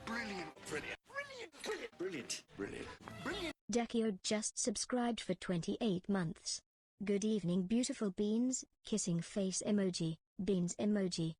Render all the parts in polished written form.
Brilliant. Brilliant. Brilliant. Brilliant. Brilliant. Brilliant. Brilliant. Dekio just subscribed for 28 months. Good evening, beautiful beans. Kissing face emoji. Beans emoji.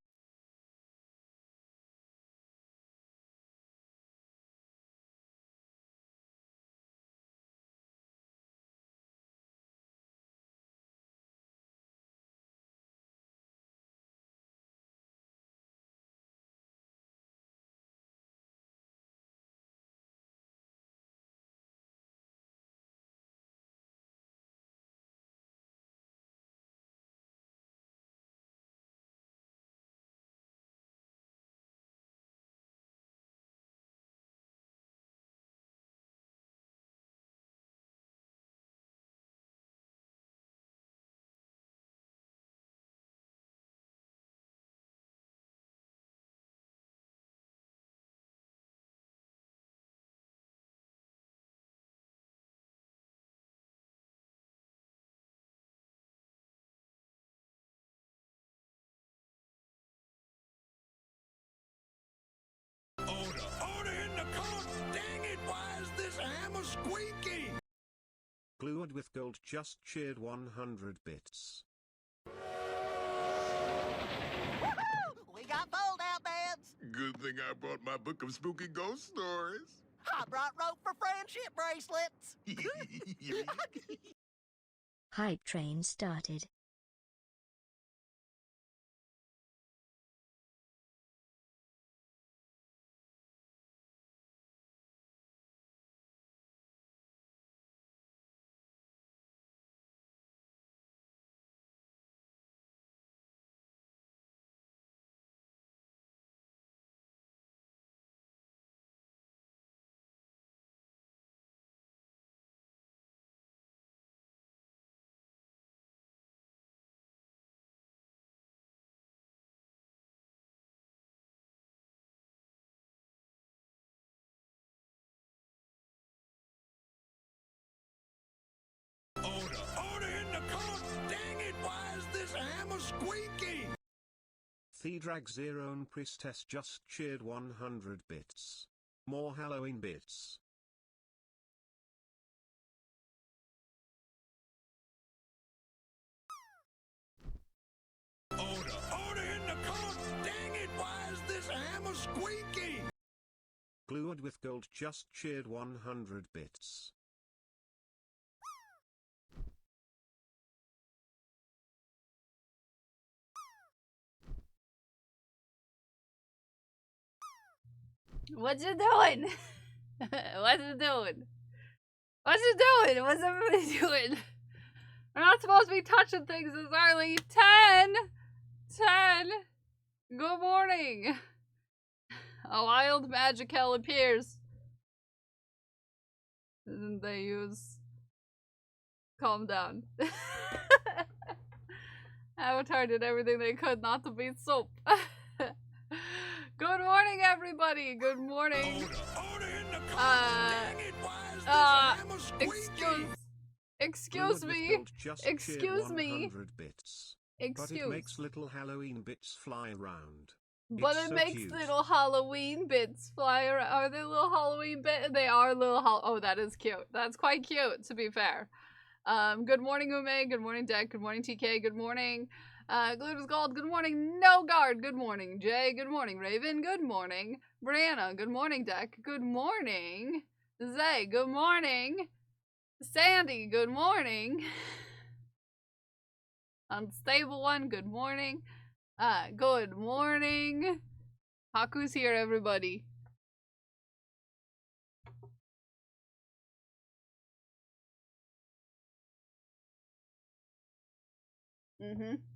Order in the court! Dang it, why is this hammer squeaking? Glued with Gold just cheered 100 bits. Woohoo! We got fold-out beds. Good thing I brought my book of spooky ghost stories. I brought rope for friendship bracelets. Hype train started. Order in the court! Dang it, why is this hammer squeaking? Thedrag's own priestess just cheered 100 bits. More Halloween bits. Order in the court! Dang it, why is this hammer squeaking? Glued with Gold just cheered 100 bits. What you doing? What you doing? What you doing? What's everybody doing? We're not supposed to be touching things this early. 10! 10! Good morning! A wild magical appears. Didn't they use... Calm down. Avatar did everything they could not to beat soap. Good morning, everybody. Good morning. Excuse me. Excuse me. But it makes little Halloween bits fly around. But It's it so makes cute. little Halloween bits fly around. Are they little Halloween bits? They are little Oh, that is cute. That's quite cute, to be fair. Good morning, Ume. Good morning, Deck. Good morning, TK. Good morning. Glitters Gold, good morning. No Guard, good morning. Jay, good morning. Raven, good morning. Brianna, good morning. Deck, good morning. Zay, good morning. Sandy, good morning. Unstable One, good morning. Good morning. Haku's here, everybody.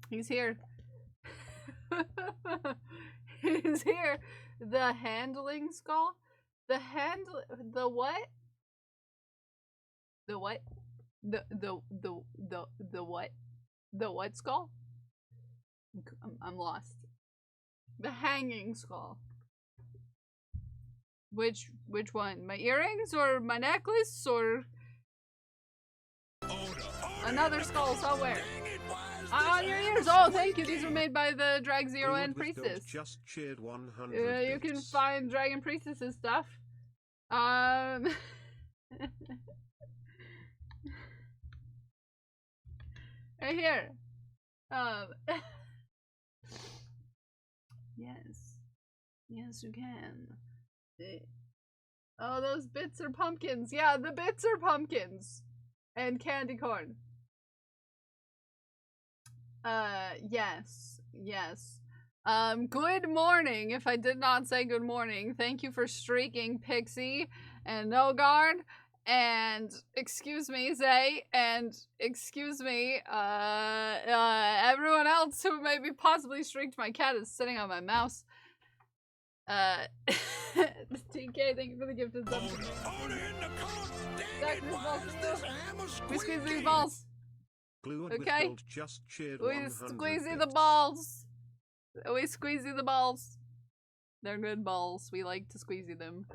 He's here. He's here. The handling skull? The what? The what? The what? The what skull? I'm lost. The hanging skull. Which one? My earrings or my necklace or another skull somewhere? On your ears. Oh, thank you. These were made by the Drag Zero and Glued with gold Priestess. just cheered 100 You can bits. find Dragon Priestess's stuff. Right here. Yes. Yes, you can. Oh, those bits are pumpkins. Yeah, the bits are pumpkins. And candy corn. Yes. Yes. Good morning. If I did not say good morning, thank you for streaking Pixie and Nogard and excuse me, Zay, and excuse me, everyone else who maybe possibly streaked. My cat is sitting on my mouse. TK, thank you for the gifted sub. Order in the court. Dang Zach, it, this why ball's is for this you. hammer We squeeze these squeaking? balls. Glued Okay. with gold just cheered We 100 squeezy bits. the balls. We squeezy the balls. They're good balls. We like to squeezy them.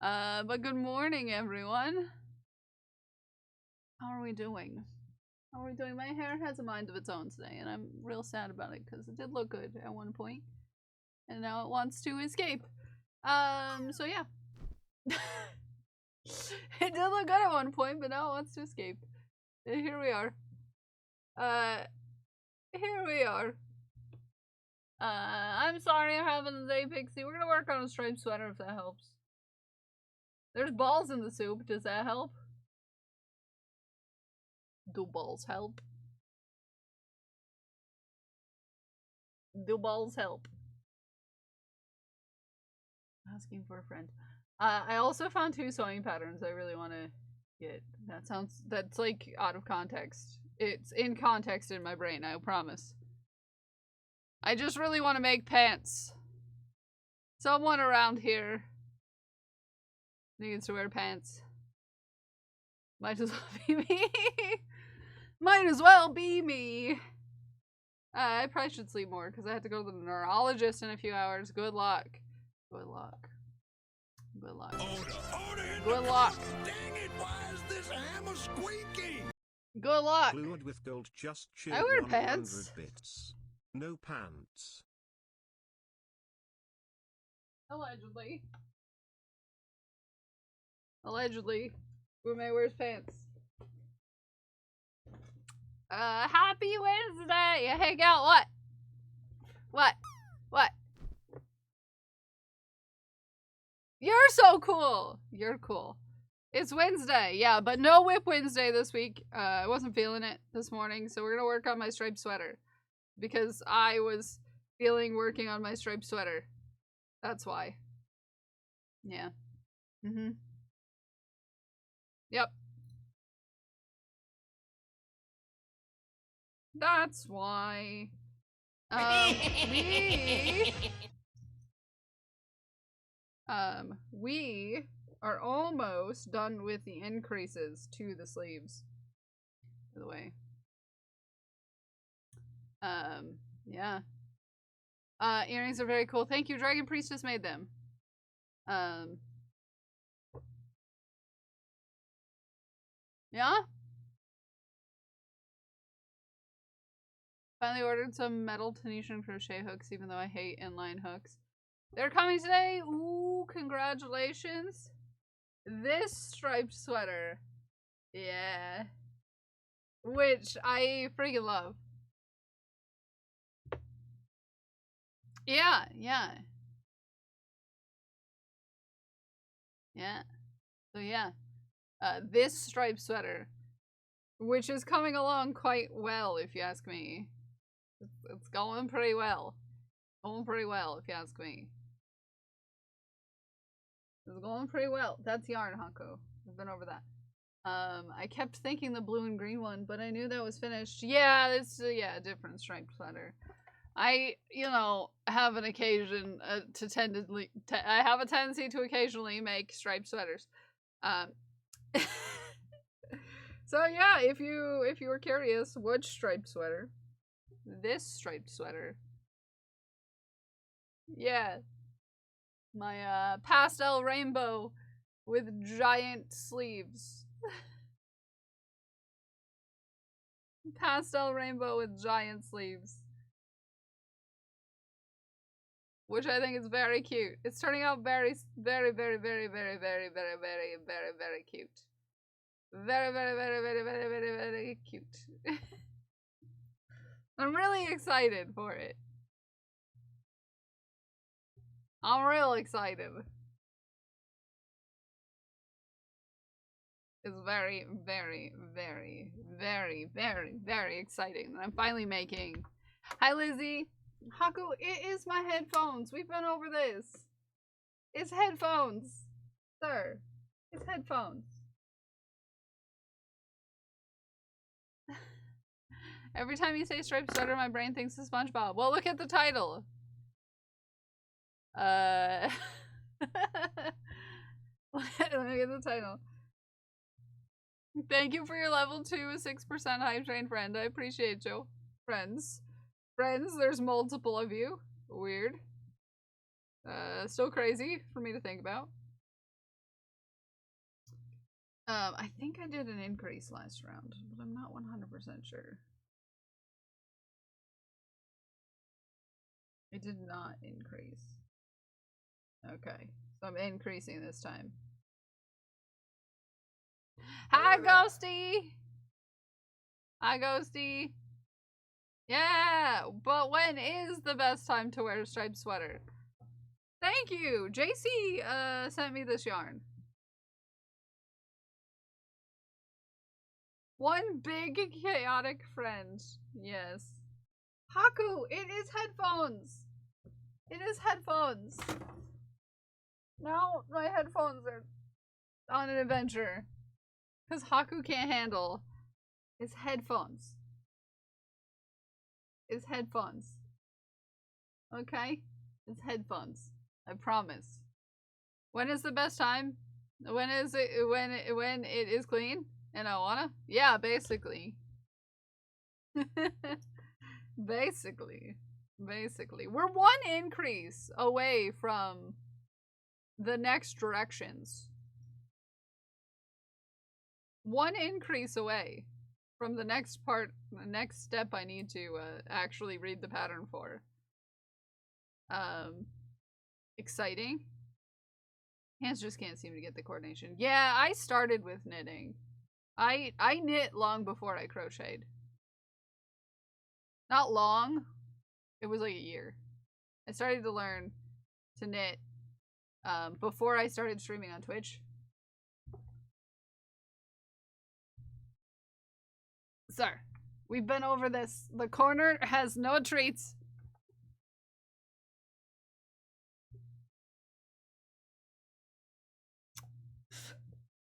But good morning, everyone. How are we doing? How are we doing? My hair has a mind of its own today, and I'm real sad about it because it did look good at one point, and now it wants to escape. So yeah. It did look good at one point, but now it wants to escape. Here we are. Here we are. I'm sorry I'm having the day, Pixie. We're gonna work on a striped sweater if that helps. There's balls in the soup. Does that help? Do balls help? Do balls help? Asking for a friend. I also found 2 sewing patterns I really want to get. That's like out of context. It's in context in my brain, I promise. I just really want to make pants. Someone around here needs to wear pants. Might as well be me. Might as well be me. I probably should sleep more because I have to go to the neurologist in a few hours. Good luck. Good luck. Good luck. Order in Good the luck. court. Dang it, why is this hammer squeaking? Good luck. Glued with gold just cheered I wear 100 pants. bits. No pants. Allegedly. Allegedly. Ume wears pants. Happy Wednesday! You hang out, what? What? What? You're so cool! You're cool. It's Wednesday, yeah, but no Whip Wednesday this week. I wasn't feeling it this morning, so we're gonna work on my striped sweater. Because I was feeling working on my striped sweater. That's why. Yeah. Mm-hmm. Yep. That's why. We are almost done with the increases to the sleeves. By the way. Yeah. Earrings are very cool. Thank you, Dragon Priestess made them. Yeah? Finally ordered some metal Tunisian crochet hooks, even though I hate inline hooks. They're coming today! Ooh, congratulations! This striped sweater. Yeah. Which I freaking love. Yeah, yeah. Yeah. So yeah. This striped sweater. Which is coming along quite well, if you ask me. It's going pretty well. Going pretty well, if you ask me. It's going pretty well. That's yarn, Hako. We've been over that. I kept thinking the blue and green one, but I knew that was finished. Yeah, it's a different striped sweater. I, have an occasion I have a tendency to occasionally make striped sweaters. So yeah, if you were curious, which striped sweater? This striped sweater. Yeah. My pastel rainbow with giant sleeves. Pastel rainbow with giant sleeves. Which I think is very cute. It's turning out very, very, very, very, very, very, very, very, very, very cute. Very, very, very, very, very, very, very cute. I'm really excited for it. I'm real excited. It's very, very, very, very, very, very exciting. And I'm finally making. Hi, Lizzie. Haku, it is my headphones. We've been over this. It's headphones. Sir, it's headphones. Every time you say striped sweater, my brain thinks of SpongeBob. Well, look at the title. Let me get the title. Thank you for your level 2 6% hype train friend. I appreciate you. Friends, there's multiple of you. Weird. Still crazy for me to think about. I think I did an increase last round, but I'm not 100% sure. I did not increase. Okay, so I'm increasing this time. Hi, Ghosty! Hi, Ghosty! Yeah, but when is the best time to wear a striped sweater? Thank you! JC sent me this yarn. One big chaotic friend. Yes. Haku, it is headphones! It is headphones! Now my headphones are on an adventure. Because Haku can't handle his headphones. It's headphones. Okay? It's headphones. I promise. When is the best time? When is it when it is clean? And I wanna? Yeah, basically. Basically. We're one increase away from the next directions. One increase away from the next part, the next step I need to actually read the pattern for. Exciting. Hands just can't seem to get the coordination. Yeah, I started with knitting. I knit long before I crocheted. Not long. It was like a year. I started to learn to knit before I started streaming on Twitch. Sir, we've been over this. The corner has no treats.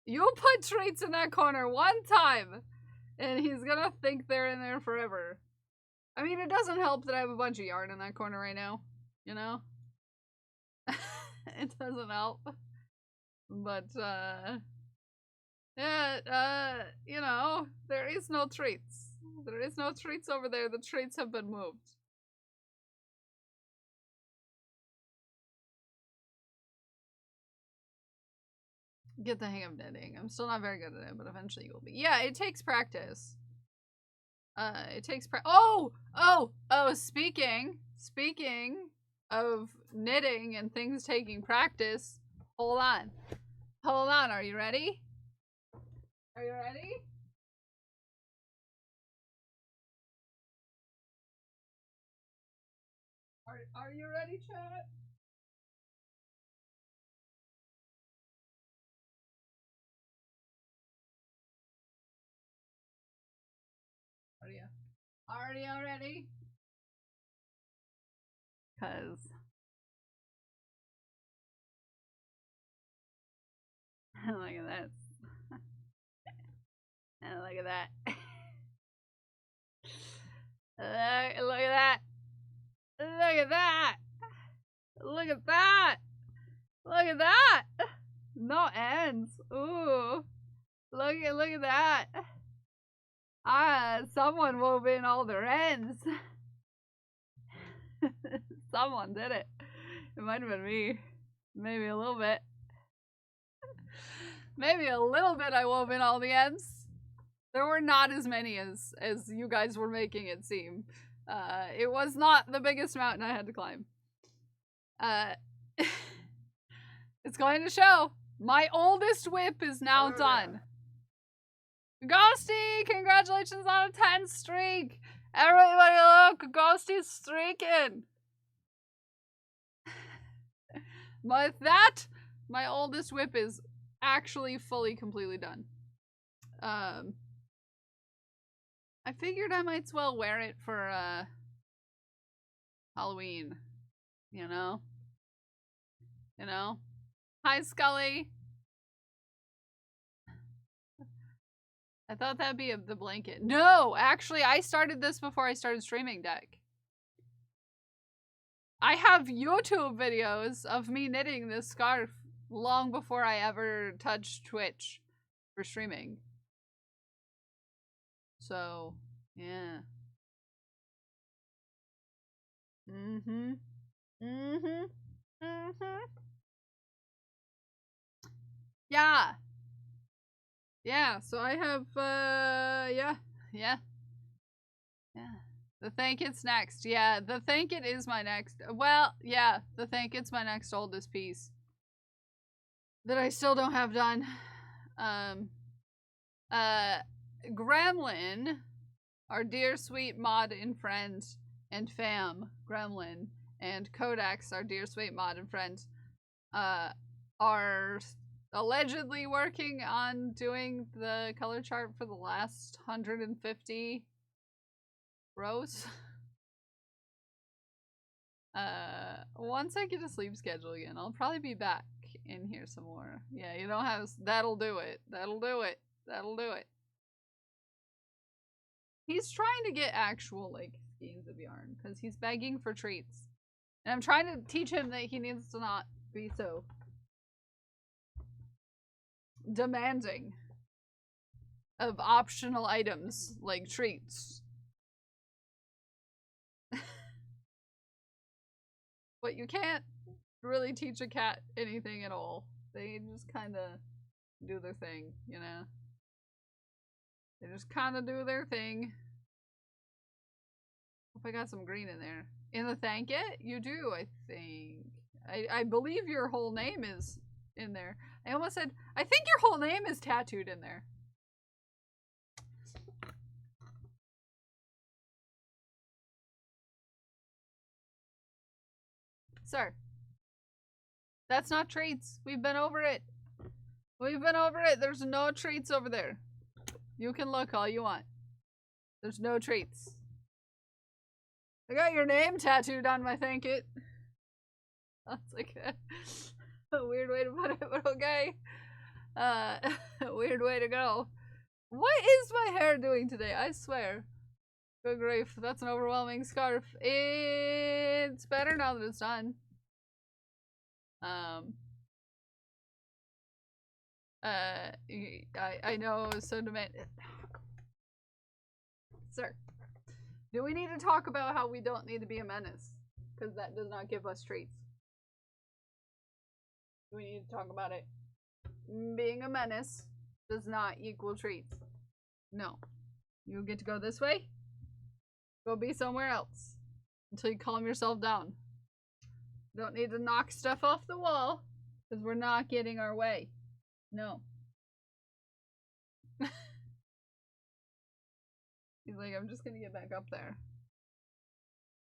You put treats in that corner one time, and he's gonna think they're in there forever. I mean, it doesn't help that I have a bunch of yarn in that corner right now, you know? It doesn't help. But, yeah, you know, there is no treats. There is no treats over there. The treats have been moved. Get the hang of knitting. I'm still not very good at it, but eventually you will be. Yeah, it takes practice. It takes speaking of knitting and things taking practice. Hold on, are you ready? Are you ready? Are you ready, chat? Are you ready? Cause look at this. And look at that. Look at that. Look at that. Look at that. Look at that. No ends. Ooh. Look at that. Someone wove in all their ends. Someone did it. It might have been me. Maybe a little bit. Maybe a little bit I wove in all the ends. There were not as many as you guys were making it seem. It was not the biggest mountain I had to climb. It's going to show. My oldest whip is now done. Ghosty, congratulations on a 10 streak. Everybody look, Ghosty's streaking. With that, my oldest whip is actually fully completely done. I figured I might as well wear it for Halloween. You know? You know? Hi, Scully. I thought that'd be the blanket. No, actually, I started this before I started streaming, Deck. I have YouTube videos of me knitting this scarf long before I ever touched Twitch for streaming. So, yeah. Mm-hmm. Mm-hmm. Mm-hmm. Yeah. Yeah, so I have, yeah. The Thank It's next. Yeah, the Thank It is my next. Well, yeah, the Thank It's my next oldest piece that I still don't have done. Gremlin, our dear sweet mod and friend and fam, Gremlin, and Codex, our dear sweet mod and friend, are allegedly working on doing the color chart for the last 150 rows. Once I get a sleep schedule again, I'll probably be back in here some more. Yeah, you don't have, that'll do it. That'll do it. That'll do it. He's trying to get actual, like, skeins of yarn, because he's begging for treats. And I'm trying to teach him that he needs to not be so demanding of optional items like treats. But you can't really teach a cat anything at all. They just kind of do their thing, you know? They just kind of do their thing. Hope I got some green in there. In the Thank It? You do, I think. I believe your whole name is in there. I almost said, I think your whole name is tattooed in there. Sir. That's not treats. We've been over it. We've been over it. There's no treats over there. You can look all you want. There's no treats. I got your name tattooed on my Thank It. That's like a weird way to put it, but okay. Weird way to go. What is my hair doing today? I swear. Good grief, that's an overwhelming scarf. It's better now that it's done. I know, so Sir, do we need to talk about how we don't need to be a menace? Because that does not give us treats. Do we need to talk about it? Being a menace does not equal treats. No. You get to go this way. Go be somewhere else. Until you calm yourself down. Don't need to knock stuff off the wall. Because we're not getting our way. No. He's like, I'm just gonna get back up there.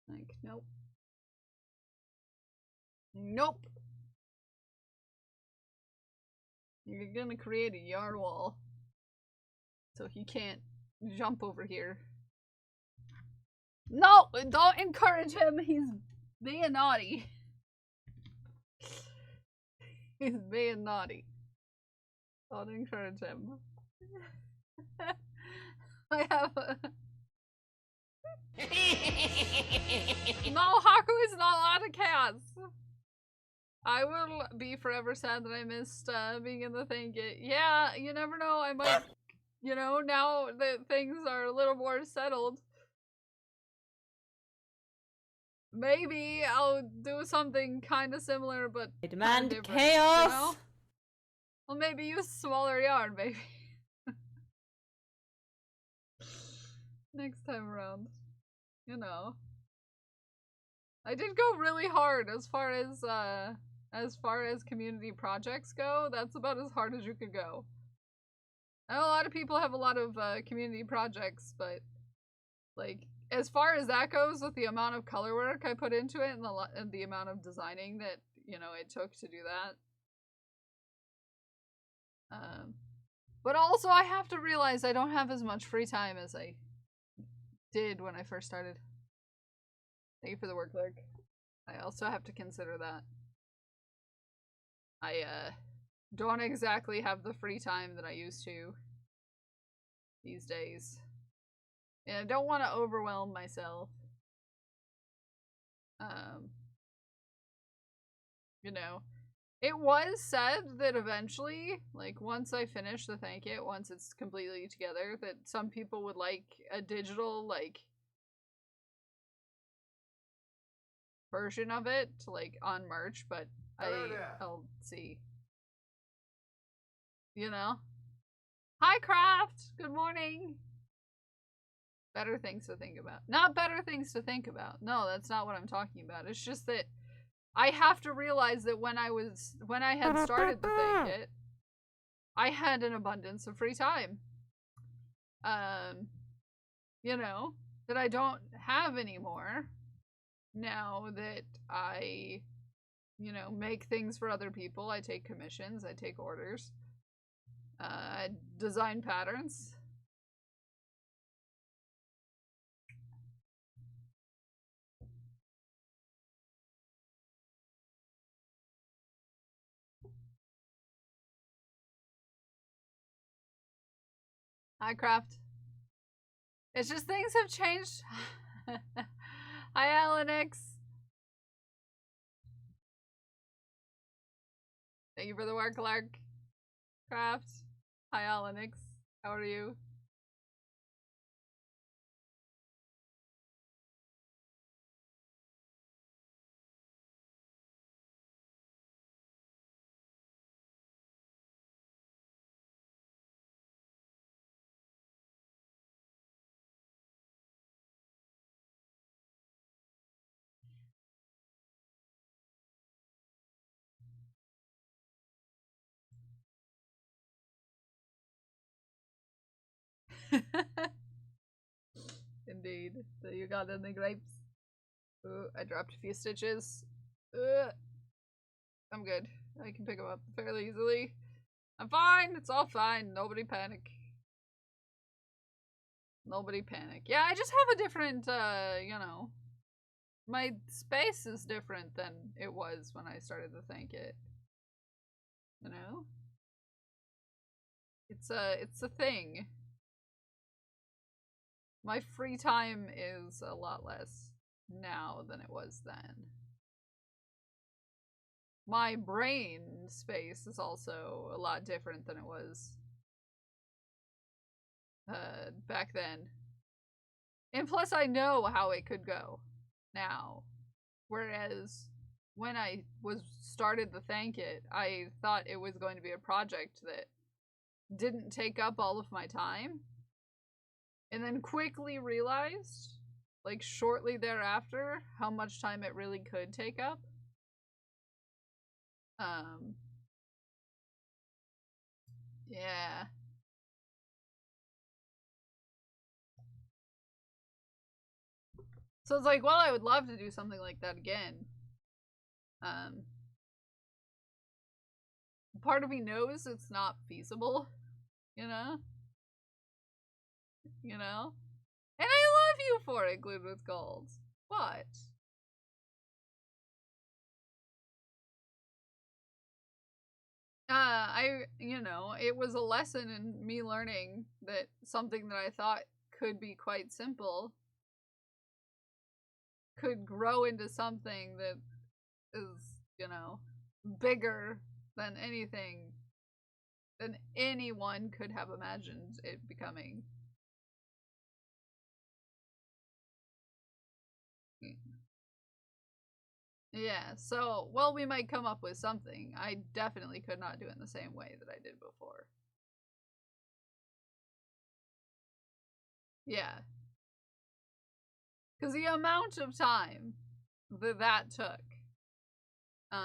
Like, nope. Nope. You're gonna create a yard wall. So he can't jump over here. No! Don't encourage him! He's being naughty. He's being naughty. Don't encourage him. I have a... No, Haku is not allowed to cats. I will be forever sad that I missed being in the Thank It. Yeah, you never know. I might, you know, now that things are a little more settled, maybe I'll do something kind of similar, but I demand different, chaos. You know? Well, maybe use smaller yarn, maybe. Next time around. You know. I did go really hard as far as community projects go. That's about as hard as you could go. I know a lot of people have a lot of community projects, but like as far as that goes, with the amount of color work I put into it and the amount of designing that, you know, it took to do that. But also I have to realize I don't have as much free time as I did when I first started. Thank you for the work, Clerk. I also have to consider that. I don't exactly have the free time that I used to these days. And I don't want to overwhelm myself. You know, it was said that eventually, like once I finish the Thank It, once it's completely together, that some people would like a digital, like, version of it, like, on merch, but I'll see. You know? Hi, Craft! Good morning! Better things to think about. Not better things to think about. No, that's not what I'm talking about. It's just that I have to realize that when I had started the Thank It, I had an abundance of free time. You know, that I don't have anymore now that I, you know, make things for other people. I take commissions, I take orders, I design patterns. Hi, Craft. It's just things have changed. Hi, Alanix. Thank you for the work, Clark. Craft. Hi, Alanix. How are you? Indeed. So you got in the grapes. Ooh, I dropped a few stitches. I'm good. I can pick them up fairly easily. I'm fine. It's all fine. Nobody panic. Nobody panic. Yeah, I just have a different, you know, my space is different than it was when I started to Thank It. You know? It's a thing. My free time is a lot less now than it was then. My brain space is also a lot different than it was back then. And plus I know how it could go now. Whereas when I started the Thank It, I thought it was going to be a project that didn't take up all of my time. And then quickly realized, like shortly thereafter, how much time it really could take up. Yeah. So it's like, well, I would love to do something like that again. Part of me knows it's not feasible, you know? You know? And I love you for it, Glued with Gold. What? You know, it was a lesson in me learning that something that I thought could be quite simple could grow into something that is, you know, bigger than anything than anyone could have imagined it becoming. Yeah, so, well, we might come up with something. I definitely could not do it in the same way that I did before. Yeah. Because the amount of time that took,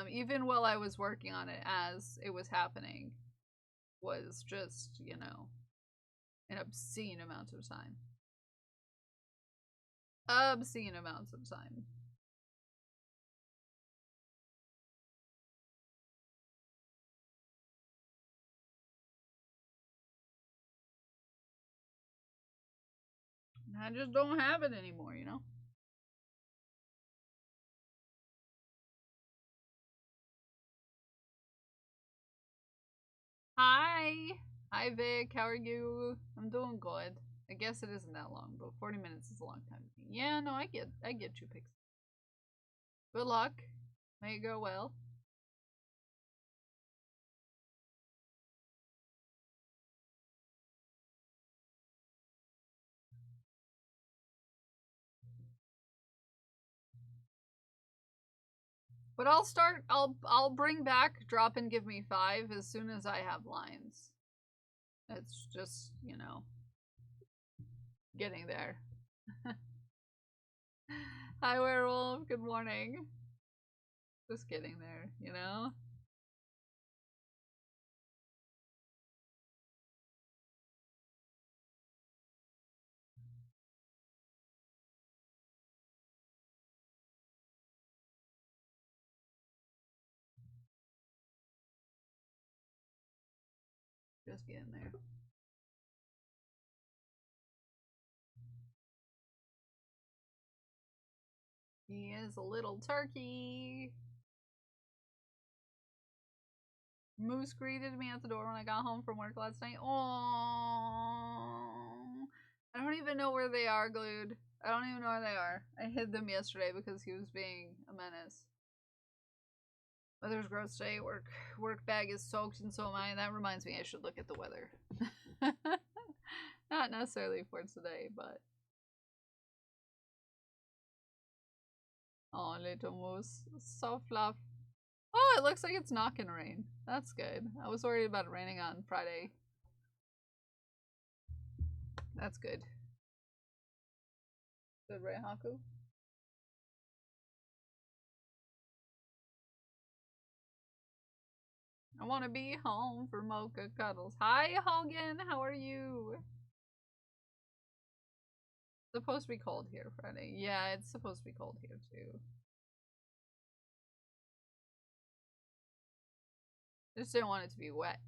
even while I was working on it as it was happening, was just, you know, an obscene amount of time. Obscene amounts of time. I just don't have it anymore, you know? Hi! Hi Vic, how are you? I'm doing good. I guess it isn't that long, but 40 minutes is a long time to me. Yeah, no, I get you, Pixie. Good luck. May it go well. But I'll bring back Drop and Give Me 5 as soon as I have lines. It's just, you know, getting there. Hi Werewolf, good morning. Just getting there, you know? Just getting there. He is a little turkey. Moose greeted me at the door when I got home from work last night. Aww. I don't even know where they are, Glued. I don't even know where they are. I hid them yesterday because he was being a menace. Weather's gross today. Work bag is soaked and so am I. That reminds me I should look at the weather. Not necessarily for today, but... Oh, little moose. So fluff. Oh, it looks like it's not gonna rain. That's good. I was worried about it raining on Friday. That's good. Good, right, Haku? I want to be home for Mocha Cuddles. Hi, Hogan. How are you? It's supposed to be cold here Friday. Yeah, it's supposed to be cold here too. I just didn't want it to be wet.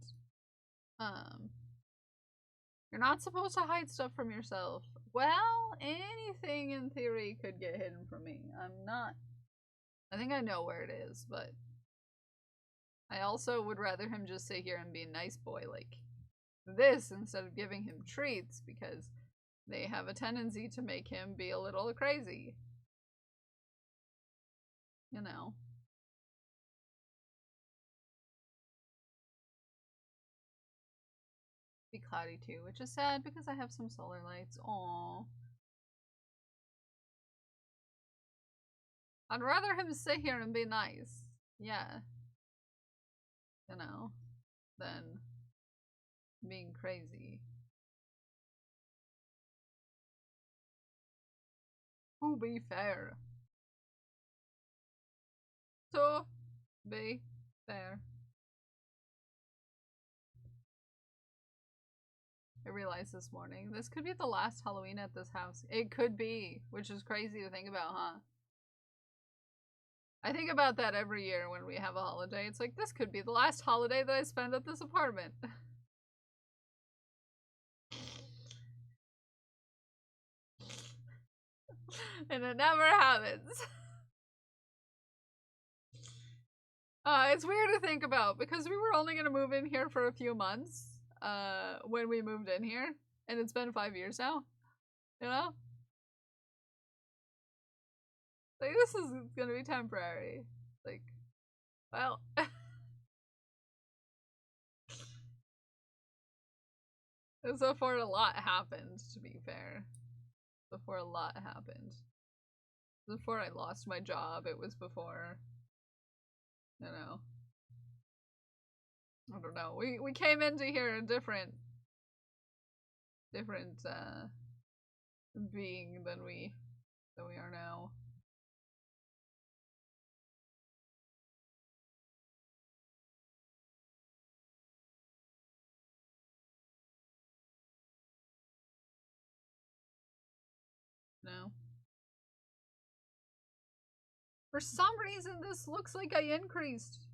You're not supposed to hide stuff from yourself. Well, anything in theory could get hidden from me. I'm not... I think I know where it is, but... I also would rather him just sit here and be a nice boy like this instead of giving him treats because they have a tendency to make him be a little crazy. You know. Be cloudy too, which is sad because I have some solar lights. Aww. I'd rather him sit here and be nice. Yeah. You know, than being crazy. To be fair. To be fair. I realized this morning, this could be the last Halloween at this house. It could be, which is crazy to think about, huh? I think about that every year when we have a holiday. It's like, this could be the last holiday that I spend at this apartment. And it never happens. It's weird to think about because we were only going to move in here for a few months when we moved in here. And it's been 5 years now. You know? Like, this is going to be temporary. Like, well... It was before a lot happened, to be fair. Before a lot happened. Before I lost my job, it was before... You know. I don't know. We came into here a different being than we So we are now. No. For some reason, this looks like I increased.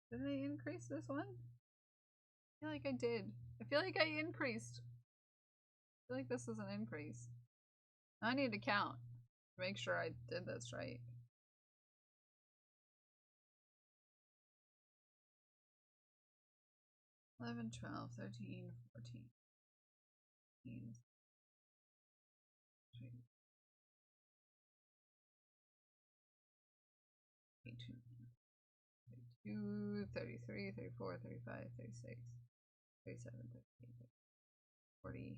Did I increase this one? I feel like I did. I feel like I increased. I feel like this is an increase. I need to count to make sure I did this right. $11, $12, $13, $14, $15, $22, $33, $34, $35, $36, $37, $38, $40,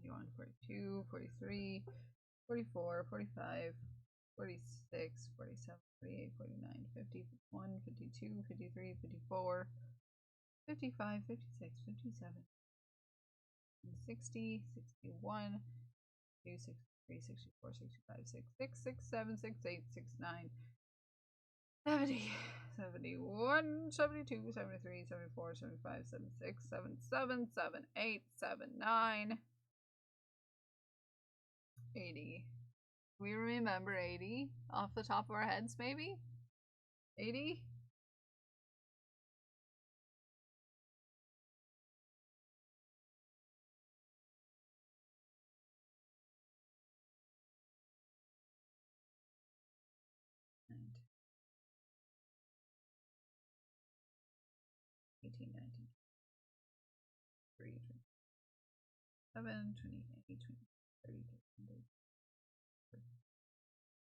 $41, $42, $43, $44, $45, $46, $47, $48, $49, $50, $51, $52, $53, $54, $55, $56, $57, $60, $61, $62, $63, $64, $65, $66, $67, $68, $69, $70, $71, $72, $73, $74, $75, $76, $77, $78, $79, $80. We remember 80 off the top of our heads, maybe? 80? And 18, 19, 3, 27, 28, 30,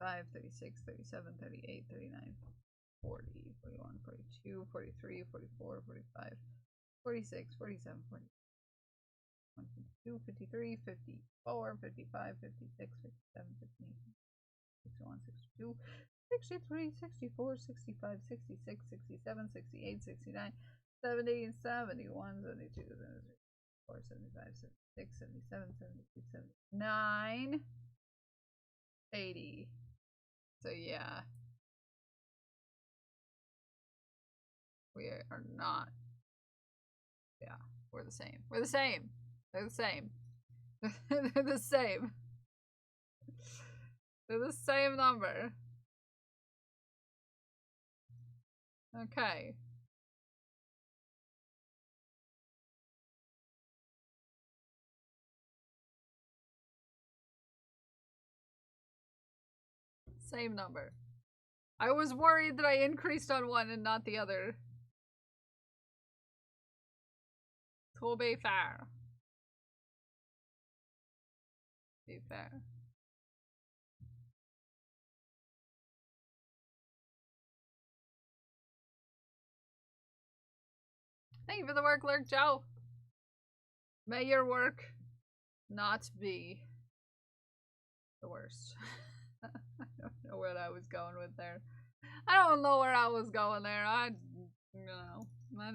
35, 36, 37, 38, 39, 40, 41, 42, 43, 44, 45, 46, 47, 48, 52, 53, 54, 55, 56, 57, 58, 61, 62, 63, 64, 65, 66, 67, 68, 69, 70, 71, 72, 74, 75, 76, 77, 78, 79, 80. So yeah. We are not. Yeah, we're the same. We're the same. They're the same. They're the same. They're the same number. Okay. Same number. I was worried that I increased on one and not the other. To be fair. Be fair. Thank you for the work, Lurk Joe. May your work not be the worst. I don't know where I was going with there. I don't know where I was going there. I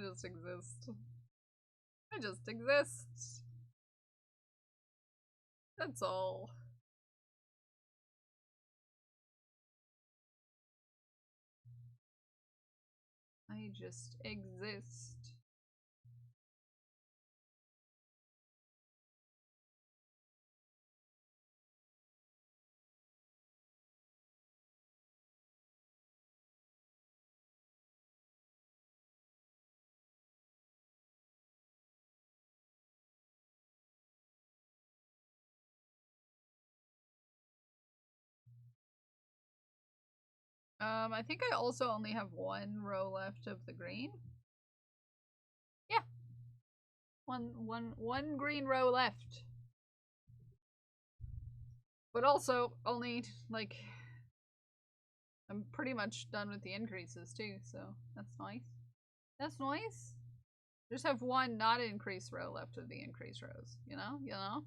just exist. I just exist. That's all. I just exist. I think I also only have one row left of the green. Yeah. One green row left. But also only like I'm pretty much done with the increases too, so that's nice. That's nice. Just have one not increased row left of the increased rows, you know?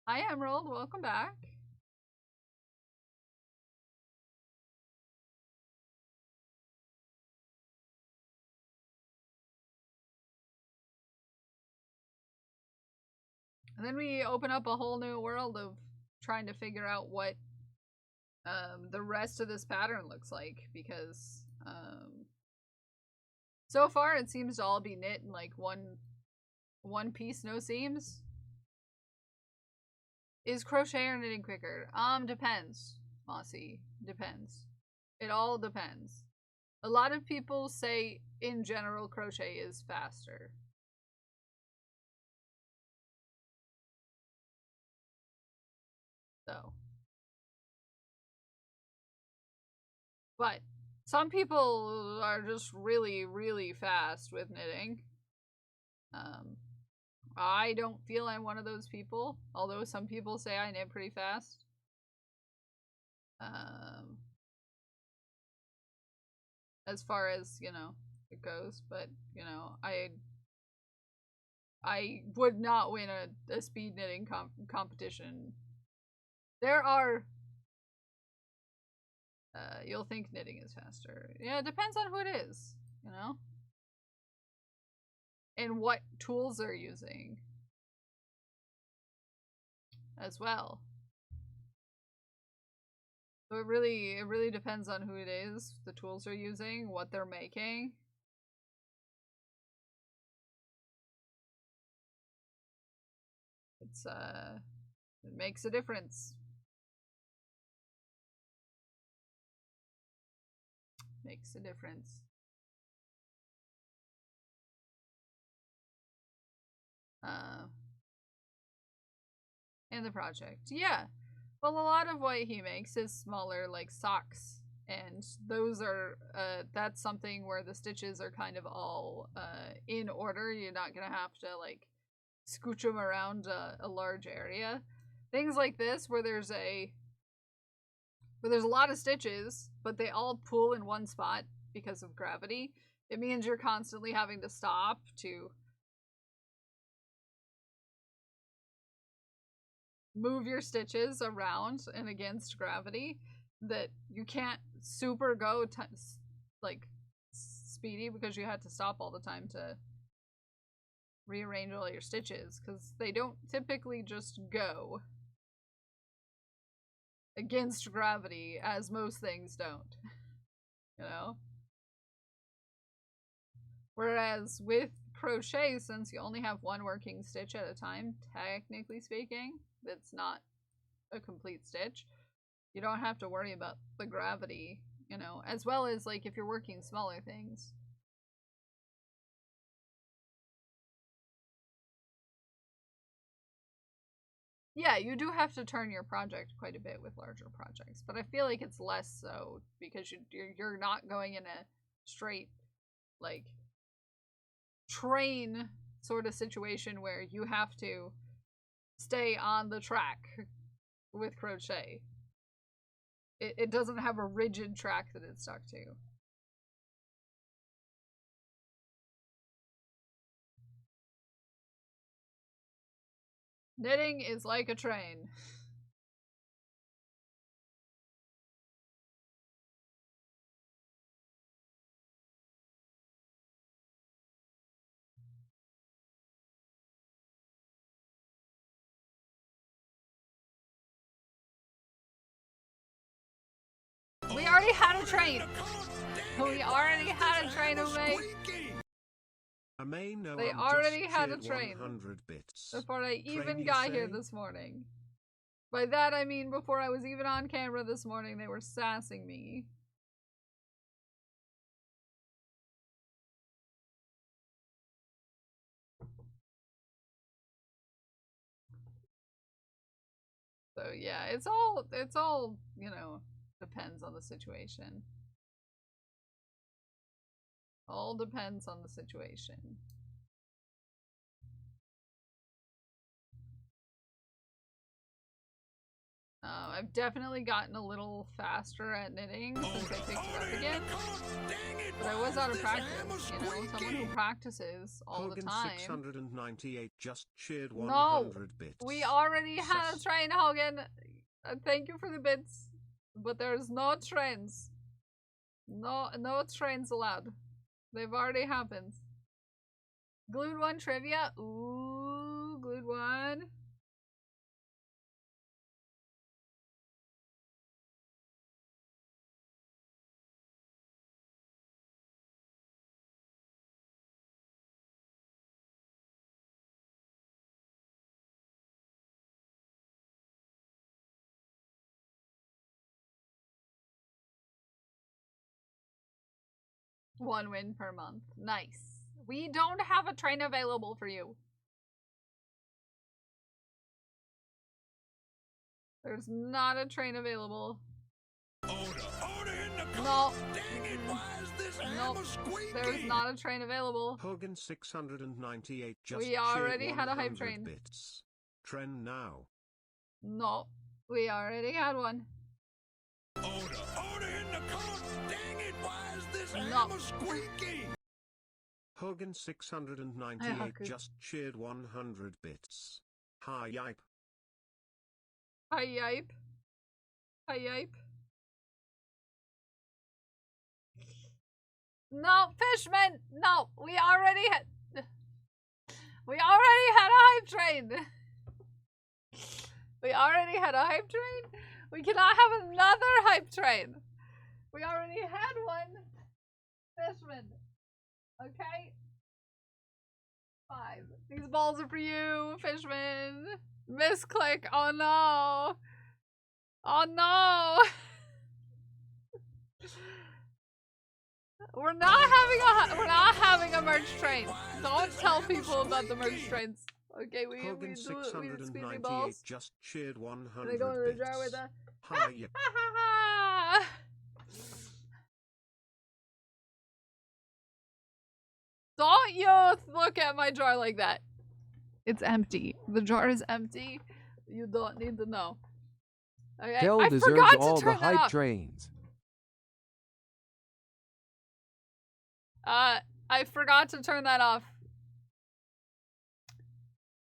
Hi Emerald, welcome back. And then we open up a whole new world of trying to figure out what the rest of this pattern looks like, because so far it seems to all be knit in like one piece, no seams. Is crochet or knitting quicker? Depends, Mossy. Depends. It all depends. A lot of people say, in general, crochet is faster. So. But some people are just really, really fast with knitting. I don't feel I'm one of those people, although some people say I knit pretty fast. As far as, you know, it goes, but, you know, I would not win a speed knitting competition. There are, you'll think knitting is faster. Yeah, it depends on who it is, you know? And what tools they're using as well. So it really depends on who it is, the tools they're using, what they're making. It's it makes a difference. Makes a difference. In the project. Yeah. Well, a lot of what he makes is smaller, like socks. And those are, that's something where the stitches are kind of all in order. You're not going to have to, like, scooch them around a large area. Things like this, where there's a lot of stitches, but they all pull in one spot because of gravity. It means you're constantly having to stop to move your stitches around and against gravity, that you can't super go like speedy because you had to stop all the time to rearrange all your stitches, because they don't typically just go against gravity, as most things don't, you know? Whereas with crochet, since you only have one working stitch at a time, technically speaking, that's not a complete stitch, you don't have to worry about the gravity, you know, as well as, like, if you're working smaller things. Yeah, you do have to turn your project quite a bit with larger projects, but I feel like it's less so because you're not going in a straight, like, train sort of situation where you have to stay on the track with crochet. It doesn't have a rigid track that it's stuck to. Knitting is like a train. We already had a train. We already had a train, Ume. They already had a train before I even got here this morning. By that I mean before I was even on camera this morning, they were sassing me. So yeah, it's all, you know, depends on the situation. All depends on the situation. I've definitely gotten a little faster at knitting since I picked it up again. But I was out of practice, you know? Someone who practices all the time. 698 just cheered 100 bits. We already had a train, Hogan. Thank you for the bits. But there's no trains. No trains allowed. They've already happened. Glued One trivia? Ooh, Glued One. 1 win per month. Nice. We don't have a train available for you. There's not a train available. Order in the No. cart. Dang it, why is this Nope. hammer squeaky? There's not a train available. Hogan 698 just We already shared had a hype 100 train. bits. Trend now. No. We already had one. Order in the cart. Dang it, why is this No. hammer squeaky? Hogan 698 Hogan. just shared 100 bits. Hi yipe. Hi, yipe. Hi, yipe. No, Fishman! No, we already had a hype train. We already had a hype train. We cannot have another hype train. We already had one. Fishman. Okay? 5. These balls are for you, Fishman. Misclick. Oh no. Oh no. We're not having a merch train. Don't tell people about the merch trains. Okay, we Hogan do squeezy 698 balls. just shared 100 They go in the bits. jar with a Hi yipe. Don't you look at my jar like that. It's empty. The jar is empty. You don't need to know. Okay, Kel I deserves forgot all to the turn that hype off. trains. I forgot to turn that off.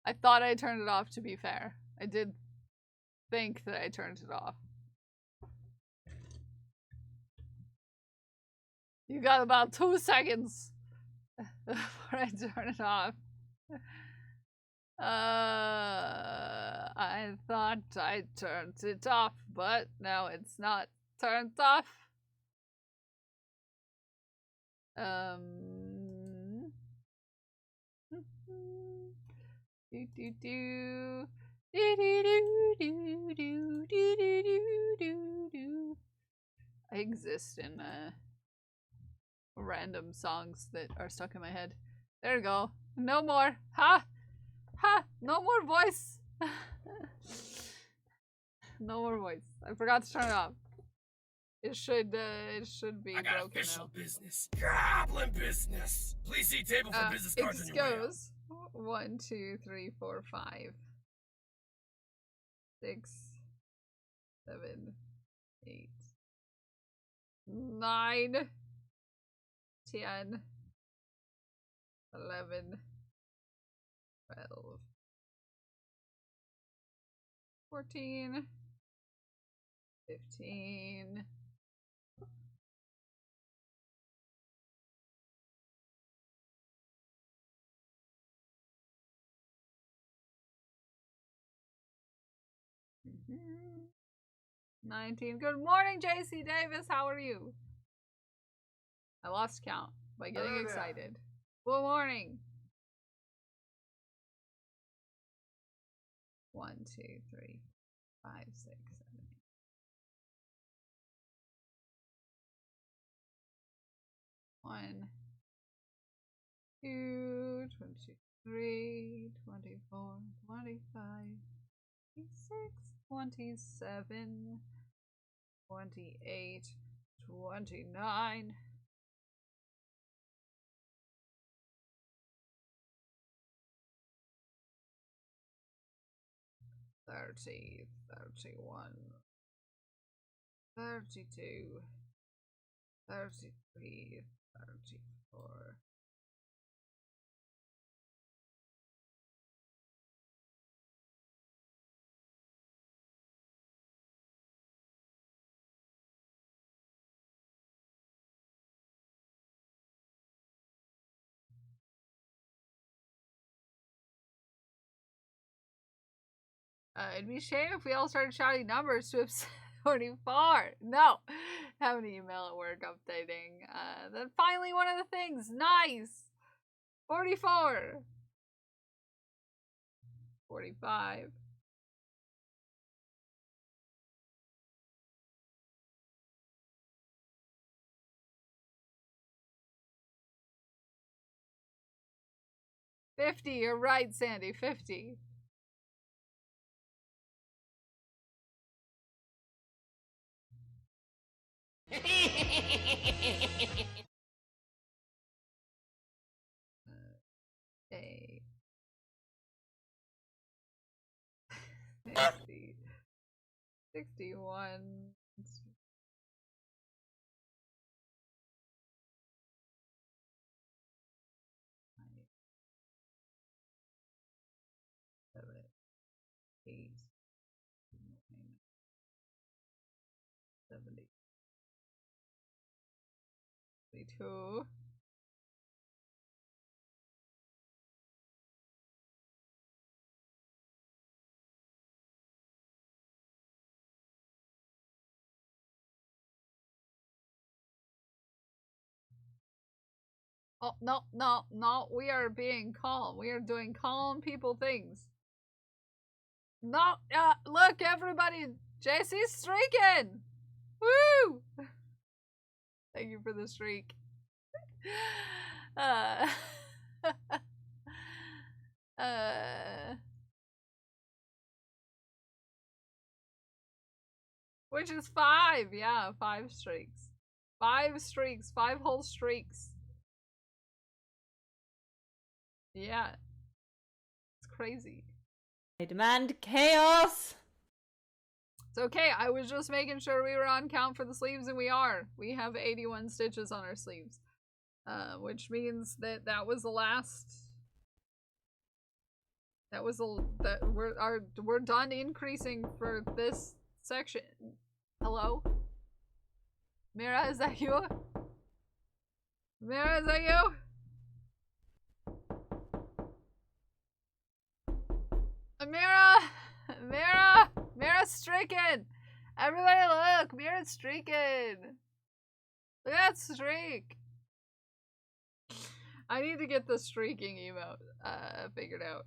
I thought I turned it off, to be fair. I did think that I turned it off. You got about 2 seconds before I turn it off. I thought I turned it off, but now it's not turned off. Do do do. Do do do do do do do do do. I exist in random songs that are stuck in my head. There we go. No more. Ha! Ha! No more voice. No more voice. I forgot to turn it off. It should be I got broken official now. business. Goblin business. Please see table for business cards on It your way out. goes 1, 2, 3, 4, 5, 6, 7, 8, 9, 10, 11, 12, 14, 15. Mhm. 19. Good morning, JC Davis. How are you? I lost count by getting excited. Good morning. 1, 2, 3, 5, 6, 7, 8. 1, 2, 23, 24, 25, 26, 27, 28, 29. 30, 31, 32, 33, 34. It'd be a shame if we all started shouting numbers to episode 44. No, have an email at work updating. Then finally one of the things. Nice. 44. 45. 50, you're right, Sandy, 50. Okay. 60, 61. Seven, 8, 9, 70, 22. Oh, no, no, no, we are being calm. We are doing calm people things. No, look, everybody, JC's streaking! Woo! Thank you for the streak. uh, which is 5, yeah, 5 streaks. 5 streaks, 5 whole streaks. Yeah. It's crazy. I demand chaos! It's okay, I was just making sure we were on count for the sleeves, and we are. We have 81 stitches on our sleeves. Which means that that was the last... That was that we're done increasing for this section. Hello? Mira, is that you? Mira, is that you? Mira's streaking! Everybody look! Mira's streaking! Look at that streak! I need to get the streaking emote figured out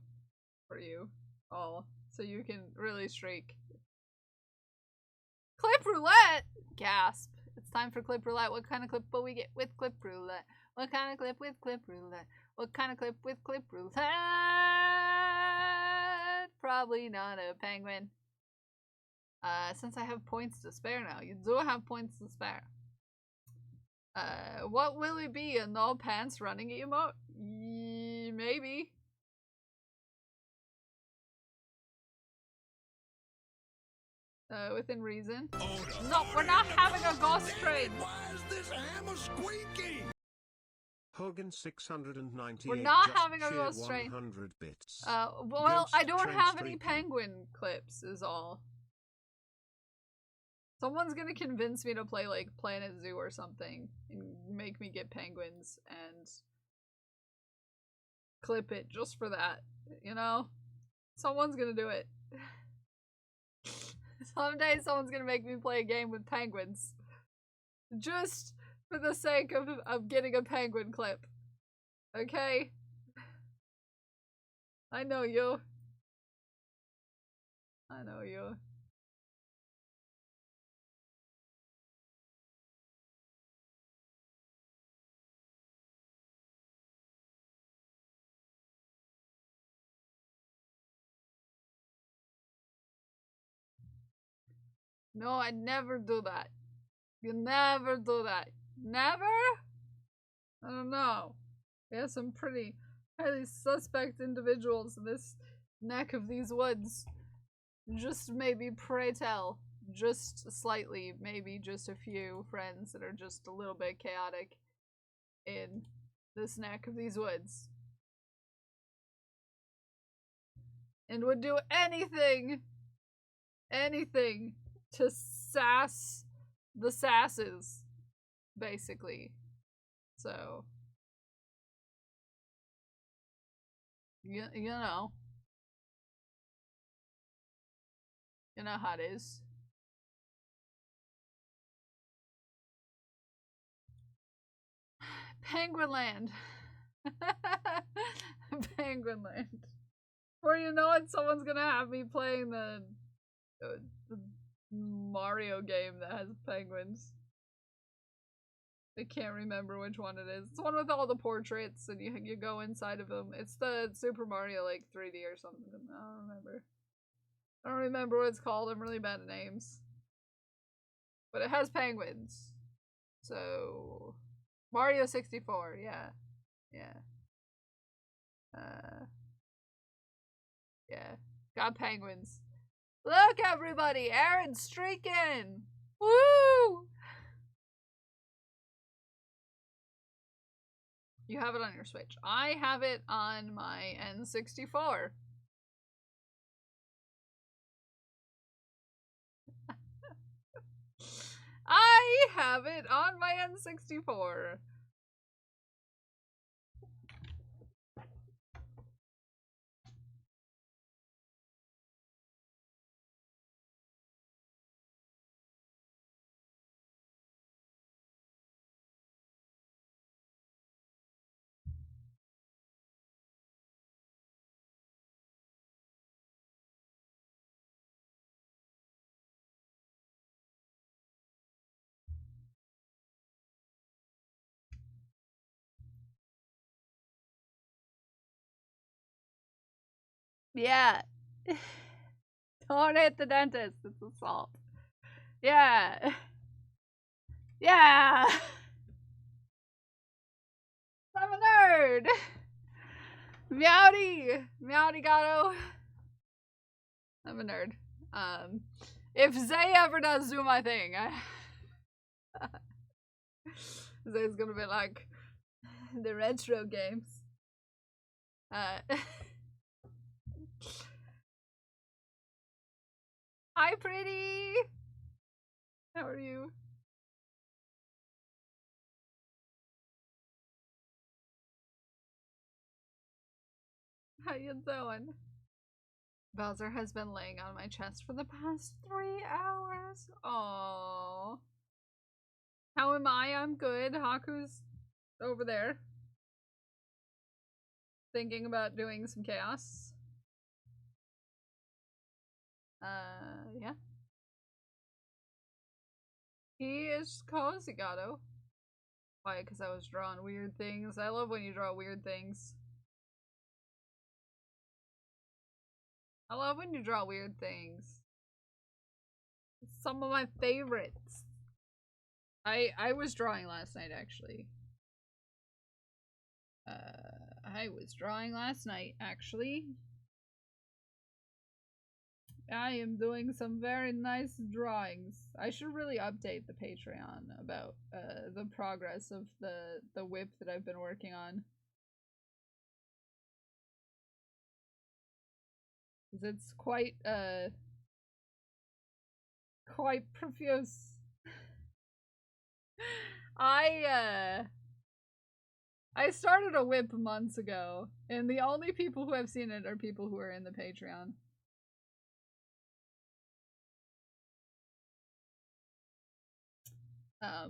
for you all, so you can really streak. Clip roulette! Gasp. It's time for clip roulette. What kind of clip will we get with clip roulette? What kind of clip with clip roulette? What kind of clip with clip roulette? Probably not a penguin. Since I have points to spare now. You do have points to spare. What will it be? A no pants running emote? Maybe. Within reason. No, we're not having a ghost train. Why is this hammer squeaking? Hogan 698. We're not just having a shared ghost train. 100 bits. Well, Ghost I don't train have any streaking. penguin clips, is all. Someone's gonna convince me to play, like, Planet Zoo or something, and make me get penguins, and clip it just for that, you know? Someone's gonna do it. Someday someone's gonna make me play a game with penguins. Just for the sake of getting a penguin clip. Okay? I know you. I know you. No, I'd never do that. You never do that. Never? I don't know. We have some pretty highly suspect individuals in this neck of these woods. Just maybe, pray tell, just slightly, maybe just a few friends that are just a little bit chaotic in this neck of these woods. And would do anything to sass the sasses, basically. So, you know how it is. Penguin Land. Penguin Land. Or you know what, someone's gonna have me playing the Mario game that has penguins. I can't remember which one it is. It's one with all the portraits and you go inside of them. It's the Super Mario like 3D or something. I don't remember. I don't remember what it's called. I'm really bad at names. But it has penguins. So Mario 64, yeah. Yeah. Yeah. Got penguins. Look everybody! Aaron's streaking! Woo! You have it on your Switch. I have it on my N64. I have it on my N64. Yeah. Don't hit the dentist. It's assault. Yeah. Yeah. I'm a nerd. Meowdy. Meowdy Gato. I'm a nerd. If Zay ever does do my thing, Zay's gonna be like the retro games. Hi, pretty. How are you? How you doing? Bowser has been laying on my chest for the past 3 hours. Aww. How am I? I'm good. Haku's over there. Thinking about doing some chaos. Yeah. He is cozy, Gato. Why? Because I was drawing weird things. I love when you draw weird things. I love when you draw weird things. It's some of my favorites. I was drawing last night, actually. I was drawing last night, actually. I am doing some very nice drawings. I should really update the Patreon about the progress of the whip that I've been working on. It's quite profuse. I started a whip months ago, and the only people who have seen it are people who are in the Patreon.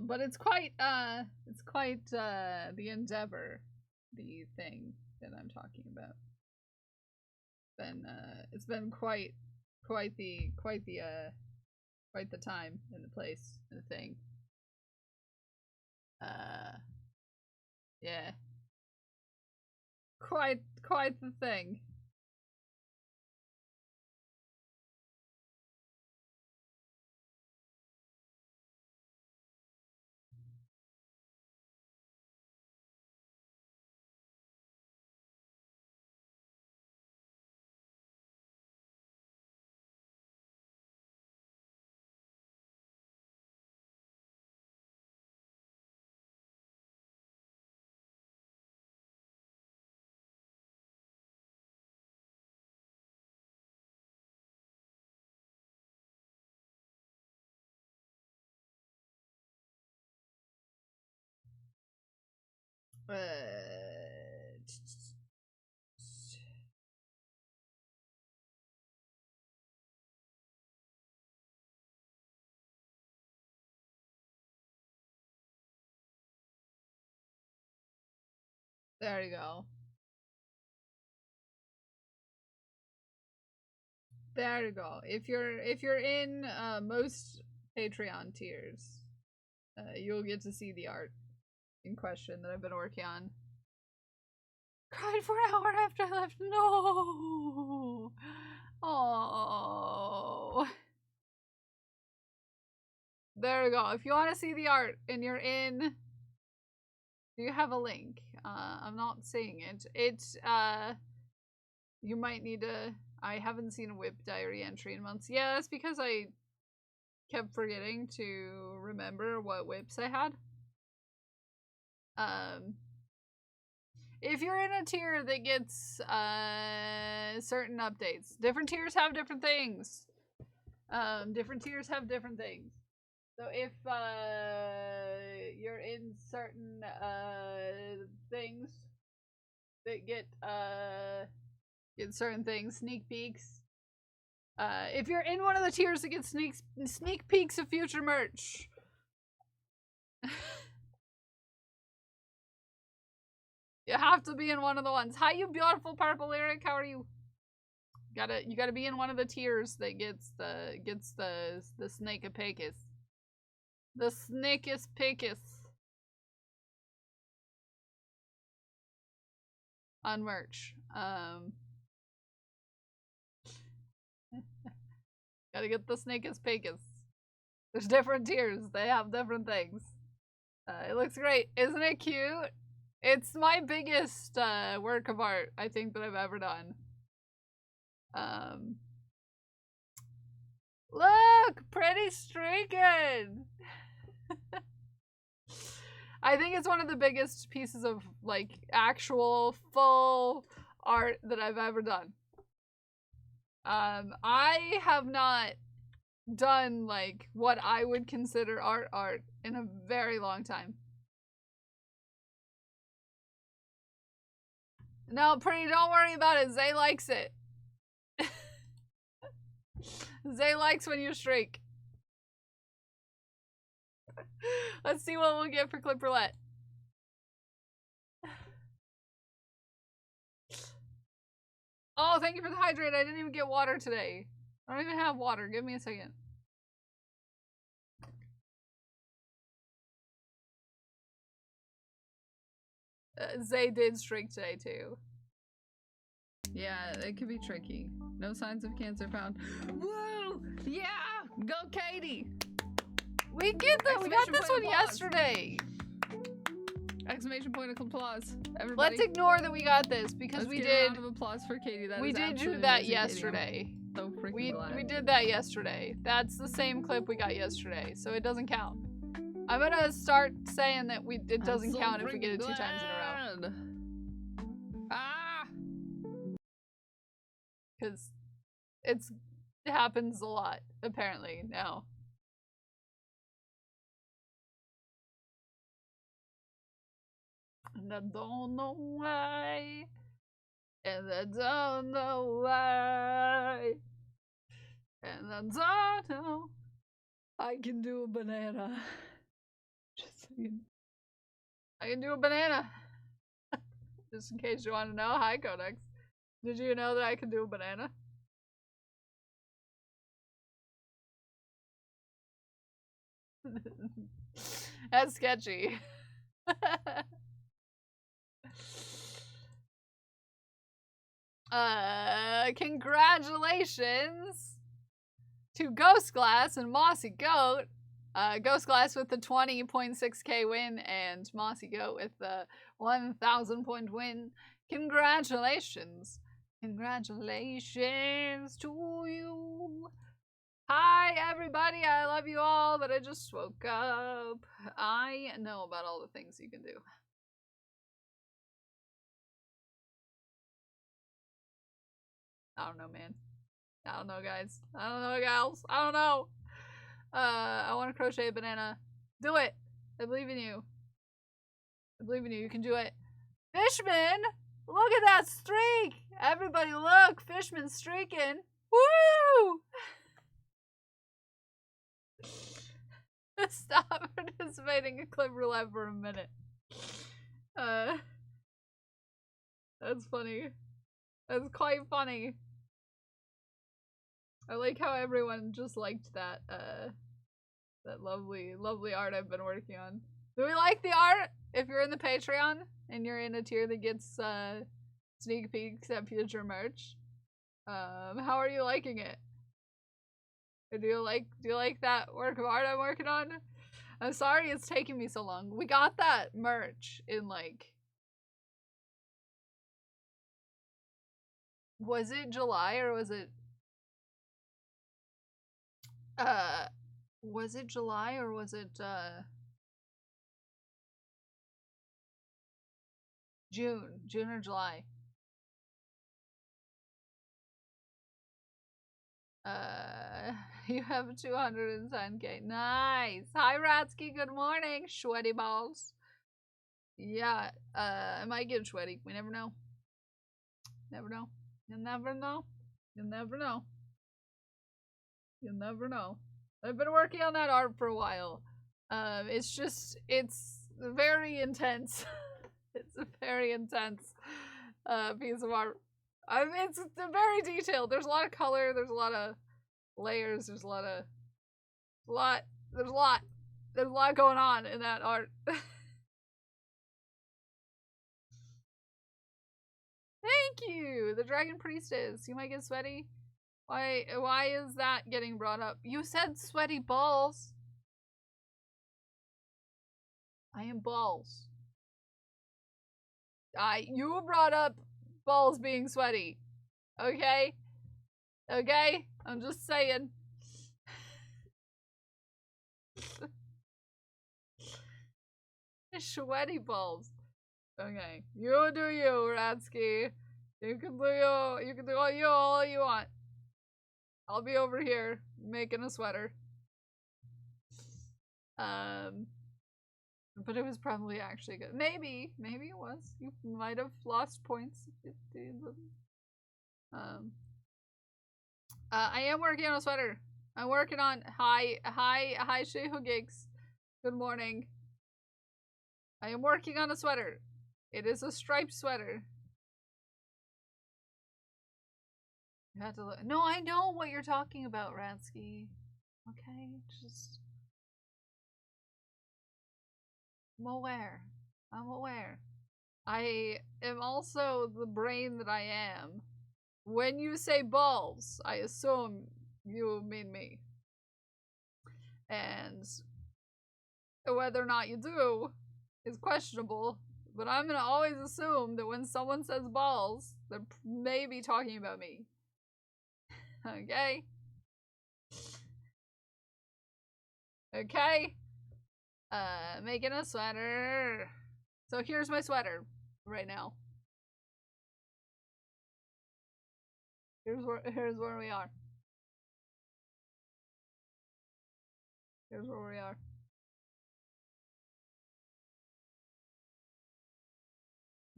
But it's quite the endeavor, the thing that I'm talking about. It's been quite the time and the place and the thing. Yeah. Quite the thing. There you go. There you go. If you're in most Patreon tiers, you'll get to see the art in question that I've been working on. Cried for an hour after I left. No. Oh. There we go. If you want to see the art and you're in, do you have a link? I'm not seeing it. It's you might need to. I haven't seen a whip diary entry in months. Yeah, that's because I kept forgetting to remember what whips I had. If you're in a tier that gets certain updates, different tiers have different things. Different tiers have different things. So if you're in certain things that get certain things, sneak peeks. If you're in one of the tiers that gets sneak peeks of future merch. You have to be in one of the ones. Hi, you beautiful purple lyric. How are you? You gotta be in one of the tiers that gets the snake apicus. The snakeus picus. On merch. Gotta get the snakeus picus. There's different tiers. They have different things. It looks great. Isn't it cute? It's my biggest work of art, I think, that I've ever done. Look! Pretty streaking! I think it's one of the biggest pieces of, like, actual, full art that I've ever done. I have not done, like, what I would consider art in a very long time. No, Pretty, don't worry about it. Zay likes it. Zay likes when you streak. Let's see what we'll get for Clip Roulette. Oh, thank you for the hydrate. I didn't even get water today. I don't even have water. Give me a second. Zay did streak today too. Yeah, it could be tricky. No signs of cancer found. Woo! Yeah! Go Katie! We get that. We got this one yesterday. Exclamation point of applause. Everybody. Let's ignore that we got this because we did. A round of applause for Katie. We did do that yesterday. So freaking glad. We did that yesterday. That's the same clip we got yesterday, so it doesn't count. I'm gonna start saying that it doesn't count if we get it 2 times in a row. Ah! Because it happens a lot, apparently, now. And I don't know why. And I don't know why. And I don't know. I can do a banana. Just so you know. I can do a banana. Just in case you want to know. Hi, Codex. Did you know that I can do a banana? That's sketchy. Congratulations to Ghost Glass and Mossy Goat. Ghost Glass with the 20.6k win and Mossy Goat with the 1,000 point win. Congratulations. Congratulations to you. Hi everybody, I love you all, but I just woke up. I know about all the things you can do. I don't know, man. I don't know, guys. I don't know, gals. I don't know. I want to crochet a banana. Do it. I believe in you. I believe in you. You can do it. Fishman! Look at that streak! Everybody look! Fishman's streaking. Woo! Stop participating in Clip Roulette for a minute. That's funny. That's quite funny. I like how everyone just liked that, that lovely, lovely art I've been working on. Do we like the art? if you're in the Patreon and you're in a tier that gets sneak peeks at future merch, how are you liking it? Or do you like that work of art I'm working on? I'm sorry it's taking me so long. We got that merch in like, was it July or was it July or was it June or July? You have 210k. Nice. Hi Ratsky, good morning. Sweaty balls. Yeah, I might get sweaty. We never know. Never know. You never know. You never know. You never know. I've been working on that art for a while. It's very intense. It's a very intense piece of art. It's very detailed. There's a lot of color. There's a lot of layers. There's a lot going on in that art. Thank you, the Dragon Priestess. You might get sweaty. Why is that getting brought up? You said sweaty balls. I am balls. You brought up balls being sweaty. Okay? Okay? I'm just saying. Sweaty balls. Okay. You do you, Ratsky. You can do all you want. I'll be over here making a sweater. But it was probably actually good. Maybe it was. You might have lost points if you didn't. I am working on a sweater. I'm working on hi Shehu Gigs. Good morning. I am working on a sweater. It is a striped sweater. You have to look. No, I know what you're talking about, Ratsky. Okay, just I'm aware. I am also the brain that I am. When you say balls, I assume you mean me. And whether or not you do is questionable, but I'm gonna always assume that when someone says balls, they're maybe talking about me. Okay? Okay? Making a sweater. So here's my sweater right now. Here's where we are. Here's where we are.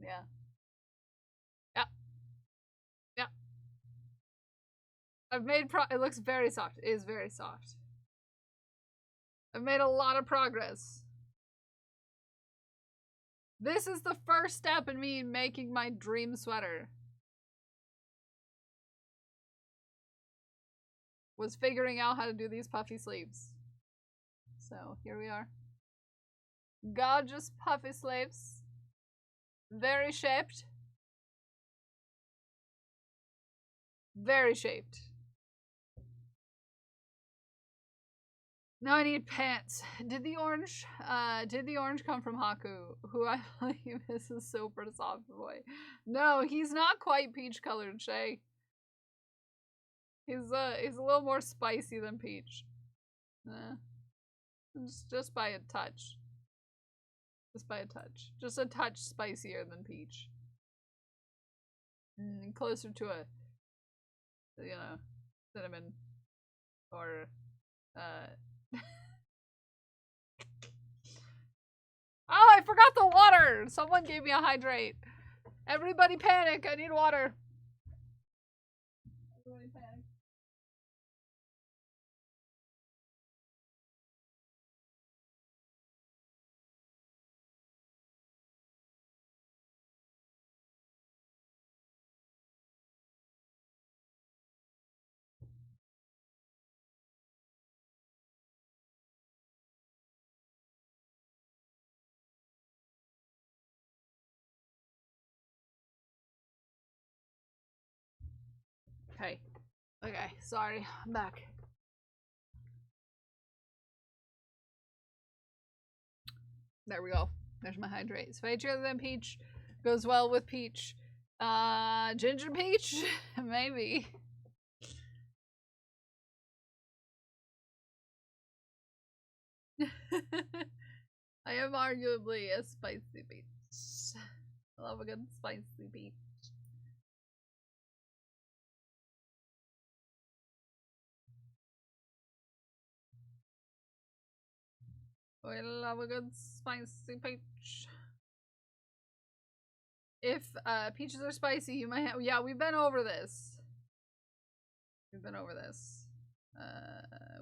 Yeah. Yeah. I've made it looks very soft. It is very soft. I've made a lot of progress. This is the first step in me making my dream sweater. Was figuring out how to do these puffy sleeves. So here we are. Gorgeous puffy sleeves. Very shaped. Very shaped. Now I need pants. Did the orange come from Haku, who I believe is a super soft boy? No, he's not quite peach colored, Shay. He's a little more spicy than peach. Just by a touch. Just by a touch. Just a touch spicier than peach. Closer to a, cinnamon or Oh, I forgot the water! Someone gave me a hydrate. Everybody panic, I need water. Everybody panic. Okay. Okay, sorry. I'm back. There we go. There's my hydrate. Spicier than peach. Goes well with peach. Ginger peach? Maybe. I am arguably a spicy peach. I love a good spicy peach. I love a good spicy peach. If peaches are spicy, you might have. Yeah, we've been over this. We've been over this.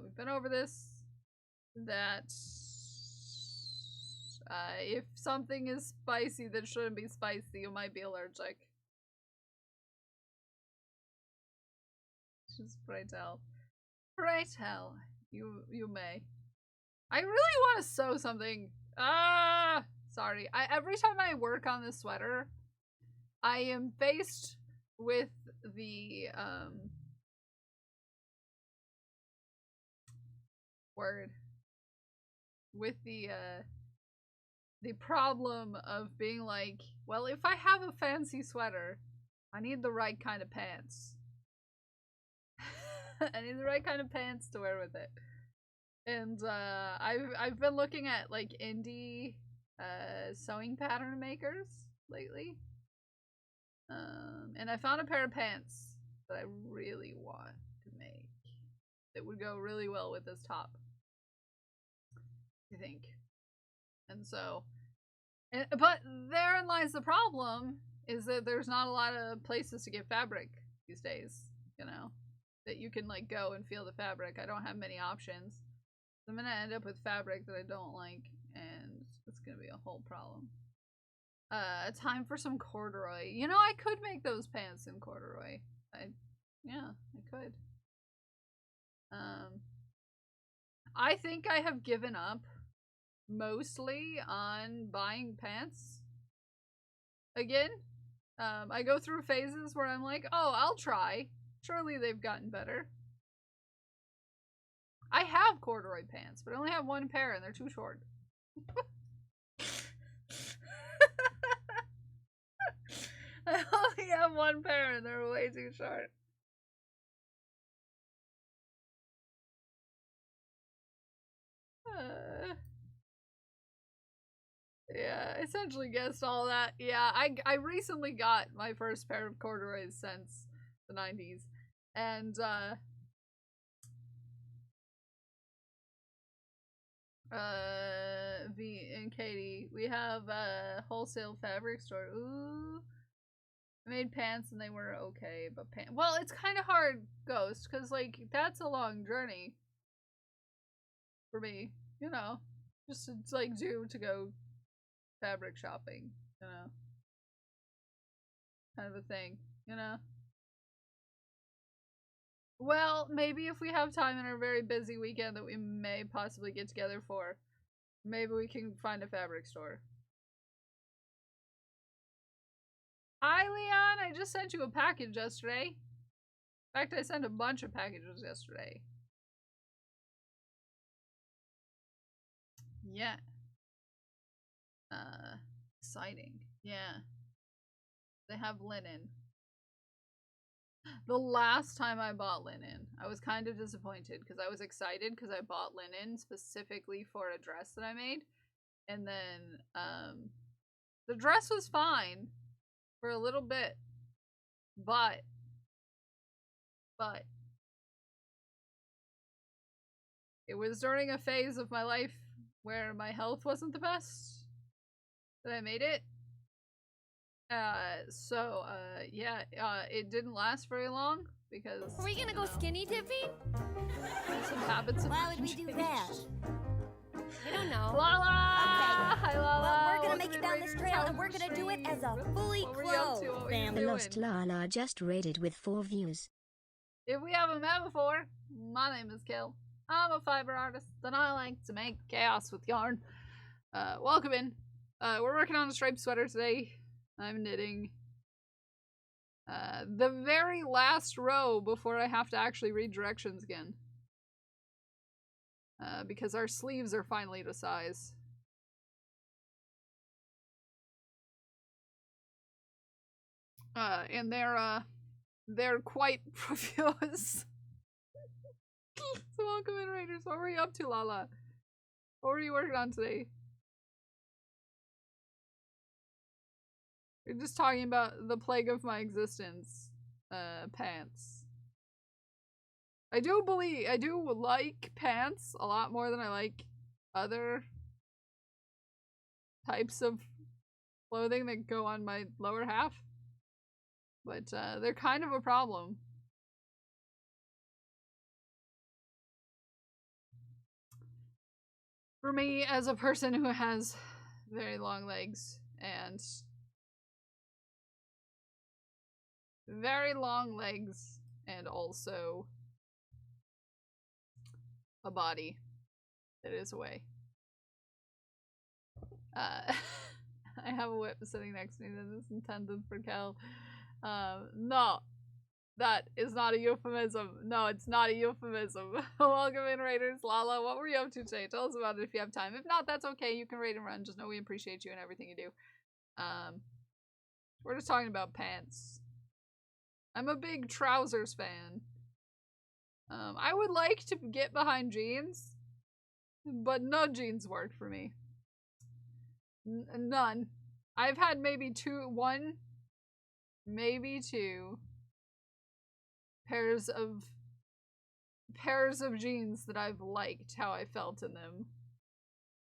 We've been over this. That if something is spicy that shouldn't be spicy, you might be allergic. Just pray tell. Pray tell. You may. I really want to sew something. Sorry. Every time I work on this sweater, I am faced with the with the problem of being like, well, if I have a fancy sweater, I need the right kind of pants. I need the right kind of pants to wear with it. And I've been looking at like indie sewing pattern makers lately. And I found a pair of pants that I really want to make that would go really well with this top, I think. And so, but therein lies the problem, is that there's not a lot of places to get fabric these days, you know, that you can like go and feel the fabric. I don't have many options. I'm gonna end up with fabric that I don't like, and it's gonna be a whole problem. Time for some corduroy. You know, I could make those pants in corduroy. Yeah, I could. I think I have given up mostly on buying pants again. I go through phases where I'm like, oh, I'll try. Surely they've gotten better. I have corduroy pants, but I only have one pair and they're too short. I only have one pair and they're way too short. Yeah, essentially guessed all that. Yeah, I recently got my first pair of corduroys since the 90s. And V and Katie, we have a wholesale fabric store. Ooh. I made pants and they were okay, but well, it's kind of hard, Ghost, because like that's a long journey for me, you know, just to like to go fabric shopping, you know, kind of a thing, you know. Well, maybe if we have time in our very busy weekend that we may possibly get together for, maybe we can find a fabric store. Hi, Leon! I just sent you a package yesterday. In fact, I sent a bunch of packages yesterday. Yeah. Exciting. Yeah. They have linen. The last time I bought linen, I was kind of disappointed because I was excited because I bought linen specifically for a dress that I made. And then, the dress was fine for a little bit, but it was during a phase of my life where my health wasn't the best that I made it. Yeah, it didn't last very long because Are we gonna go skinny dipping? some habits of Why would we do that? I don't know. Lala! Okay. Hi, Lala! Well, we're gonna Welcome make to it down this trail and we're gonna do it as a fully What were you up to? What clothed were you The family. Lost doing? Lala just raided with 4 views. If we haven't met before, my name is Kel. I'm a fiber artist and I like to make chaos with yarn. Welcome in. We're working on a striped sweater today. I'm knitting The very last row before I have to actually read directions again. Because our sleeves are finally to size. And they're quite profuse. So welcome in, Raiders. What were you up to, Lala? What were you working on today? You're just talking about the plague of my existence. Pants. I do like pants a lot more than I like other types of clothing that go on my lower half. But they're kind of a problem. For me, as a person who has very long legs and also a body that is away. I have a whip sitting next to me that is intended for Kel. No, that is not a euphemism. No, it's not a euphemism. Welcome in, Raiders. Lala, what were you up to today? Tell us about it if you have time. If not, that's okay. You can raid and run. Just know we appreciate you and everything you do. We're just talking about pants. I'm a big trousers fan. I would like to get behind jeans, but no jeans work for me. None. I've had maybe one, maybe two pairs of jeans that I've liked how I felt in them.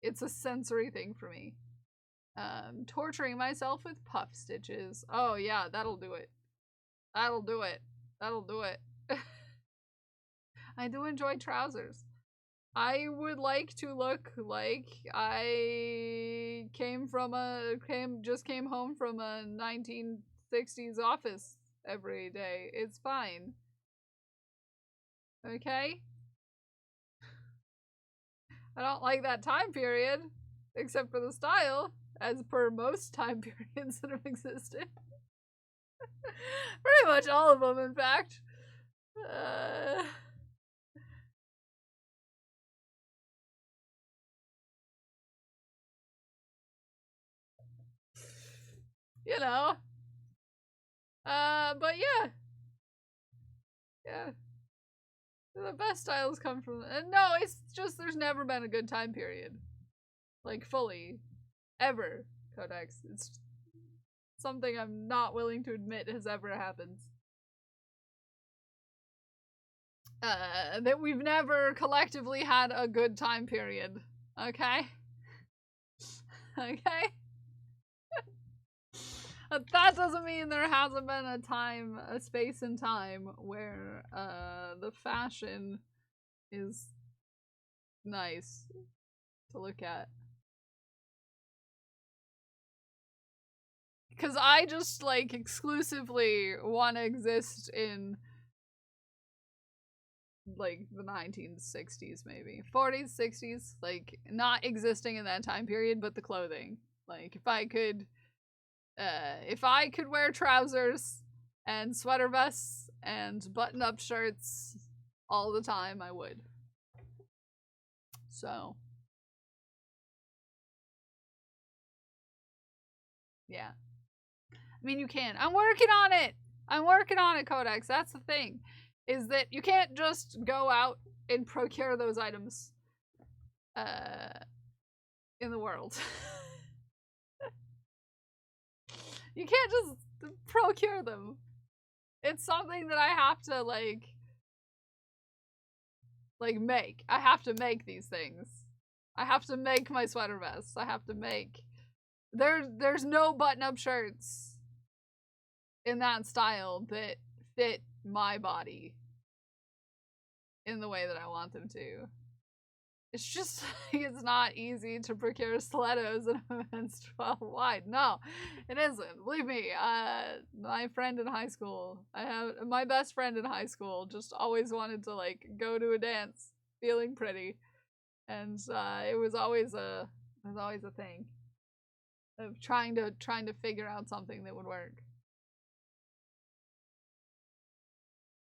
It's a sensory thing for me. Torturing myself with puff stitches. Oh yeah, that'll do it. That'll do it. That'll do it. I do enjoy trousers. I would like to look like I just came home from a 1960s office every day. It's fine. Okay? I don't like that time period, except for the style, as per most time periods that have existed. Pretty much all of them, in fact. You know. But yeah. Yeah. The best styles come from... no, it's just there's never been a good time period. Like, fully. Ever, Codex. It's something I'm not willing to admit has ever happened. That we've never collectively had a good time period. Okay? Okay? But that doesn't mean there hasn't been a space and time where the fashion is nice to look at. Because I just, like, exclusively want to exist in, like, the 1960s, maybe. 40s, 60s, like, not existing in that time period, but the clothing. Like, if I could wear trousers and sweater vests and button-up shirts all the time, I would. So. Yeah. I mean, you can. I'm working on it! I'm working on it, Codex. That's the thing. Is that you can't just go out and procure those items in the world. You can't just procure them. It's something that I have to, like make. I have to make these things. I have to make my sweater vests. I have to make... There's no button-up shirts in that style that fit my body in the way that I want them to. It's just, it's not easy to procure stilettos in a men's 12 wide. No, it isn't. Believe me, my friend in high school, my best friend in high school just always wanted to, like, go to a dance feeling pretty. And, it was always a thing of trying to figure out something that would work.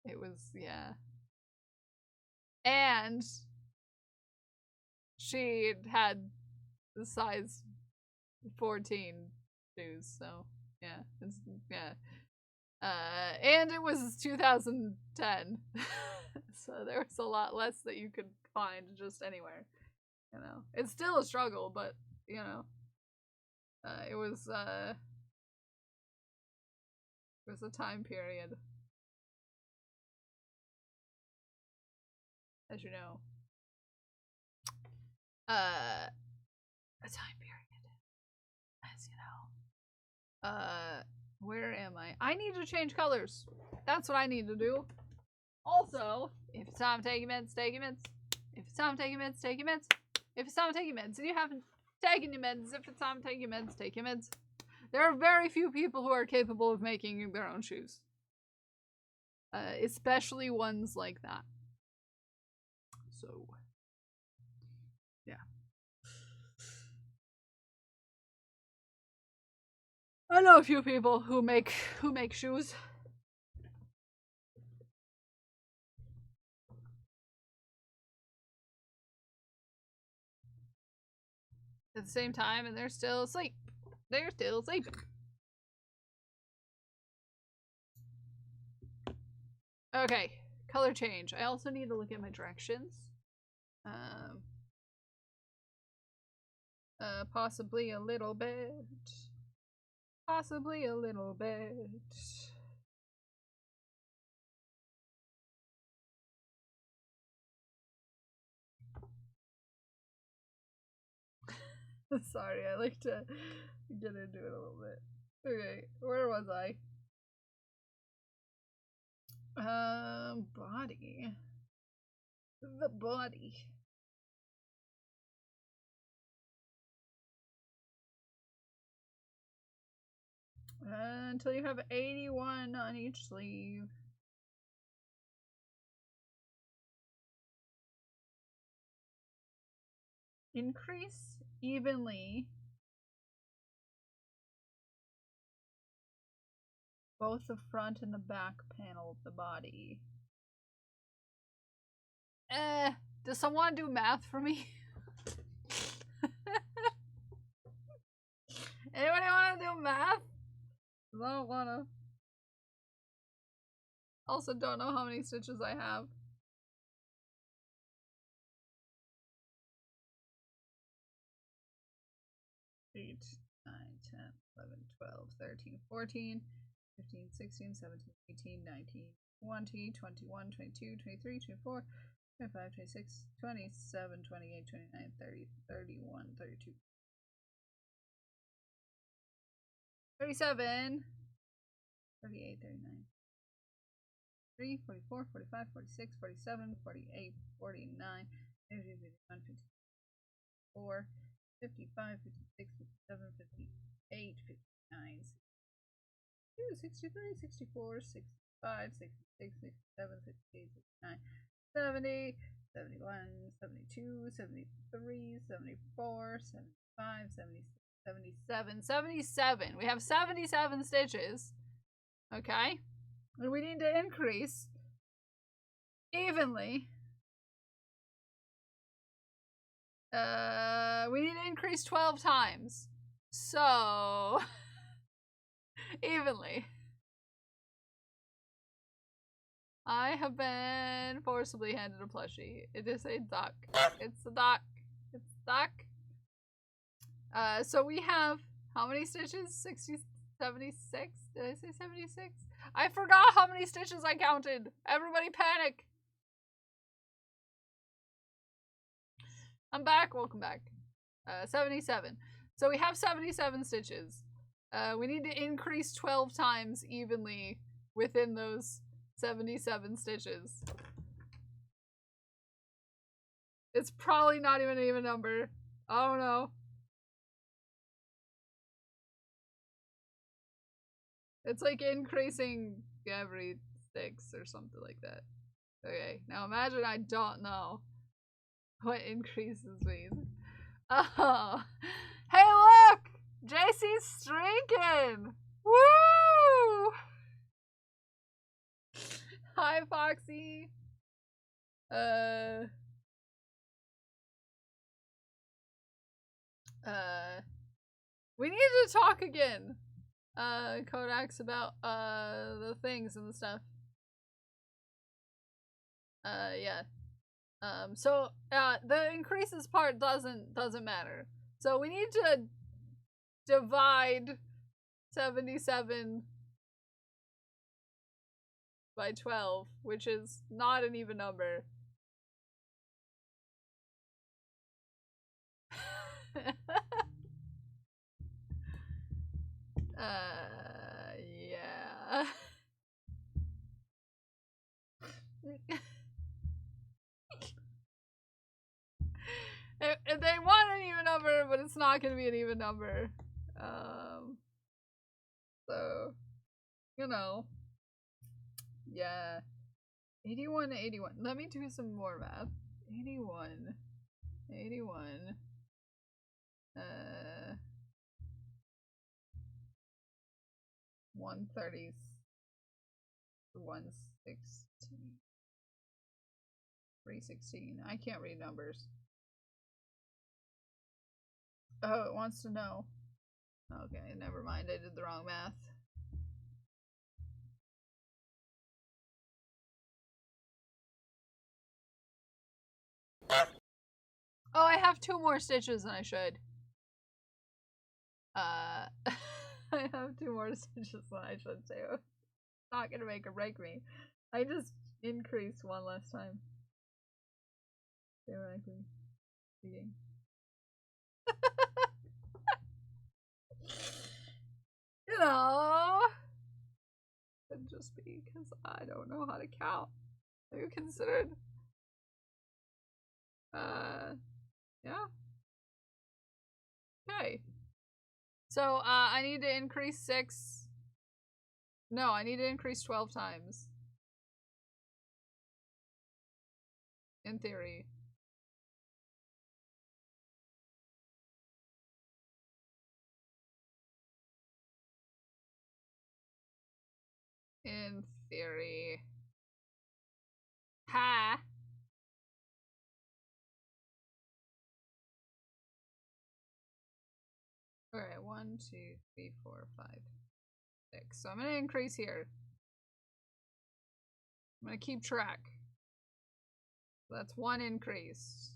It was, yeah. And she had the size 14 shoes, so yeah, it's, yeah. And it was 2010, so there was a lot less that you could find just anywhere. You know, it's still a struggle, but you know, it was a time period, as you know. A time period, as you know. Where am I? I need to change colors. That's what I need to do. Also, if it's time to take your meds, take your meds. If it's time to take your meds, take your meds. If it's time to take your meds and you haven't taken your meds, if it's time to take your meds, take your meds. There are very few people who are capable of making their own shoes. Especially ones like that. So, yeah. I know a few people who make shoes. At the same time, and they're still asleep. They're still sleeping. Okay, color change. I also need to look at my directions. Possibly a little bit. Possibly a little bit. Sorry, I like to get into it a little bit. Okay, where was I? Body. The body. Until you have 81 on each sleeve. Increase evenly both the front and the back panel of the body. Does someone do math for me? Anybody want to do math? I don't wanna. Also don't know how many stitches I have. Eight, 9, 10, 11, 12, 13, 14, 15, 16, 17, 18, 19, 20, 21, 22, 23, 24, 25, 26, 27, 28, 29, 30, 31, 32. 37, 38, 39, 43, 44, 45, 46, 47, 48, 49, 50, 51, 54, 55, 56, 57, 58, 59, 62, 63, 64, 65, 66, 67, 68, 69, 70, 71, 72, 73, 74, 75, 76. 77. We have 77 stitches. Okay. And we need to increase evenly. We need to increase 12 times. So evenly. I have been forcibly handed a plushie. It is a duck. It's a duck. It's a duck. So we have how many stitches? 60, 76? Did I say 76? I forgot how many stitches I counted. Everybody panic. I'm back. Welcome back. 77. So we have 77 stitches. We need to increase 12 times evenly within those 77 stitches. It's probably not even an even number. I don't know. It's like increasing every 6 or something like that. Okay, now imagine I don't know what increases mean. Oh, hey look! JC's streaking! Woo! Hi, Foxy. We need to talk again. Kodak's about the things and the stuff. Yeah. So the increases part doesn't matter. So we need to divide 77 by 12, which is not an even number. Yeah. They want an even number, but it's not gonna be an even number. So, you know. Yeah. 81 to 81. Let me do some more math. 81. 81. 130. 116. 316. I can't read numbers. Oh, it wants to know. Okay, never mind. I did the wrong math. Oh, I have 2 more stitches than I should. I have 2 more stitches than I should too. Not gonna make or break me. I just increased one last time. Theoretically speaking. You know, could just be because I don't know how to count. Have you considered? Yeah. Okay. So, I need to increase 6. No, I need to increase 12 times. In theory. In theory. Ha! Alright, 1, 2, 3, 4, 5, 6. So I'm gonna increase here. I'm gonna keep track. So that's 1 increase.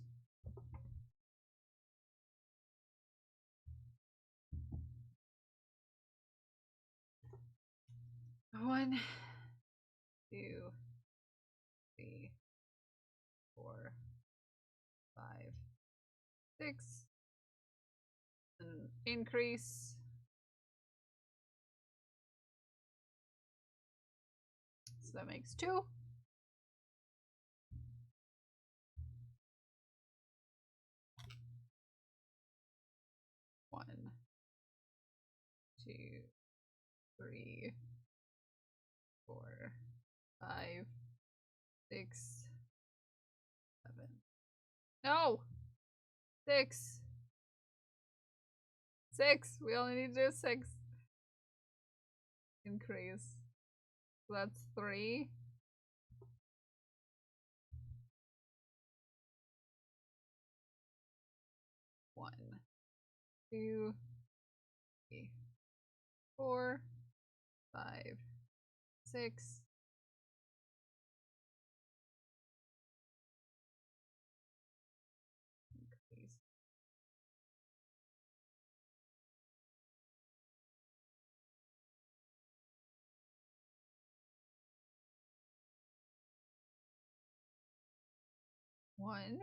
One, 2, 3, 4, 5, 6. And increase. So that makes 2. 1, 2, 3, 4, 5, 6, 7. No! 6. 6. We only need to do 6. Increase. So that's 3. 1, 2, 3, 4, 5, 6. Increase. One,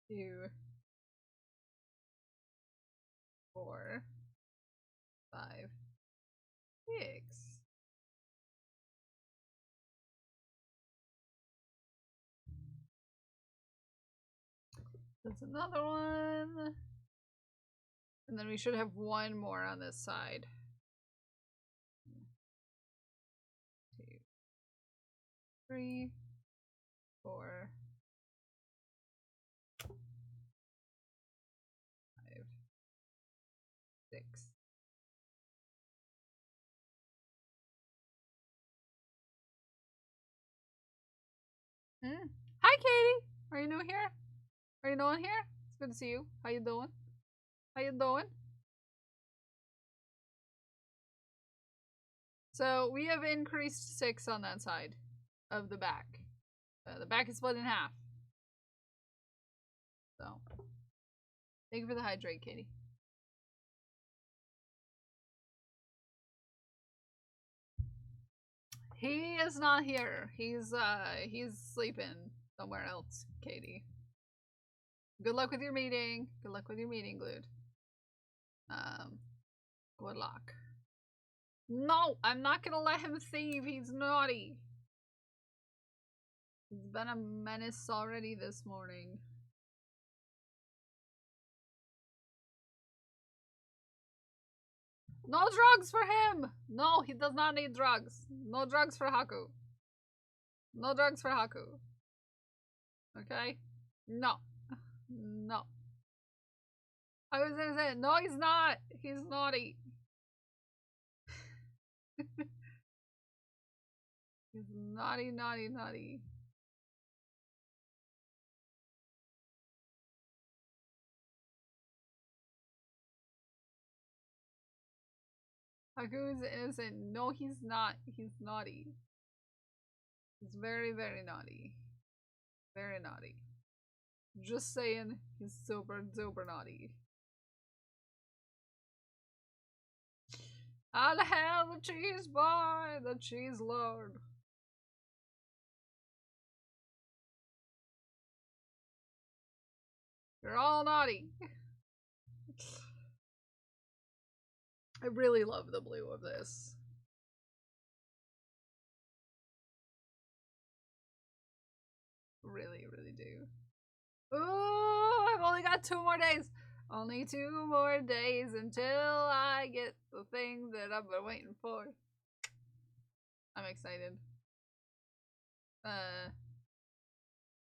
2, 4, 5, 6. That's another one. And then we should have 1 more on this side. 2, 3, 4, 5, 6. Hi, Katie. Are you new here? Are you new in here? It's good to see you. How you doing? How you doing? So we have increased 6 on that side of the back. The back is split in half. So, thank you for the hydrate, Katie. He is not here. He's sleeping somewhere else, Katie. Good luck with your meeting. Good luck with your meeting, Glued. Good luck. No, I'm not gonna let him thieve. He's naughty. He's been a menace already this morning. No drugs for him! No, he does not need drugs. No drugs for Haku. No drugs for Haku. Okay? No. No. I was gonna say, no, he's not. He's naughty. He's naughty, naughty, naughty. Haku is innocent. No, he's not. He's naughty. He's very, very naughty. Very naughty. Just saying, he's super, super naughty. All hail the cheese boy, the cheese lord. You're all naughty. I really love the blue of this. Really, really do. Ooh, I've only got 2 more days. Only 2 more days until I get the thing that I've been waiting for. I'm excited.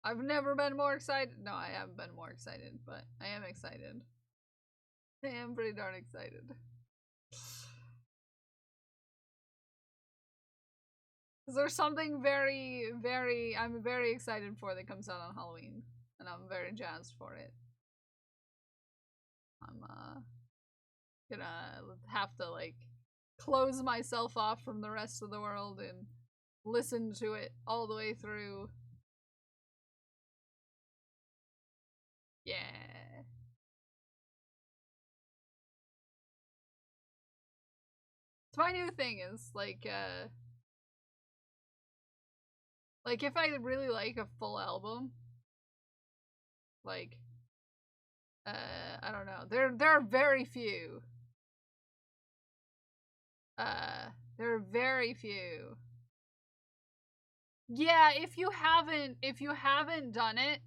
I've never been more excited. No, I haven't been more excited, but I am excited. I am pretty darn excited. Is there something very, I'm very excited for that comes out on Halloween, and I'm very jazzed for it. I'm gonna have to like close myself off from the rest of the world and listen to it all the way through. Yeah. It's my new thing is like if I really like a full album, like I don't know. There are very few. There are very few. Yeah, if you haven't done it,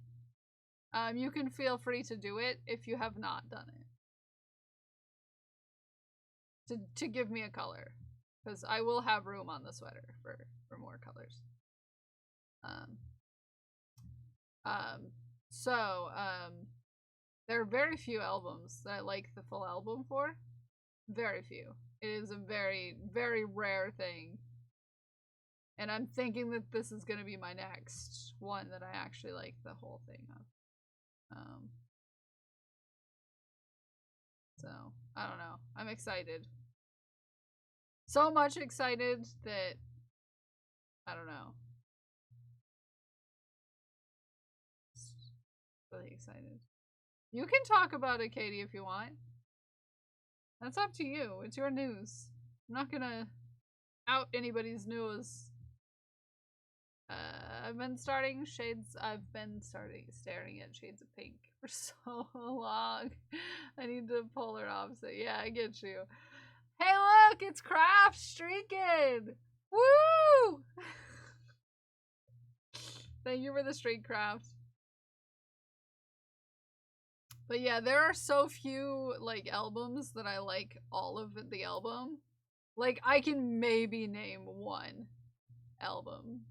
you can feel free to do it if you have not done it. To give me a color, because I will have room on the sweater for more colors. There are very few albums that I like the full album for. Very few. It is a very, very rare thing. And I'm thinking that this is gonna be my next one that I actually like the whole thing of. So, I don't know. I'm excited. So much excited that I don't know. Really excited. You can talk about it, Katie, if you want. That's up to you. It's your news. I'm not gonna out anybody's news. I've been staring at Shades of Pink for so long. I need to pull her off. So yeah, I get you. Hey, look, it's Craft streaking. Woo! Thank you for the streak, Craft. But yeah, there are so few, like, albums that I like all of the album. Like, I can maybe name one album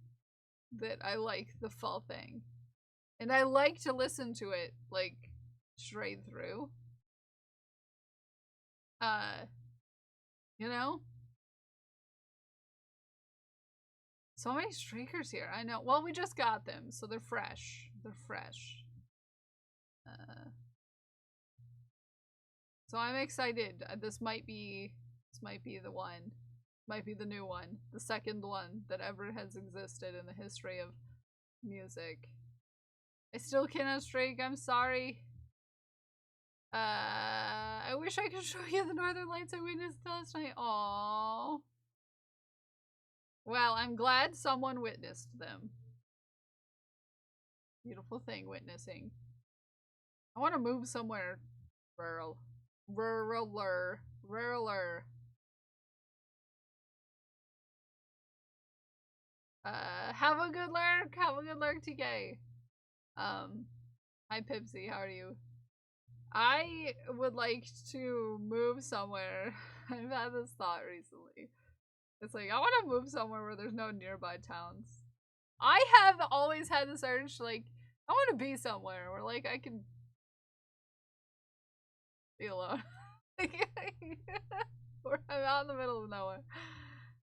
that I like the full thing. And I like to listen to it, like, straight through. You know? So many streakers here. I know. Well, we just got them, so they're fresh. They're fresh. So I'm excited. This might be the one. Might be the new one. The second one that ever has existed in the history of music. I still cannot streak. I'm sorry. I wish I could show you the Northern Lights I witnessed last night. Aww. Well, I'm glad someone witnessed them. Beautiful thing, witnessing. I want to move somewhere rural. Ruraler. Have a good lurk. Have a good lurk, TK. Hi Pipsy, how are you? I would like to move somewhere. I've had this thought recently. It's like, I want to move somewhere where there's no nearby towns. I have always had this urge, like, I want to be somewhere where, like, I can be alone. Where I'm out in the middle of nowhere.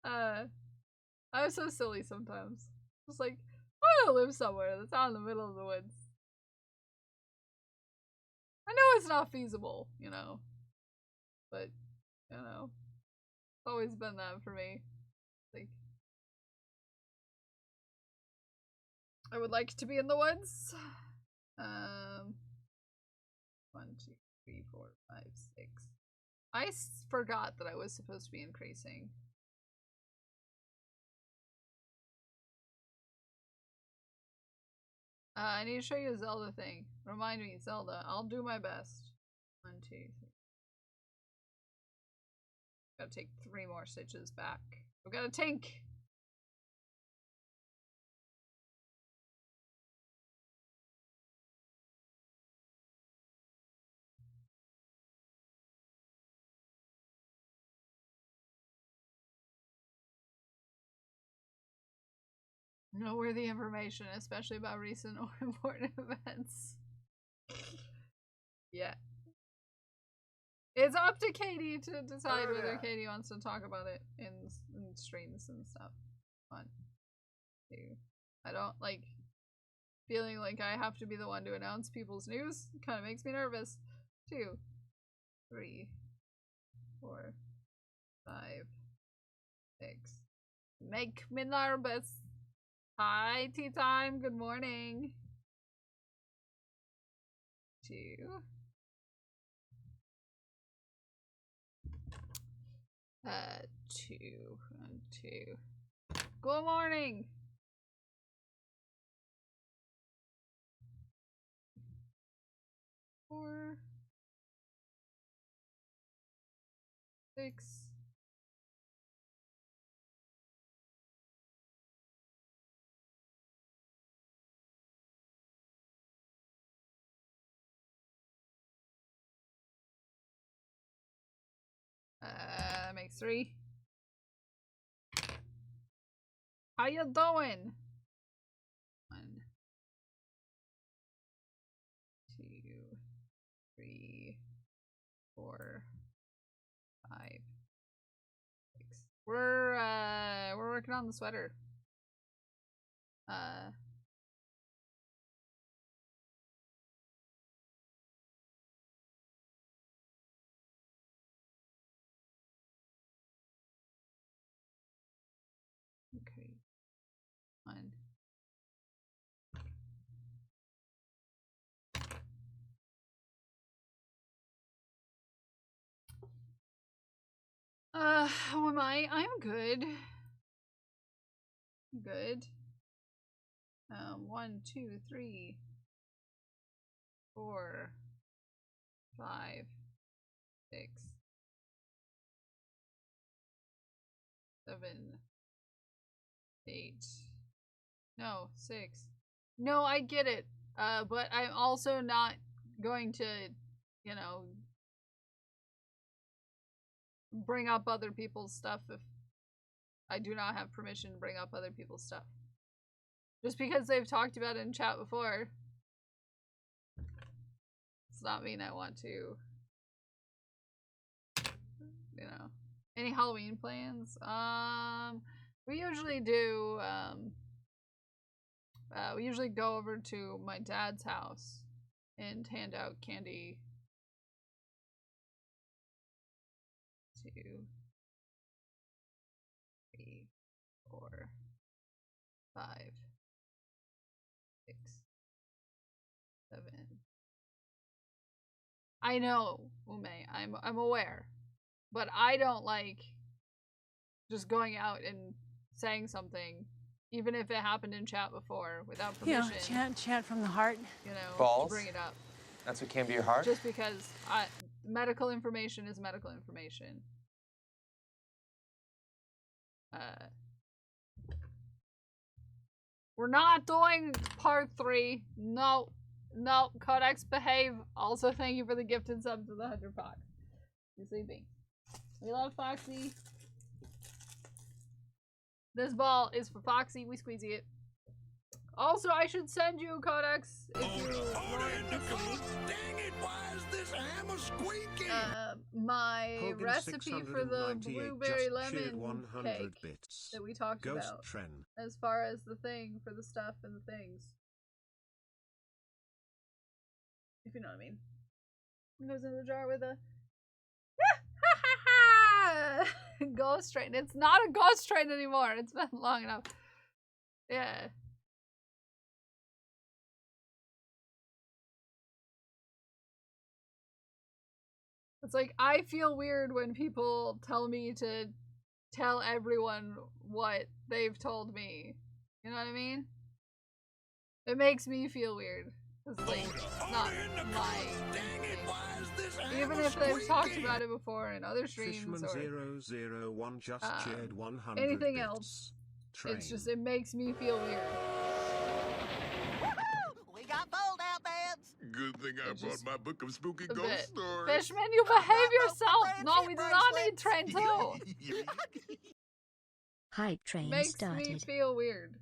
I'm so silly sometimes. Just like, I want to live somewhere that's out in the middle of the woods. I know it's not feasible, you know. But, you know, it's always been that for me. Like, I would like to be in the woods. 1, 2, 3, 4, 5, 6. I forgot that I was supposed to be increasing. I need to show you a Zelda thing. Remind me, Zelda. I'll do my best. 1, 2, 3. Gotta take 3 more stitches back. We've got a tank! Noteworthy information, especially about recent or important events. Yeah. It's up to Katie to decide whether Katie wants to talk about it in streams and stuff. 1, 2. I don't like feeling like I have to be the one to announce people's news. It kind of makes me nervous. 2, 3, 4, 5, 6. Make me nervous. Hi, tea time. Good morning. 2. 2 and 2. Good morning. 4, 6. That makes 3. How you doing? 1, 2, 3, 4, 5, 6. We're working on the sweater. Okay. 1. How am I? I'm good. Good. 1, 2, 3, 4, 5, 6, 7, 8. No, 6. No, I get it. But I'm also not going to, you know, bring up other people's stuff if I do not have permission to bring up other people's stuff. Just because they've talked about it in chat before does not mean I want to, you know. Any Halloween plans? We usually usually do, we usually go over to my dad's house and hand out candy to 3, 4, 5, 6, 7. I know, Ume, I'm aware. But I don't like just going out and saying something, even if it happened in chat before, without permission. Chant from the heart. You know, Balls? to bring it up. That's what came to your heart? Just because medical information is medical information. We're not doing part 3. No. No. Codex, behave. Also, thank you for the gifted sub to the 100 Fox. You're sleeping. We love Foxy. This ball is for Foxy. We squeezy it. Also, I should send you Codex if you want to see. Dang it, why is this hammer squeaking? My Hogan recipe for the 698 blueberry just cheered lemon 100 cake bits. that we talked Ghost about. Tren. As far as the thing for the stuff and the things. If you know what I mean. It goes in the jar with a ghost train. It's not a ghost train anymore. It's been long enough. Yeah. It's like, I feel weird when people tell me to tell everyone what they've told me. You know what I mean? It makes me feel weird. It's like, it's not my thing. Even if they've talked about it before in other streams or Fishman001 just cheered 100 anything bits. else. Train. It's just, it makes me feel weird. Woohoo! We got fold-out beds. Good thing I brought my book of spooky a ghost bit. stories. Fishman, you behave yourself! No, we do not need Friendship train 2! Hype train Makes me started. feel weird.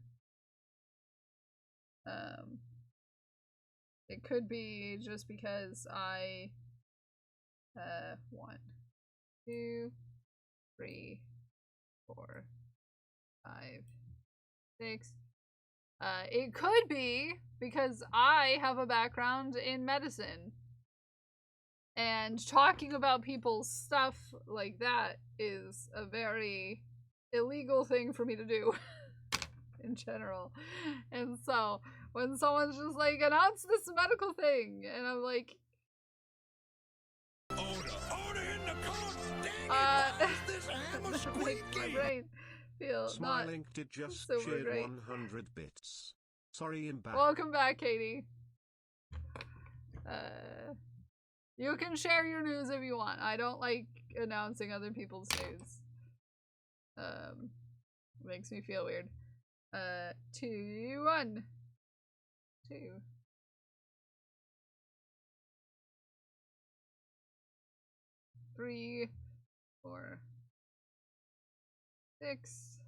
It could be just because I 1, 2, 3, 4, 5, 6. It could be because I have a background in medicine. And talking about people's stuff like that is a very illegal thing for me to do in general. And so when someone's just like, announce this medical thing, and I'm like, Order in the court. Dang it, why is this hammer makes my squeaking? brain feel not Smiling did just super cheered great. 100 bits. Sorry, I'm back. Welcome back, Katie. You can share your news if you want. I don't like announcing other people's news. Makes me feel weird. 2, 1, 2. 3, 4, 6.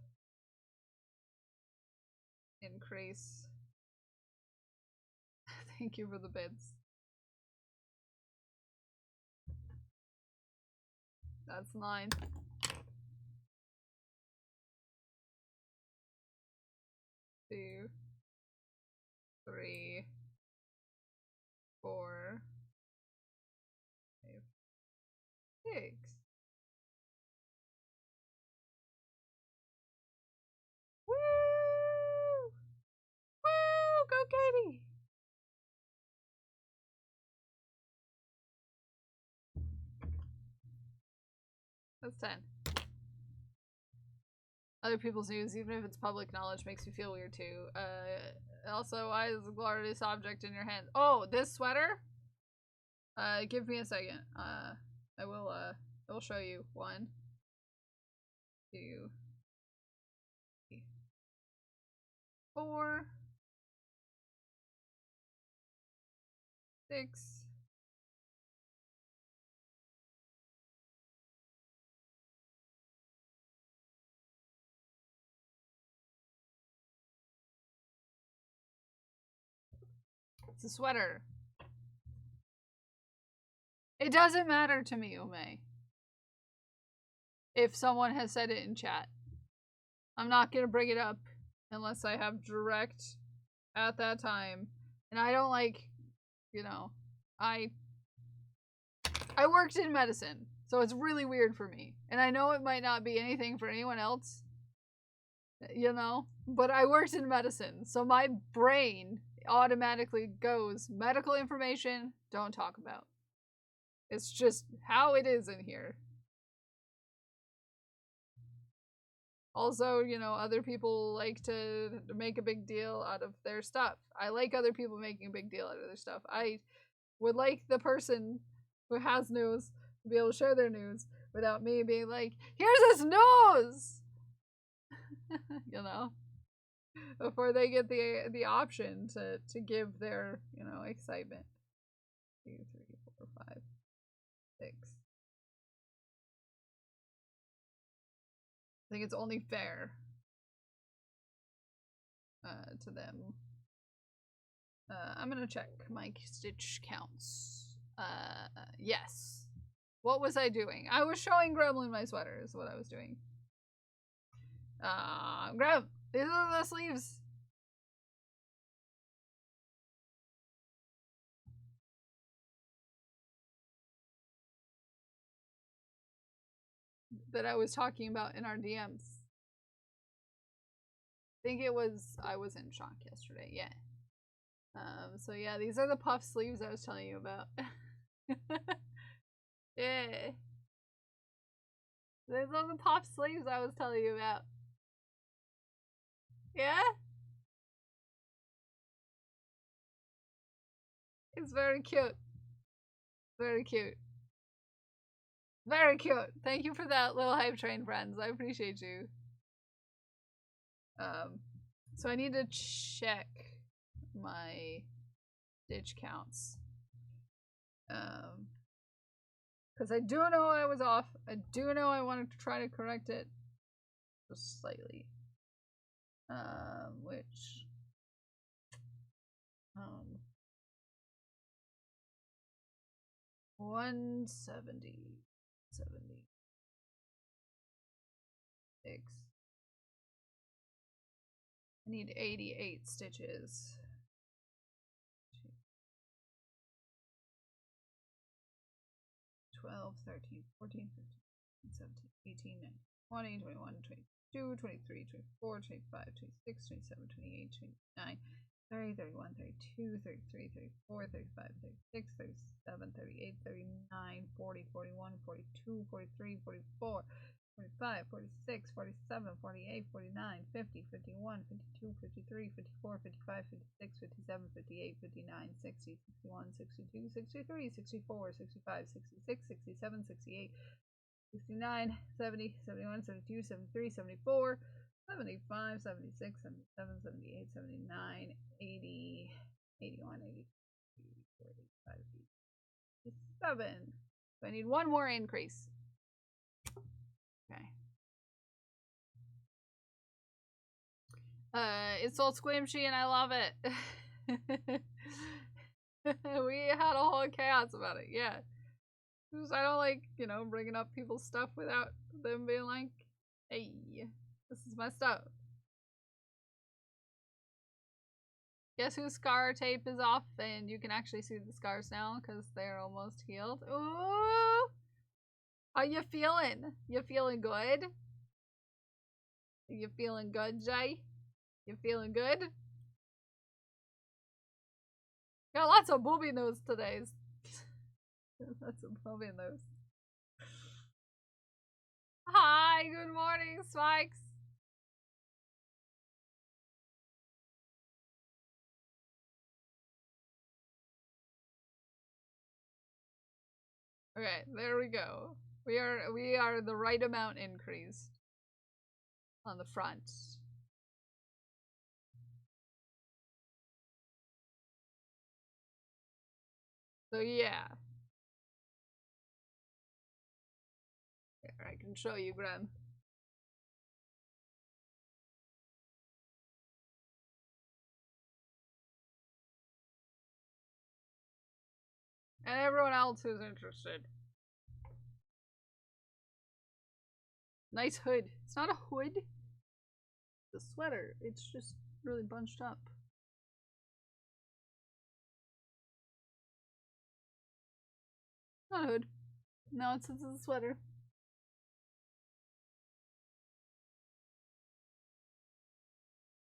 Increase. Thank you for the bids. That's 9. 2, 3, 4, 5, 6. Woo! Woo! Go Katie! That's 10. Other people's news, even if it's public knowledge, makes me feel weird too. Also, why is a glorious object in your hand? Oh, this sweater? Give me a second. I will show you. 1, 2, 3, 4, 6. It's a sweater. It doesn't matter to me, Ume. If someone has said it in chat. I'm not gonna bring it up unless I have direct at that time. And I don't like, you know, I worked in medicine, so it's really weird for me. And I know it might not be anything for anyone else, you know, but I worked in medicine, so my brain automatically goes, medical information, don't talk about. It's just how it is in here. Also, you know, other people like to make a big deal out of their stuff. I like other people making a big deal out of their stuff. I would like the person who has news to be able to share their news without me being like, here's this news! You know? Before they get the option to give their, you know, excitement. 2, 3, 4, 5, 6. I think it's only fair to them. I'm gonna check my stitch counts. Yes. What was I doing? I was showing Gremlin my sweater is what I was doing. Grem, these are the sleeves. That I was talking about in our DMs. I think it was, I was in shock yesterday, yeah. So yeah, these are the puff sleeves I was telling you about. Yeah. These are the puff sleeves I was telling you about. Yeah? It's very cute. Very cute. Very cute. Thank you for that, little hype train friends. I appreciate you. So I need to check my stitch counts. Because I do know I was off. I do know I wanted to try to correct it just slightly. Which 170, 76. I need 88 stitches. 12, 13, 14, 15, 17, 18, 19, 20, 21, 22, 23, 24, 25, 26, 27, 28, 29, 30, 31, 32, 33, 34, 35, 36, 37, 38, 39, 40, 41, 42, 43, 44, 45, 46, 47, 48, 49, 50, 51, 52, 53, 54, 55, 56, 57, 58, 59, 60, 61, 62, 63, 64, 65, 66, 67, 68, 69, 70, 71, 72, 73, 74, 75, 76, 77, 78, 79, 80, 81, 82, 85, 87. So I need one more increase. Okay. It's all squishy and I love it. We had a whole chaos about it, yeah. Just, I don't like, you know, bringing up people's stuff without them being like, hey, this is my stuff. Guess whose scar tape is off and you can actually see the scars now because they're almost healed. Ooh! How you feeling? You feeling good? You feeling good, Jay? You feeling good? Got lots of booby news today. Lots of booby news. Hi, good morning, Spikes. Okay, there we go. We are the right amount increased on the front. So yeah. Here, I can show you, Graham. And everyone else who's interested. Nice hood. It's not a hood. the sweater. It's just really bunched up. Not a hood. No, it's a sweater.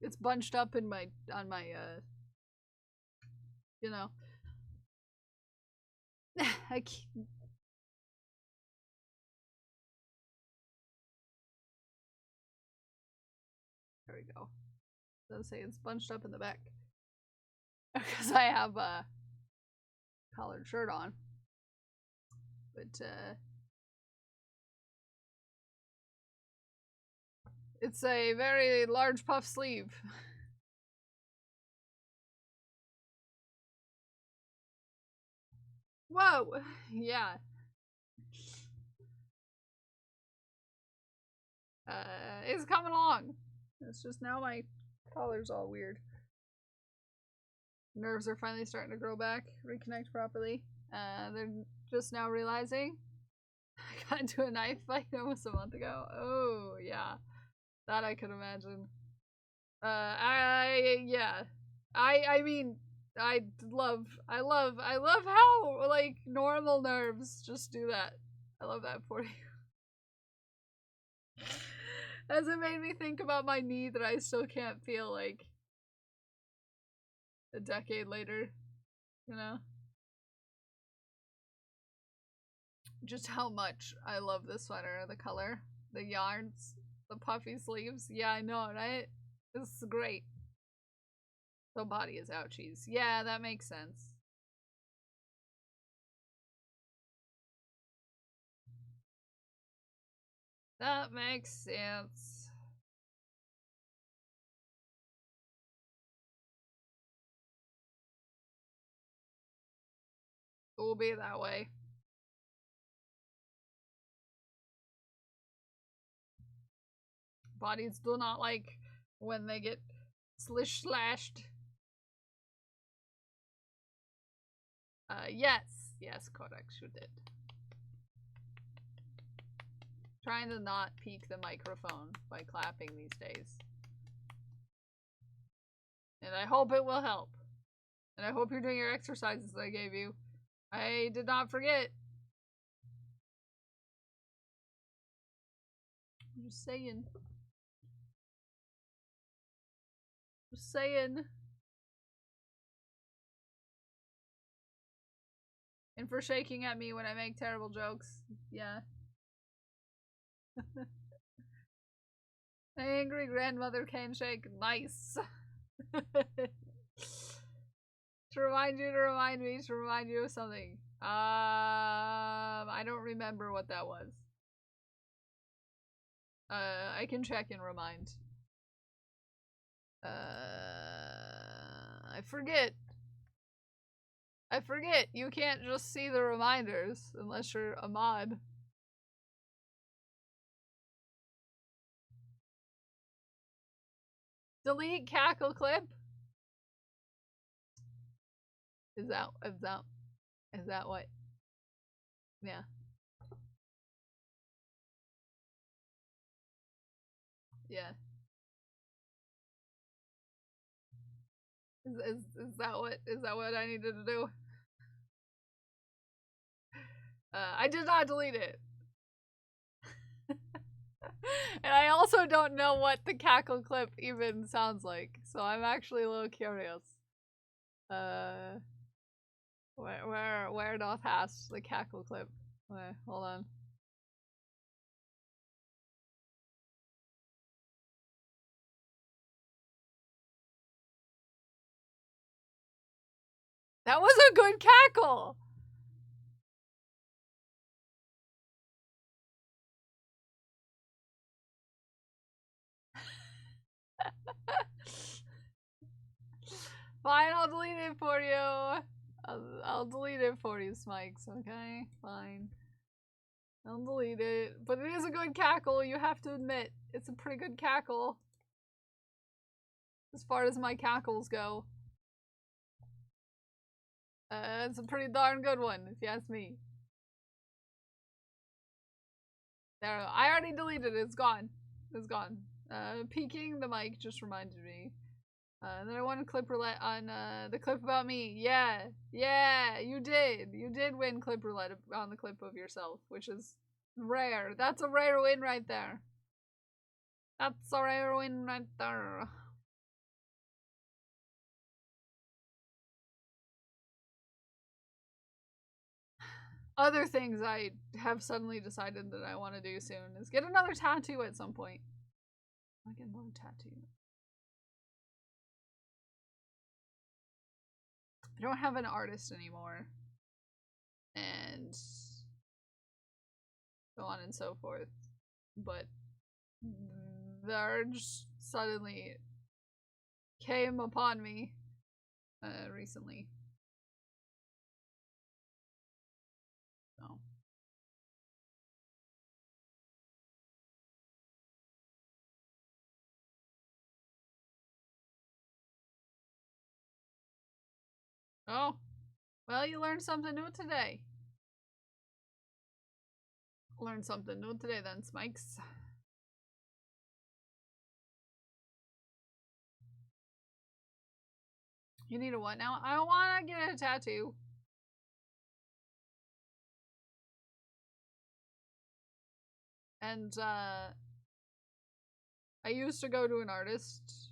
It's bunched up in my, on my, you know. I can't. There we go. Does say it's bunched up in the back. Because I have a collared shirt on. But, it's a very large puff sleeve. Whoa! Yeah. It's coming along. It's just now my collar's all weird. Nerves are finally starting to grow back, reconnect properly. They're just now realizing I got into a knife fight almost a month ago. Oh, yeah. That I could imagine. I mean, I love how, like, normal nerves just do that. I love that for you. As it made me think about my knee that I still can't feel, like, a decade later, you know? Just how much I love this sweater, the color, the yarns, the puffy sleeves. Yeah, I know, right? This is great. The body is ouchies. Yeah, that makes sense. That makes sense. It will be that way. Bodies do not like when they get slashed. Yes, Codex, you did. Trying to not peek the microphone by clapping these days. And I hope it will help. And I hope you're doing your exercises that I gave you. I did not forget. I'm just saying. Just saying. And for shaking at me when I make terrible jokes. Yeah. Angry grandmother cane shake. Nice. To remind you of something. I don't remember what that was. I can check and remind. I forget. You can't just see the reminders unless you're a mod. Delete cackle clip. Is that what? Yeah. Yeah. Is that what I needed to do? I did not delete it. And I also don't know what the cackle clip even sounds like, so I'm actually a little curious. Where doth hast the cackle clip? Okay, hold on. That was a good cackle! Fine, I'll delete it for you. I'll delete it for you, Smikes, okay? Fine. I'll delete it. But it is a good cackle, you have to admit. It's a pretty good cackle. As far as my cackles go. It's a pretty darn good one, if you ask me. There, I already deleted it, it's gone. It's gone. Peeking the mic just reminded me. And then I won a clip roulette on the clip about me. Yeah, you did. You did win clip roulette on the clip of yourself, which is rare. That's a rare win right there. That's a rare win right there. Other things I have suddenly decided that I want to do soon is get another tattoo at some point. I want to get another tattoo. I don't have an artist anymore. And so on and so forth. But the urge suddenly came upon me recently. So. Oh, well, you learned something new today. Learned something new today then, Smikes. You need a what now? I want to get a tattoo. And, I used to go to an artist,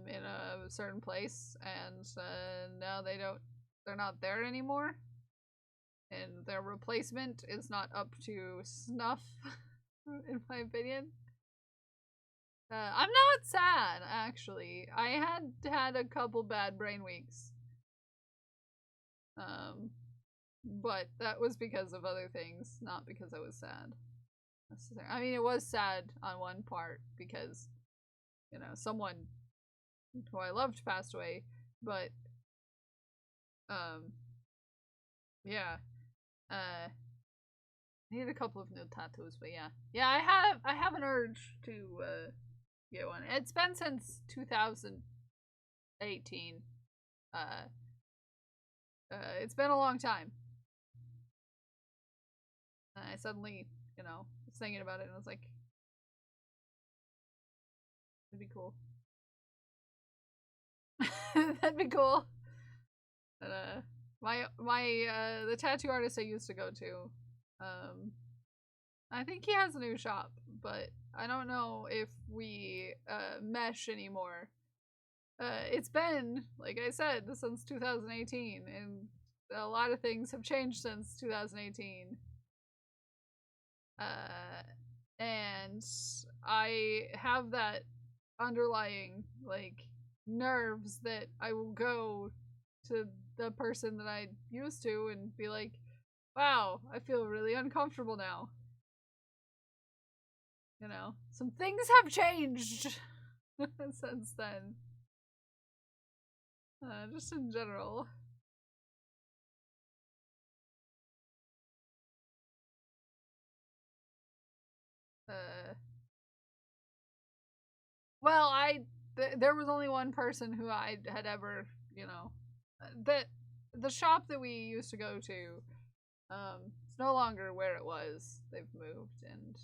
in a certain place, and, now they're not there anymore. And their replacement is not up to snuff, in my opinion. I'm not sad, actually. I had a couple bad brain weeks. But that was because of other things, not because I was sad. I mean, it was sad on one part because, you know, someone who I loved passed away, but, yeah. I need a couple of new tattoos, but yeah. Yeah, I have an urge to, get one. It's been since 2018. It's been a long time. And I suddenly, you know, was thinking about it and I was like, that'd be cool. That'd be cool. But, the tattoo artist I used to go to, I think he has a new shop, but I don't know if we, mesh anymore. It's been, like I said, since 2018, and a lot of things have changed since 2018. And I have that underlying, like, nerves that I will go to the person that I used to and be like, wow, I feel really uncomfortable now. You know, some things have changed since then. Just in general. Well, there was only one person who I had ever, you know, the shop that we used to go to, it's no longer where it was. They've moved, and,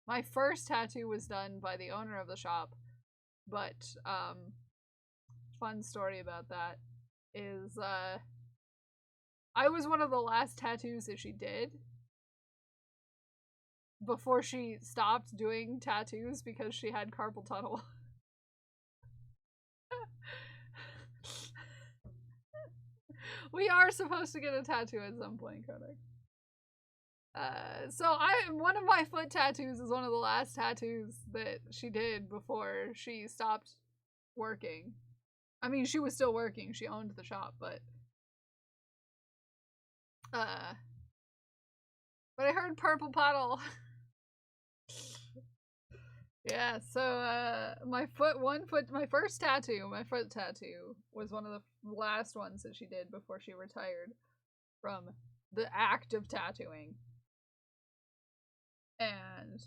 my first tattoo was done by the owner of the shop, but, fun story about that is, I was one of the last tattoos that she did before she stopped doing tattoos because she had carpal tunnel. We are supposed to get a tattoo at some point, Kodak. So one of my foot tattoos is one of the last tattoos that she did before she stopped working. I mean, she was still working. She owned the shop, but I heard purple puddle. Yeah, so my first tattoo, my foot tattoo, was one of the last ones that she did before she retired from the act of tattooing. And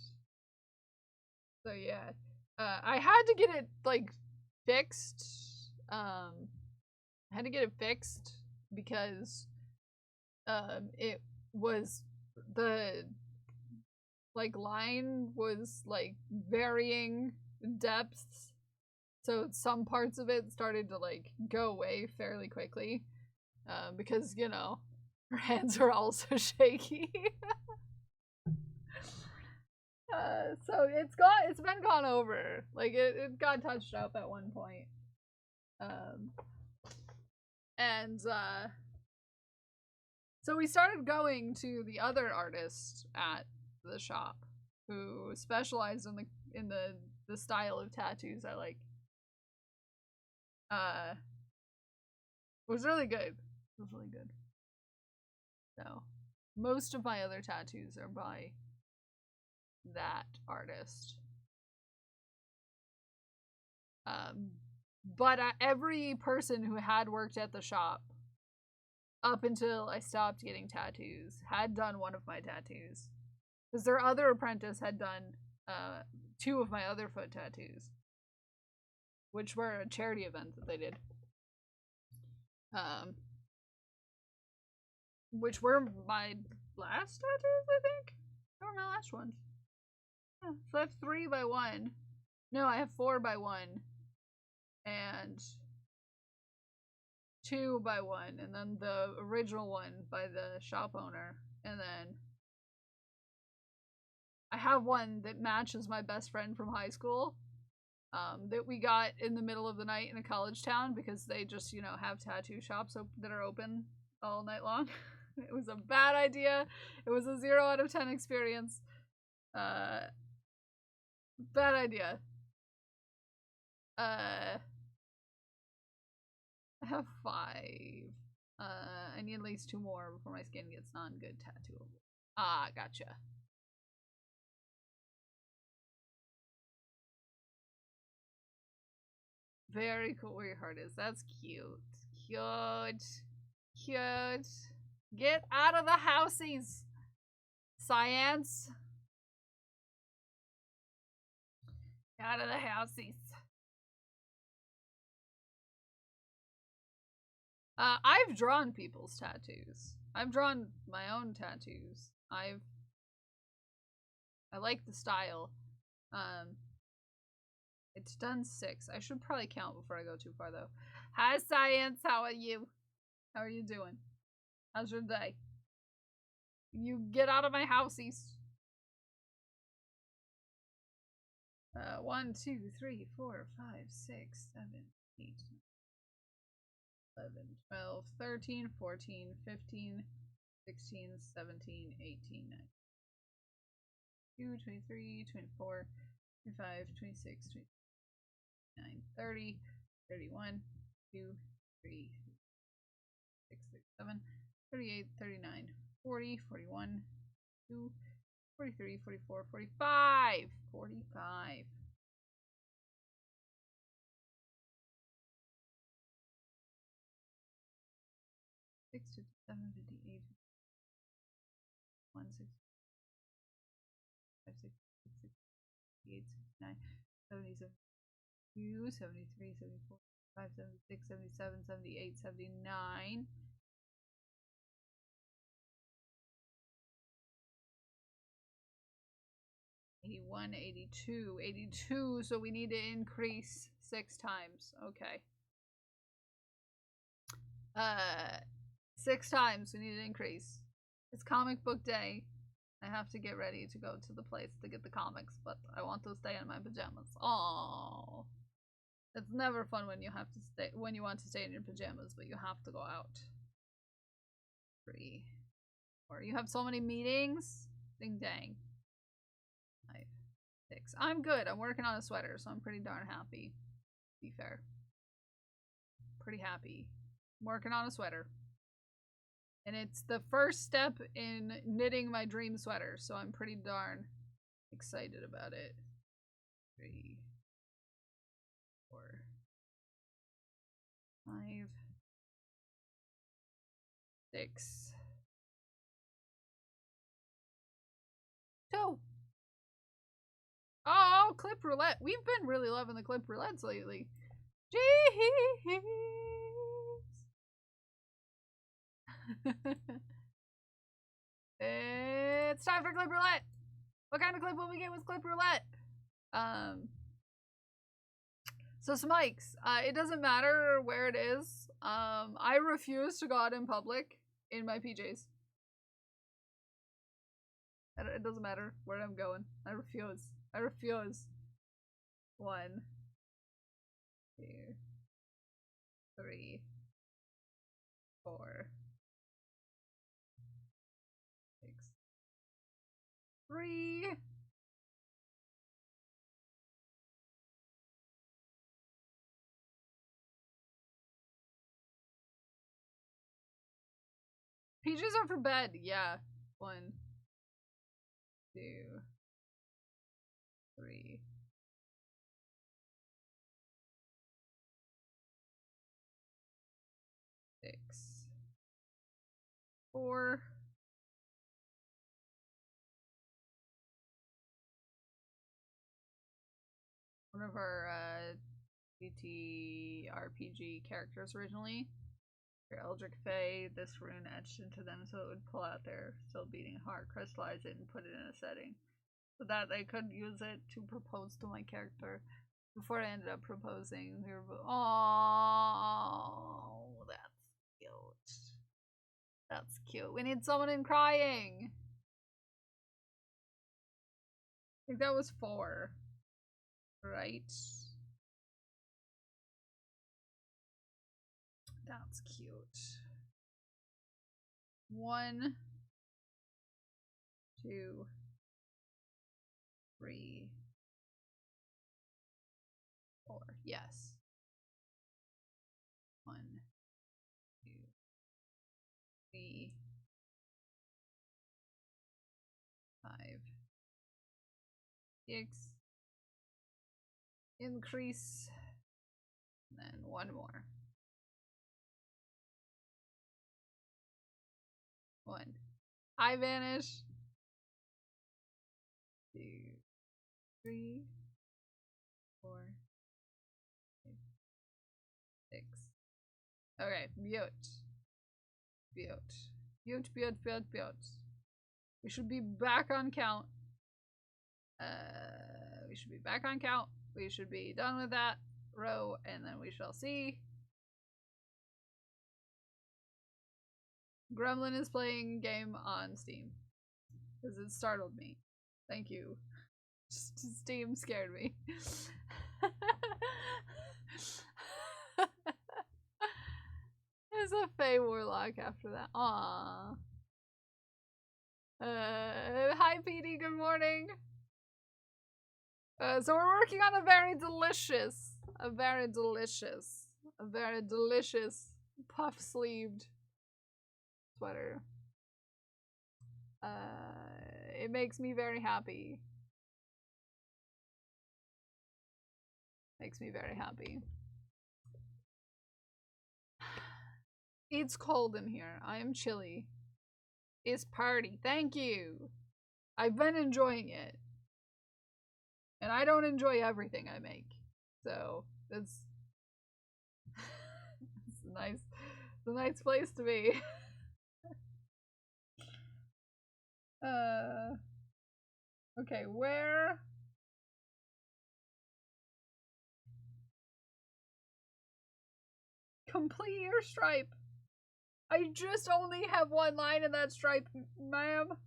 so yeah, I had to get it, like, fixed. I had to get it fixed because it was like line was like varying depths. So some parts of it started to like go away fairly quickly. Because, you know, her hands are also shaky. So it's been gone over. Like it got touched up at one point. So we started going to the other artist at the shop who specialized in the style of tattoos I like. It was really good. It was really good. So most of my other tattoos are by that artist. But every person who had worked at the shop up until I stopped getting tattoos had done one of my tattoos. Because their other apprentice had done 2 of my other foot tattoos, which were a charity event that they did. Which were my last tattoos, I think? They were my last ones. Yeah, so I have 3 by 1. No, I have 4 by 1. And 2 by 1. And then the original one by the shop owner. And then I have one that matches my best friend from high school. That we got in the middle of the night in a college town because they just, you know, have tattoo shops that are open all night long. It was a bad idea. It was a 0 out of 10 experience. Bad idea. I have 5. I need at least 2 more before my skin gets non-good tattooable. Ah, gotcha. Very cool where your heart is. That's cute. Cute. Cute. Get out of the houseies. Science. Out of the houseies. I've drawn people's tattoos. I've drawn my own tattoos. I like the style. It's done 6. I should probably count before I go too far, though. Hi, Science. How are you? How are you doing? How's your day? You get out of my houseies. 1, 2, 3, 4, 5, 6, 7, 8, 11, 12, 13, 14, 15, 16, 17, 18, 19, 23, 24, 25, 26, 29, 30, 31, 2, 3, 6, 7, 38, 39, 40, 41, 2, 43, 44, 45, 45. 6, 7, 58, 1, 6, 5, 6, 6, 68, 69, 70, 72, 73, 74, 75, 76, 77, 78, 79. 81, 82, 82, so we need to increase 6 times. Okay. 6 times we need to increase. It's comic book day. I have to get ready to go to the place to get the comics, but I want to stay in my pajamas. Oh, it's never fun when you have to stay when you want to stay in your pajamas, but you have to go out. 3, 4. You have so many meetings. Ding dang. 5, 6. I'm good. I'm working on a sweater, so I'm pretty darn happy. To be fair. Pretty happy. I'm working on a sweater. And it's the first step in knitting my dream sweater, so I'm pretty darn excited about it. 3, 4, 5, 6, 2. Oh, clip roulette. We've been really loving the clip roulettes lately. Jeez. It's time for clip roulette. What kind of clip will we get with Clip Roulette? So Smikes, it doesn't matter where it is. I refuse to go out in public in my PJs. It doesn't matter where I'm going. I refuse. I refuse. 1, 2, 3, 4, 6, 3. PJs are for bed. Yeah. 1, 2, 3. 6, 4. One of our TTRPG characters originally. Your Eldritch Fae, this rune etched into them so it would pull out their still beating heart, crystallize it, and put it in a setting. So that they could use it to propose to my character. Before I ended up proposing, we were oh, that's cute. That's cute. We need someone in crying. I think that was 4. Right? That's cute. 1, 2, 3, 4. Yes. 1, 2, 3, 5, 6. Increase. And then 1 more. 1. I vanish. 2, 3, 4, 5, 6. Okay, mute. Mute. We should be back on count. We should be back on count. We should be done with that row, and then we shall see. Gremlin is playing game on Steam. Because it startled me. Thank you. Steam scared me. There's a Fae Warlock after that. Aww. Hi PD, good morning. So we're working on a very delicious puff-sleeved sweater. It makes me very happy. Makes me very happy. It's cold in here. I am chilly. It's party. Thank you. I've been enjoying it. And I don't enjoy everything I make. So, it's it's a nice place to be. Okay, where? Complete your stripe. I just only have 1 line in that stripe, ma'am.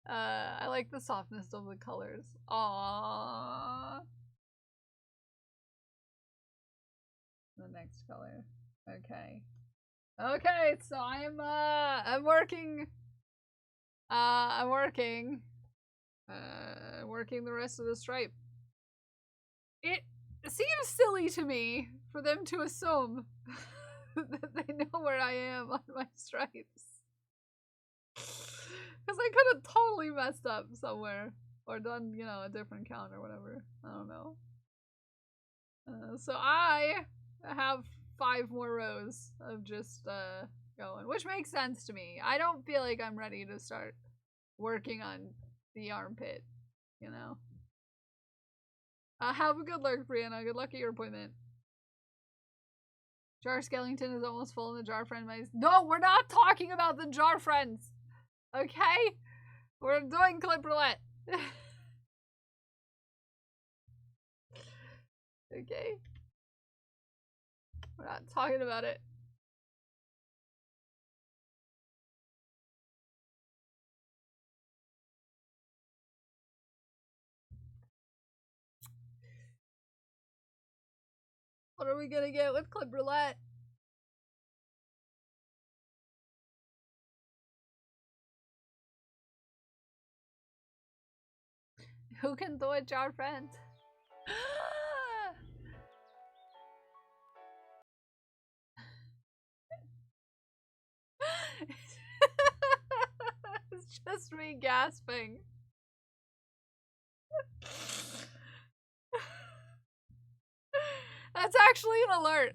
I like the softness of the colors. Aww. The next color. Okay. Okay, so I'm working. I'm working the rest of the stripe. It seems silly to me for them to assume that they know where I am on my stripes. Because I could have totally messed up somewhere. Or done, you know, a different count or whatever. I don't know. So I have 5 more rows of just going. Which makes sense to me. I don't feel like I'm ready to start working on the armpit. You know? Have a good luck, Brianna. Good luck at your appointment. Jar Skellington is almost full in the jar friend mice. No, we're not talking about the jar friends! Okay? We're doing clip roulette. Okay? We're not talking about it. What are we gonna get with clip roulette? Who can do it, our friend? It's just me gasping. That's actually an alert.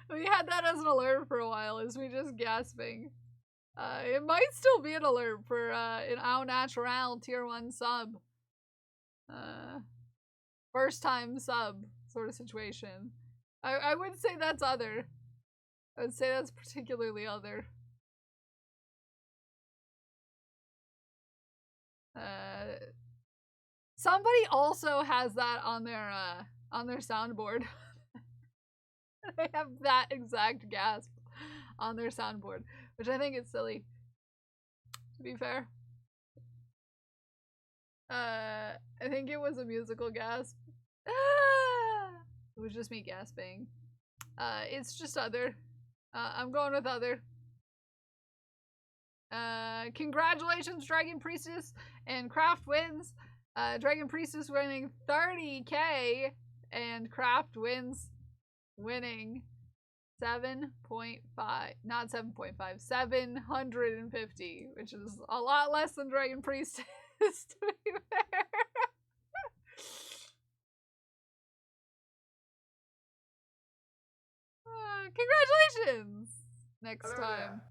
We had that as an alert for a while, is we just gasping. It might still be an alert for an Au Natural tier 1 sub. First time sub sort of situation. I would say that's other. I would say that's particularly other. Somebody also has that on their soundboard. They have that exact gasp on their soundboard, which I think is silly, to be fair. I think it was a musical gasp. It was just me gasping. It's just other. I'm going with other. Congratulations, Dragon Priestess and Craft wins. Dragon Priestess winning 30k and Craft wins winning 7.5, not 7.5, 750, which is a lot less than Dragon Priestess, to be fair. Congratulations! Next time.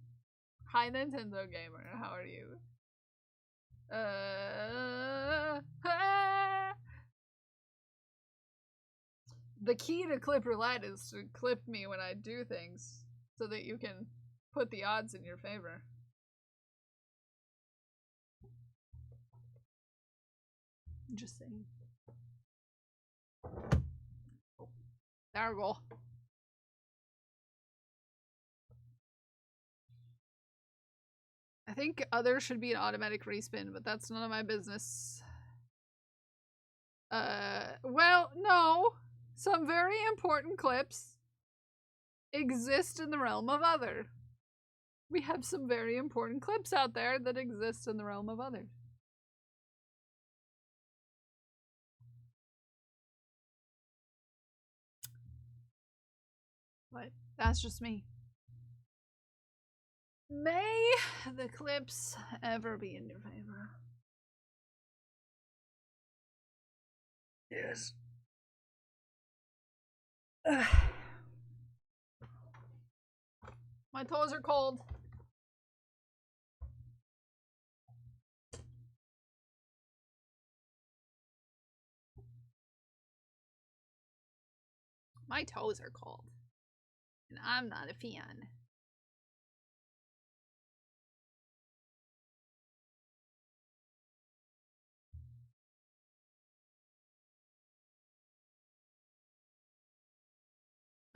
Hi, Nintendo Gamer, how are you? The key to clip roulette is to clip me when I do things so that you can put the odds in your favor. I'm just saying. Oh, there we go. I think other should be an automatic respin, but that's none of my business. Well, no. Some very important clips exist in the realm of other. We have some very important clips out there that exist in the realm of other. But that's just me. May the clips ever be in your favor. Yes. My toes are cold. My toes are cold. And I'm not a fan.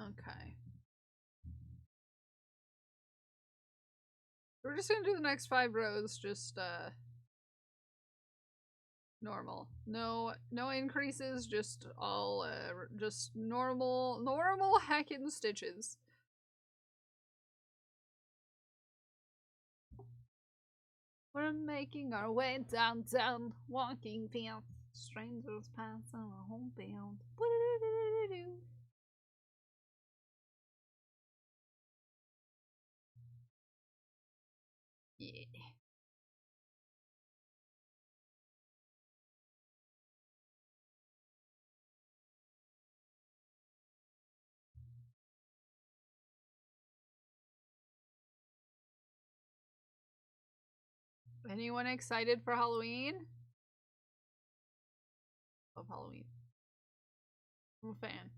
Okay. We're just gonna do the next 5 rows, just normal. No increases, just all just normal hacking stitches. We're making our way downtown, walking fast. Strangers pass on a homebound. Yeah. Anyone excited for Halloween? Love Halloween. I'm a fan.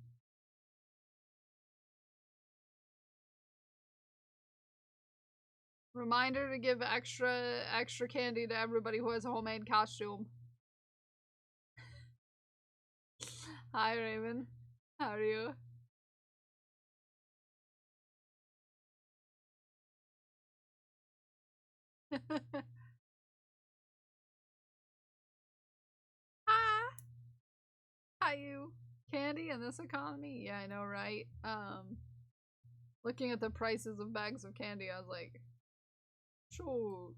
Reminder to give extra candy to everybody who has a homemade costume. Hi, Raven. How are you? Hi. Hi, you. Candy in this economy? Yeah, I know, right? Looking at the prices of bags of candy, I was like, shoot.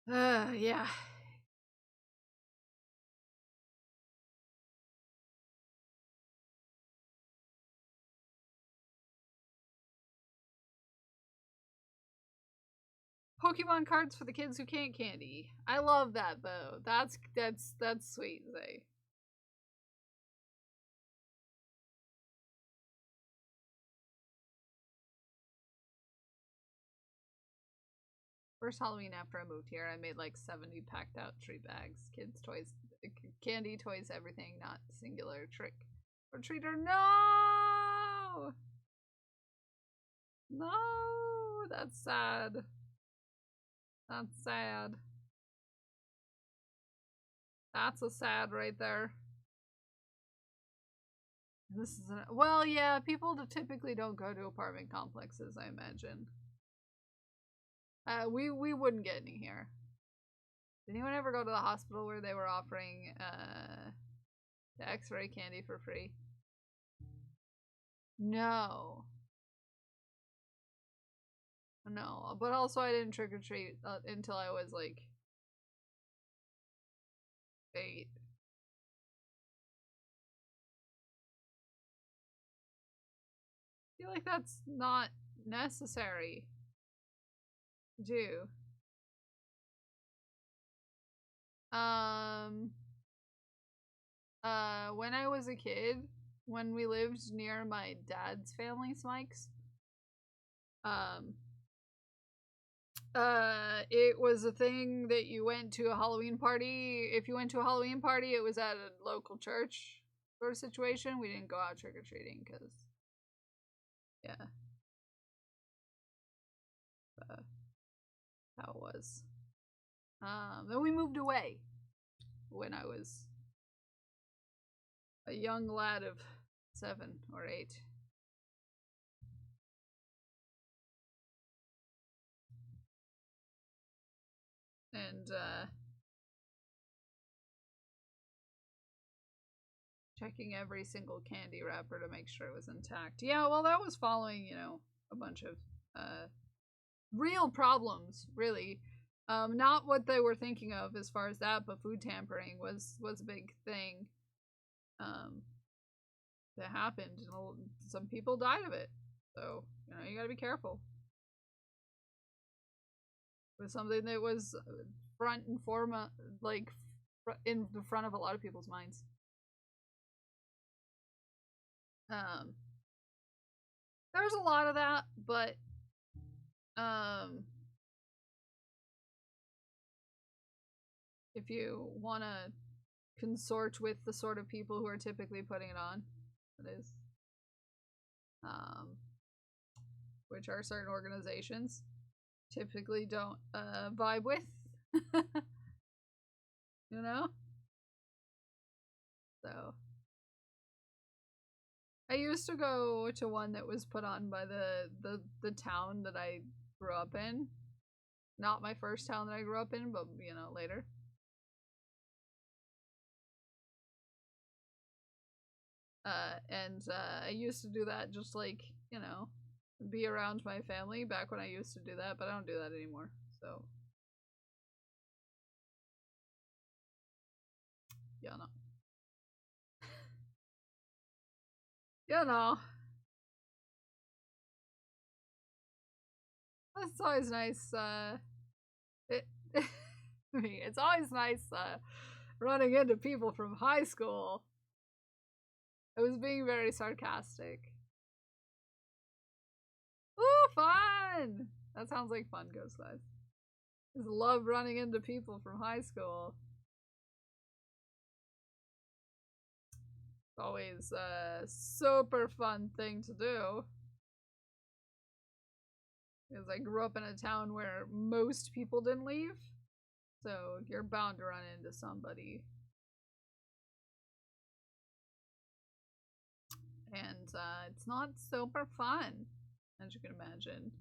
Yeah. Pokemon cards for the kids who can't candy. I love that though. That's sweet, Zay. First Halloween after I moved here, I made like 70 packed out treat bags. Kids, toys, candy, toys, everything, not singular trick or treater. No! No! That's sad. That's sad. That's a sad right there. This is well, yeah, people typically don't go to apartment complexes, I imagine. We wouldn't get any here. Did anyone ever go to the hospital where they were offering the X-ray candy for free? No. No, but also I didn't trick or treat until I was like 8. I feel like that's not necessary to do. When I was a kid, when we lived near my dad's family, Smikes, it was a thing that you went to a Halloween party. If you went to a Halloween party, it was at a local church sort of situation. We didn't go out trick-or-treating because, yeah. How it was. Then we moved away when I was a young lad of 7 or 8. And, checking every single candy wrapper to make sure it was intact. Yeah, well, that was following, you know, a bunch of, real problems, really. Not what they were thinking of as far as that, but food tampering was a big thing, that happened. And some people died of it. So, you know, you gotta be careful. It was something that was front and foremost, like, in the front of a lot of people's minds. There's a lot of that, but if you want to consort with the sort of people who are typically putting it on, that is, which are certain organizations, typically don't vibe with, you know? So I used to go to one that was put on by the town that I grew up in. Not my first town that I grew up in, but, you know, later. And I used to do that just, like, you know, be around my family back when I used to do that, but I don't do that anymore, so. Yeah, no. You know. It's always nice, it's always nice, running into people from high school. I was being very sarcastic. Ooh, fun! That sounds like fun, Ghost Guys. Just love running into people from high school. It's always a super fun thing to do. Because I grew up in a town where most people didn't leave. So you're bound to run into somebody. And it's not super fun, as you can imagine,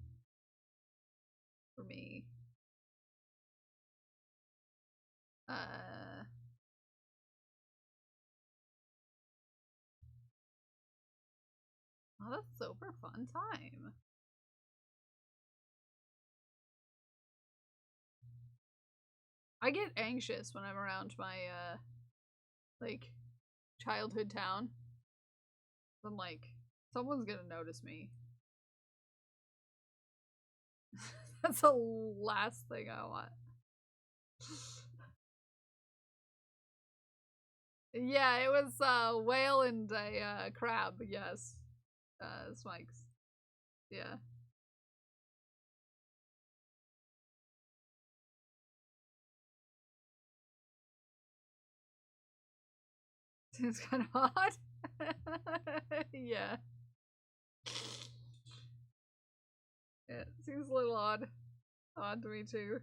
for me. Not a super fun time. I get anxious when I'm around my, like, childhood town. I'm like, someone's gonna notice me. That's the last thing I want. Yeah, it was a whale and a crab, yes. Smikes. Yeah. Seems kind of odd. Yeah. Yeah, it seems a little odd. Odd to me too.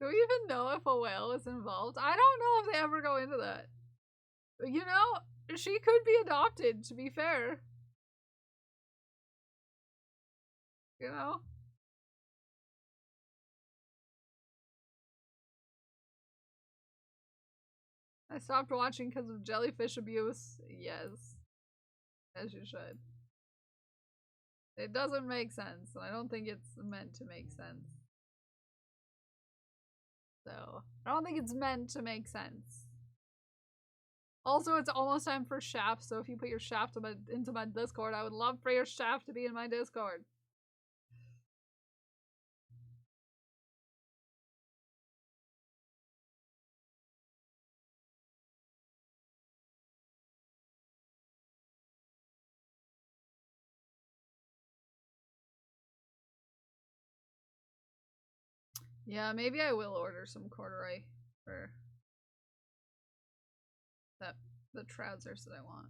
Do we even know if a whale is involved? I don't know if they ever go into that. You know, she could be adopted, to be fair. You know? I stopped watching because of jellyfish abuse. Yes. As you should. It doesn't make sense, and I don't think it's meant to make sense. So, I don't think it's meant to make sense. Also, it's almost time for Shaft, so if you put your Shaft into my Discord, I would love for your Shaft to be in my Discord. Yeah, maybe I will order some corduroy for the trousers that I want.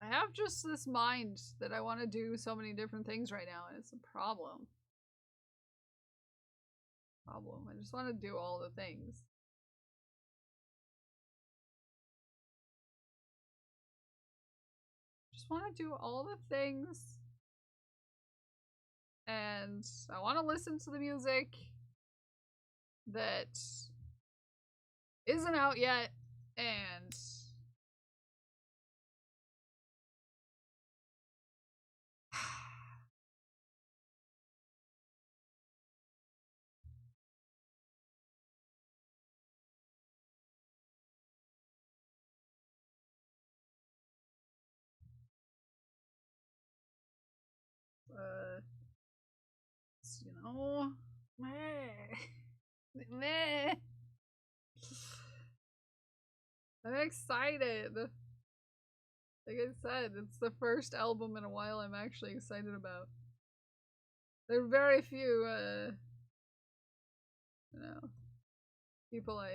I have just this mind that I want to do so many different things right now, and it's a problem. I just want to do all the things. Just want to do all the things. And I want to listen to the music that isn't out yet, and you know, meh. I'm excited. Like I said, it's the first album in a while I'm actually excited about. There are very few, you know, people I,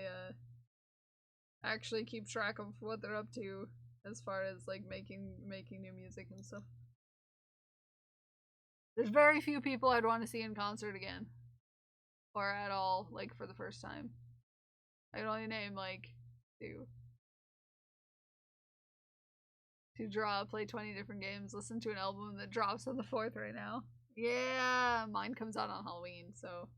actually keep track of what they're up to as far as, like, making new music and stuff. There's very few people I'd want to see in concert again. Or at all, like, for the first time. I can only name, like, two. To draw, play 20 different games, listen to an album that drops on the 4th right now. Yeah, mine comes out on Halloween, so.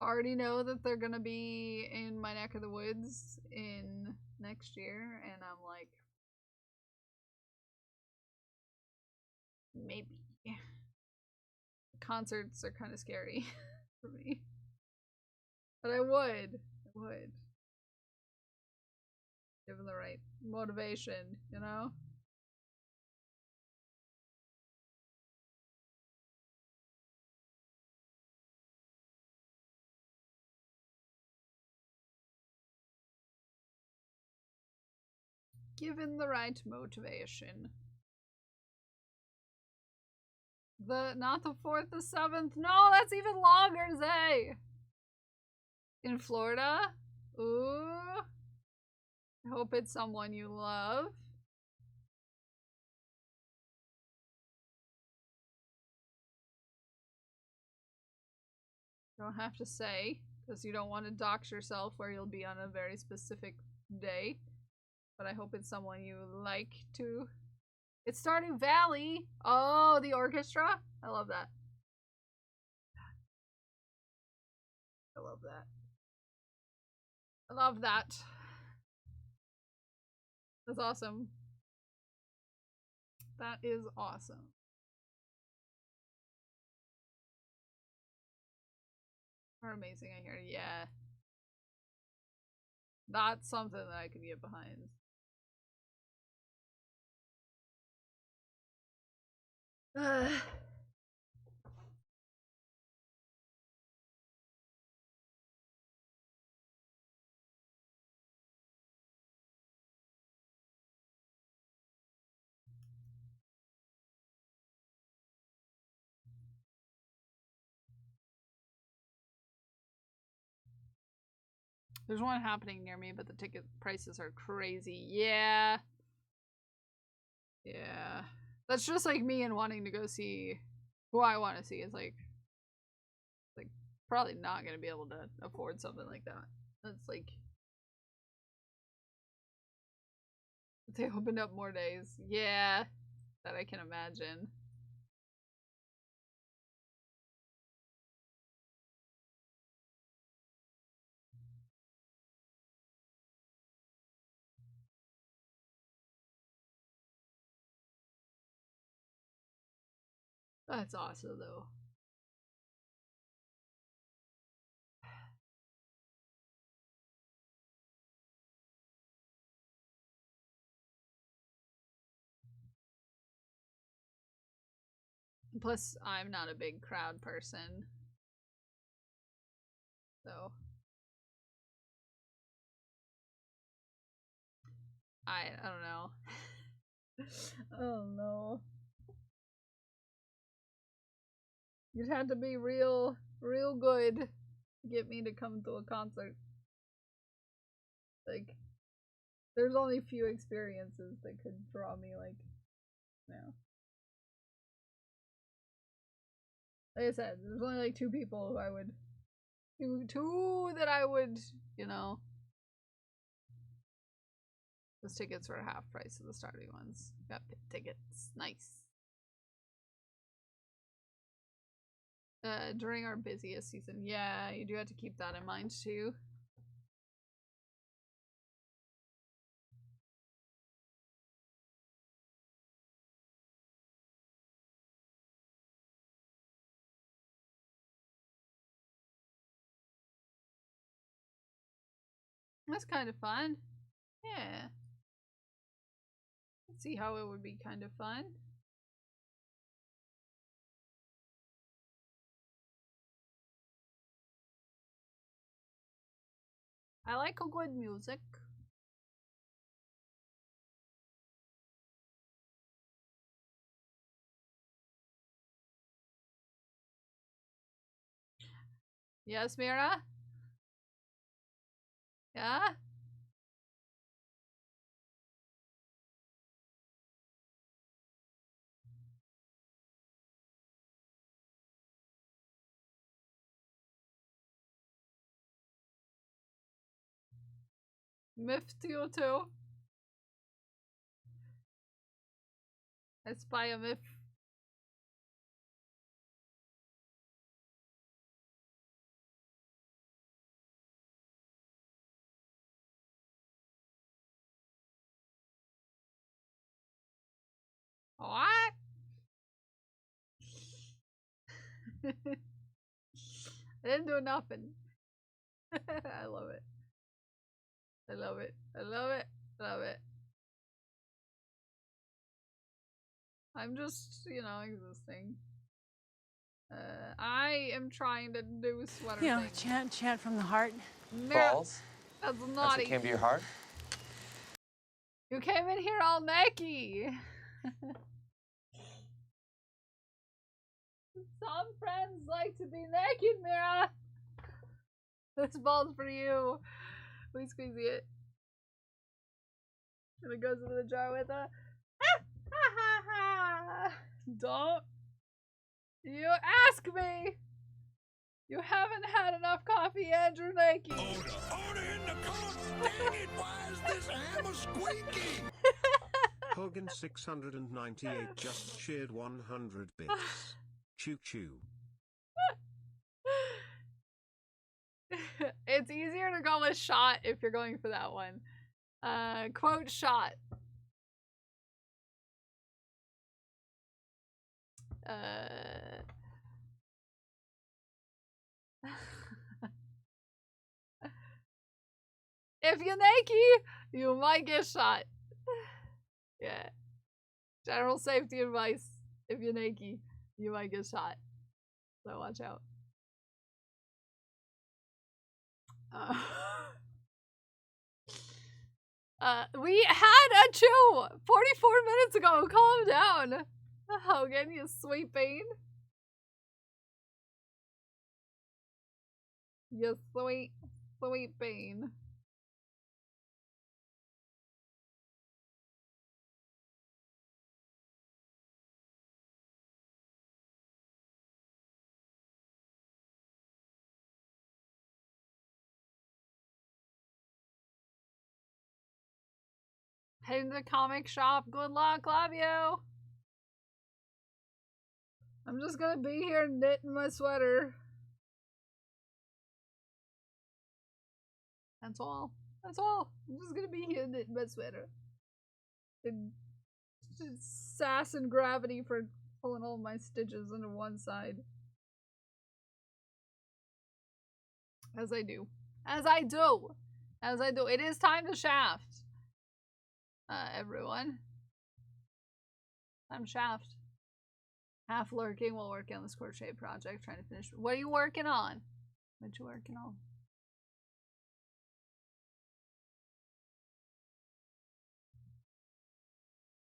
Already know that they're gonna be in my neck of the woods in next year, and I'm like, maybe. Concerts are kind of scary for me. But I would. Given the right motivation, you know? Given the right motivation. Not the 4th, the 7th. No, that's even longer, Zay! In Florida? Ooh. I hope it's someone you love. You don't have to say, because you don't want to dox yourself where you'll be on a very specific day. But I hope it's someone you like to. It's Stardew Valley! Oh, the orchestra? I love that. I love that. I love that. That's awesome. That is awesome. Are amazing, I hear. Yeah. That's something that I could get behind. There's one happening near me, but the ticket prices are crazy. Yeah. Yeah. That's just like me and wanting to go see who I want to see. It's like probably not going to be able to afford something like that. That's like, if they opened up more days. Yeah. That I can imagine. That's awesome, though. Plus, I'm not a big crowd person. So. I don't know. Oh no. You'd have to be real good to get me to come to a concert. Like, there's only few experiences that could draw me, like, you know. Like I said, there's only like 2 people who I would, two that I would, you know. Those tickets were half price of the Stardew ones. Got pit tickets, nice. During our busiest season, yeah, you do have to keep that in mind too. That's kind of fun. Yeah. Let's see how it would be kind of fun. I like a good music. Yes, Mira? Yeah? Myth to you too. I spy a myth. What? I didn't do nothing. I love it. I love it. I love it. Love it. I'm just, you know, existing. I am trying to do sweater You know, things. chant from the heart. Balls? That's That's naughty. what came to your heart? You came in here all necky. Some friends like to be naked, Mira. This ball's for you. We squeezy it. And it goes into the jar with a Don't you ask me. You haven't had enough coffee, Andrew Nakey. Order in the court! Dang it, why is this hammer squeaky? Hogan 698 just shared 100 bits. Choo choo. It's easier to go with shot if you're going for that one. Quote shot. If you're naked, you might get shot. Yeah. General safety advice. If you're naked, you might get shot. So watch out. We had a chew 44 minutes ago. Calm down. Hogan, you sweet bean. You sweet, sweet bean. Heading to the comic shop. Good luck. Love you. I'm just gonna be here knitting my sweater. That's all. That's all. I'm just gonna be here knitting my sweater. And just sass and gravity for pulling all my stitches into one side. As I do. As I do. As I do. It is time to shaft. Everyone. I'm shaft. Half lurking while working on this crochet project, trying to finish. What are you working on? What you working on?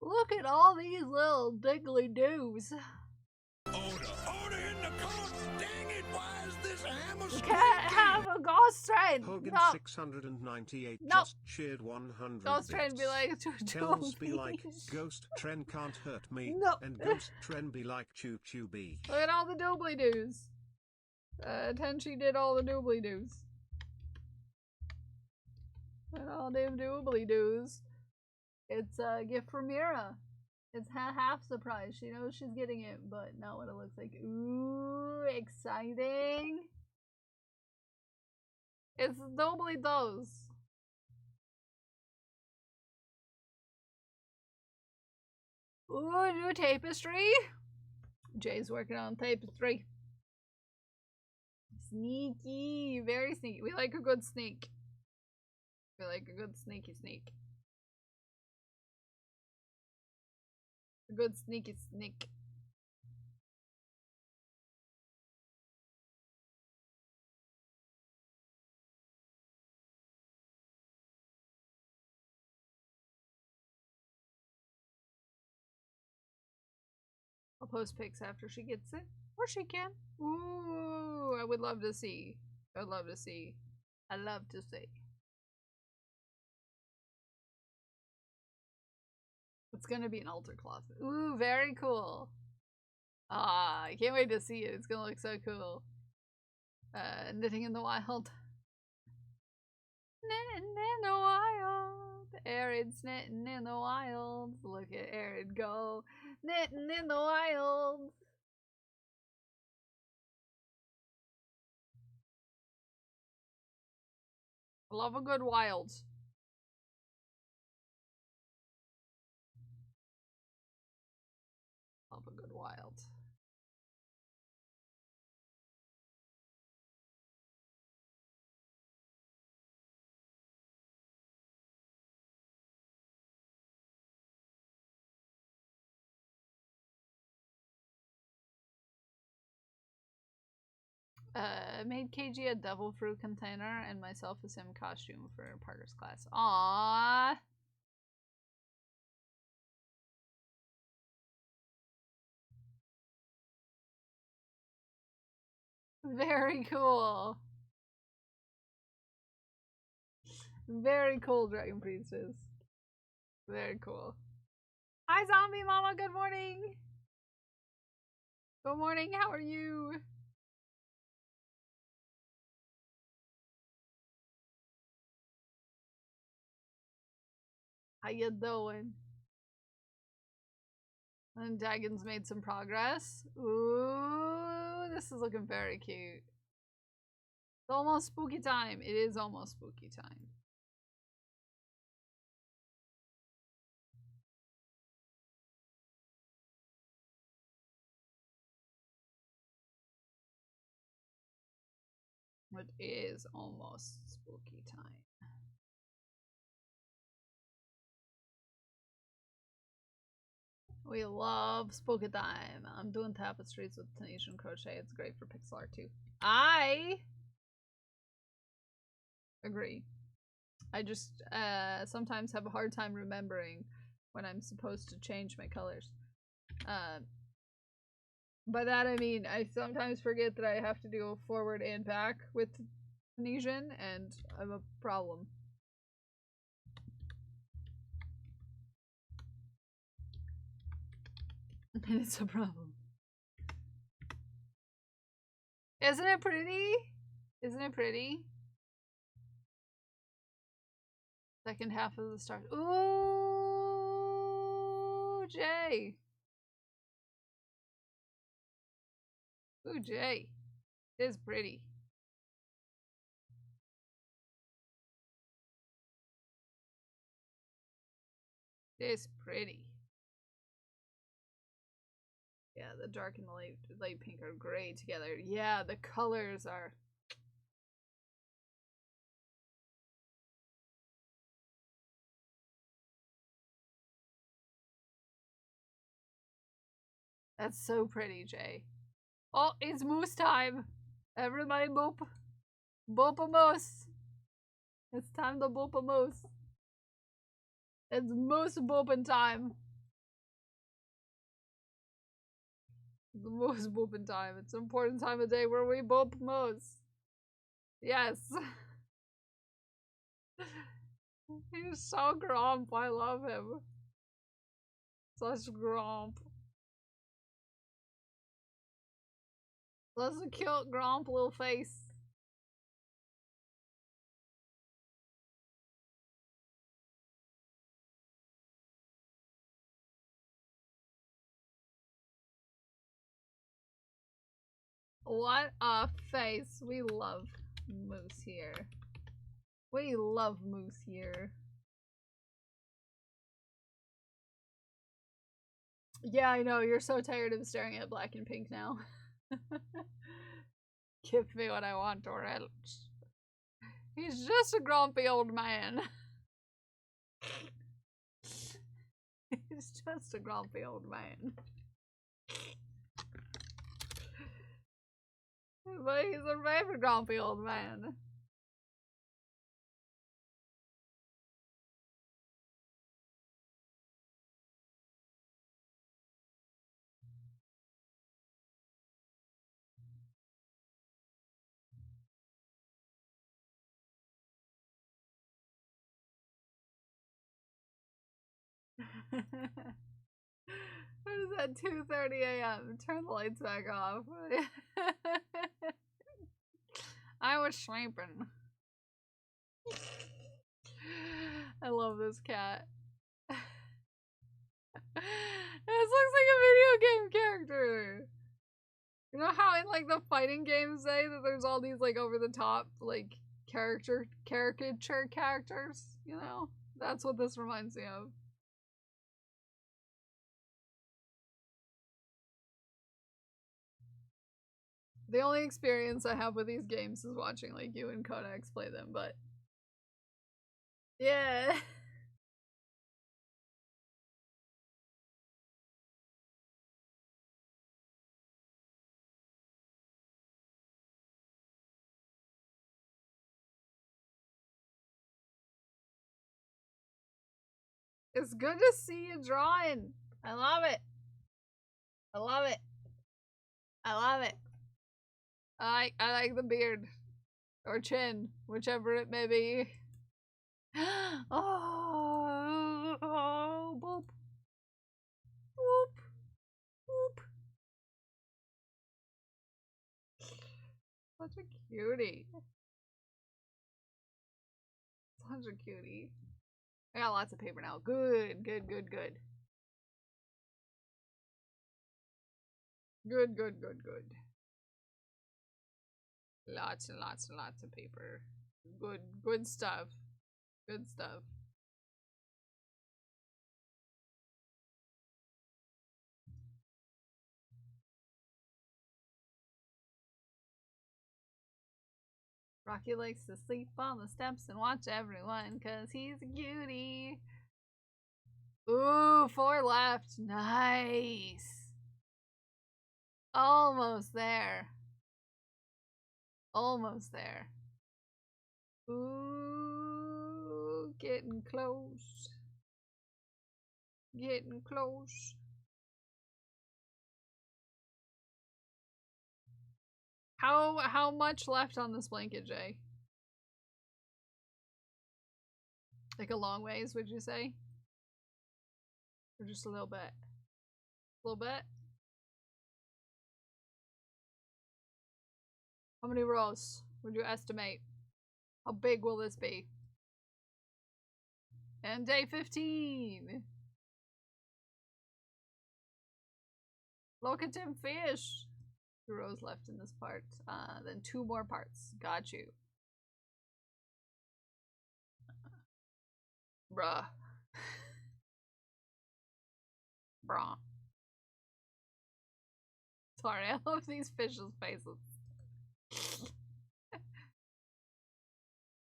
Look at all these little diggly doos. Order in the court! Dang it, why is this hammer You squeaky? can't have a ghost train. Hogan No. 698 Nope. just shared 100 Ghost train bits. be like, Tells be like, Ghost Tren can't hurt me, No. and Ghost Tren be like, choo choo bee. Look at all the doobly doos. Tenchi did all the doobly doos. And all them doobly doos. It's a gift from Mira. It's half surprise. She knows she's getting it, but not what it looks like. Ooh, exciting. It's doubly those. Ooh, new tapestry. Jay's working on tapestry. Sneaky. Very sneaky. We like a good sneak. We like a good sneaky sneak. A good sneaky sneak. I'll post pics after she gets it. Or she can. Ooh, I would love to see. I would love to see. I love to see. It's gonna be an altar closet. Ooh, very cool. Ah, I can't wait to see it. It's gonna look so cool. Knitting in the wild. Knitting in the wild. Arid's knitting in the wild. Look at Arid go. Knitting in the wild. I love a good wild. Love a good wild. Made KG a devil fruit container and myself a sim costume for Parker's class. Aww. Very cool. Very cool, Dragon Princess. Very cool. Hi, Zombie Mama. Good morning. Good morning. How are you? How you doing? And Dagon's made some progress. Ooh, this is looking very cute. It's almost spooky time. It is almost spooky time. It is almost spooky time. We love spooky time. I'm doing tapestries with Tunisian crochet. It's great for pixel art too. I agree. I just sometimes have a hard time remembering when I'm supposed to change my colors. By that I mean I sometimes forget that I have to do a forward and back with Tunisian, and I have a problem. And it's a problem. Isn't it pretty? Isn't it pretty? Second half of the stars. Ooh, Jay. Ooh, Jay. It is pretty. It is pretty. Yeah, the dark and the light pink are great together. Yeah, the colors are... That's so pretty, Jay. Oh, it's moose time! Everybody boop! Boop a moose! It's time to boop a moose. It's moose booping time. The moose booping time. It's an important time of day where we boop moose. Yes. He's so grump. I love him. Such grump. That's a cute grump little face. What a face. We love moose here. We love moose here. Yeah, I know. You're so tired of staring at black and pink now. Give me what I want or else. He's just a grumpy old man. He's just a grumpy old man. But he's a very grumpy old man. What is that? 2:30 a.m. Turn the lights back off. I was sleeping. I love this cat. This looks like a video game character. You know how in like the fighting games say that there's all these like over the top like caricature characters, you know? That's what this reminds me of. The only experience I have with these games is watching like you and Codex play them, but yeah. It's good to see you drawing. I love it. I love it. I love it. I like the beard. Or chin, whichever it may be. Oh, boop. Whoop. Whoop. Such a cutie. Such a cutie. I got lots of paper now. Good, good, good, good. Good, good, good, good. Lots and lots and lots of paper. Good, good stuff. Good stuff. Rocky likes to sleep on the steps and watch everyone because he's a cutie. Ooh, 4 left. Nice. Almost there. Almost there. Ooh, getting close. Getting close. How much left on this blanket, Jay? Like a long ways, would you say? Or just a little bit? A little bit? How many rows would you estimate? How big will this be? And day 15! Look at them fish! 2 rows left in this part. Then 2 more parts. Got you. Bruh. Bruh. Sorry, I love these fish's faces.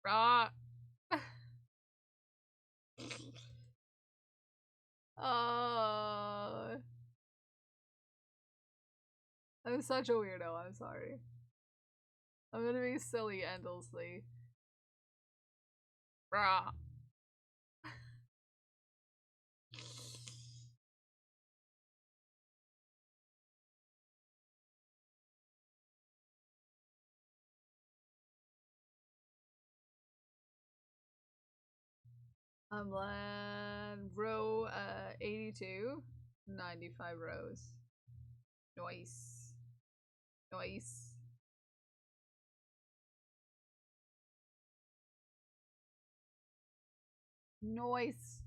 Bruh. I'm such a weirdo, I'm sorry. I'm gonna be silly endlessly. Bruh. I'm on row 82. 95 rows. Nice. Nice. Nice.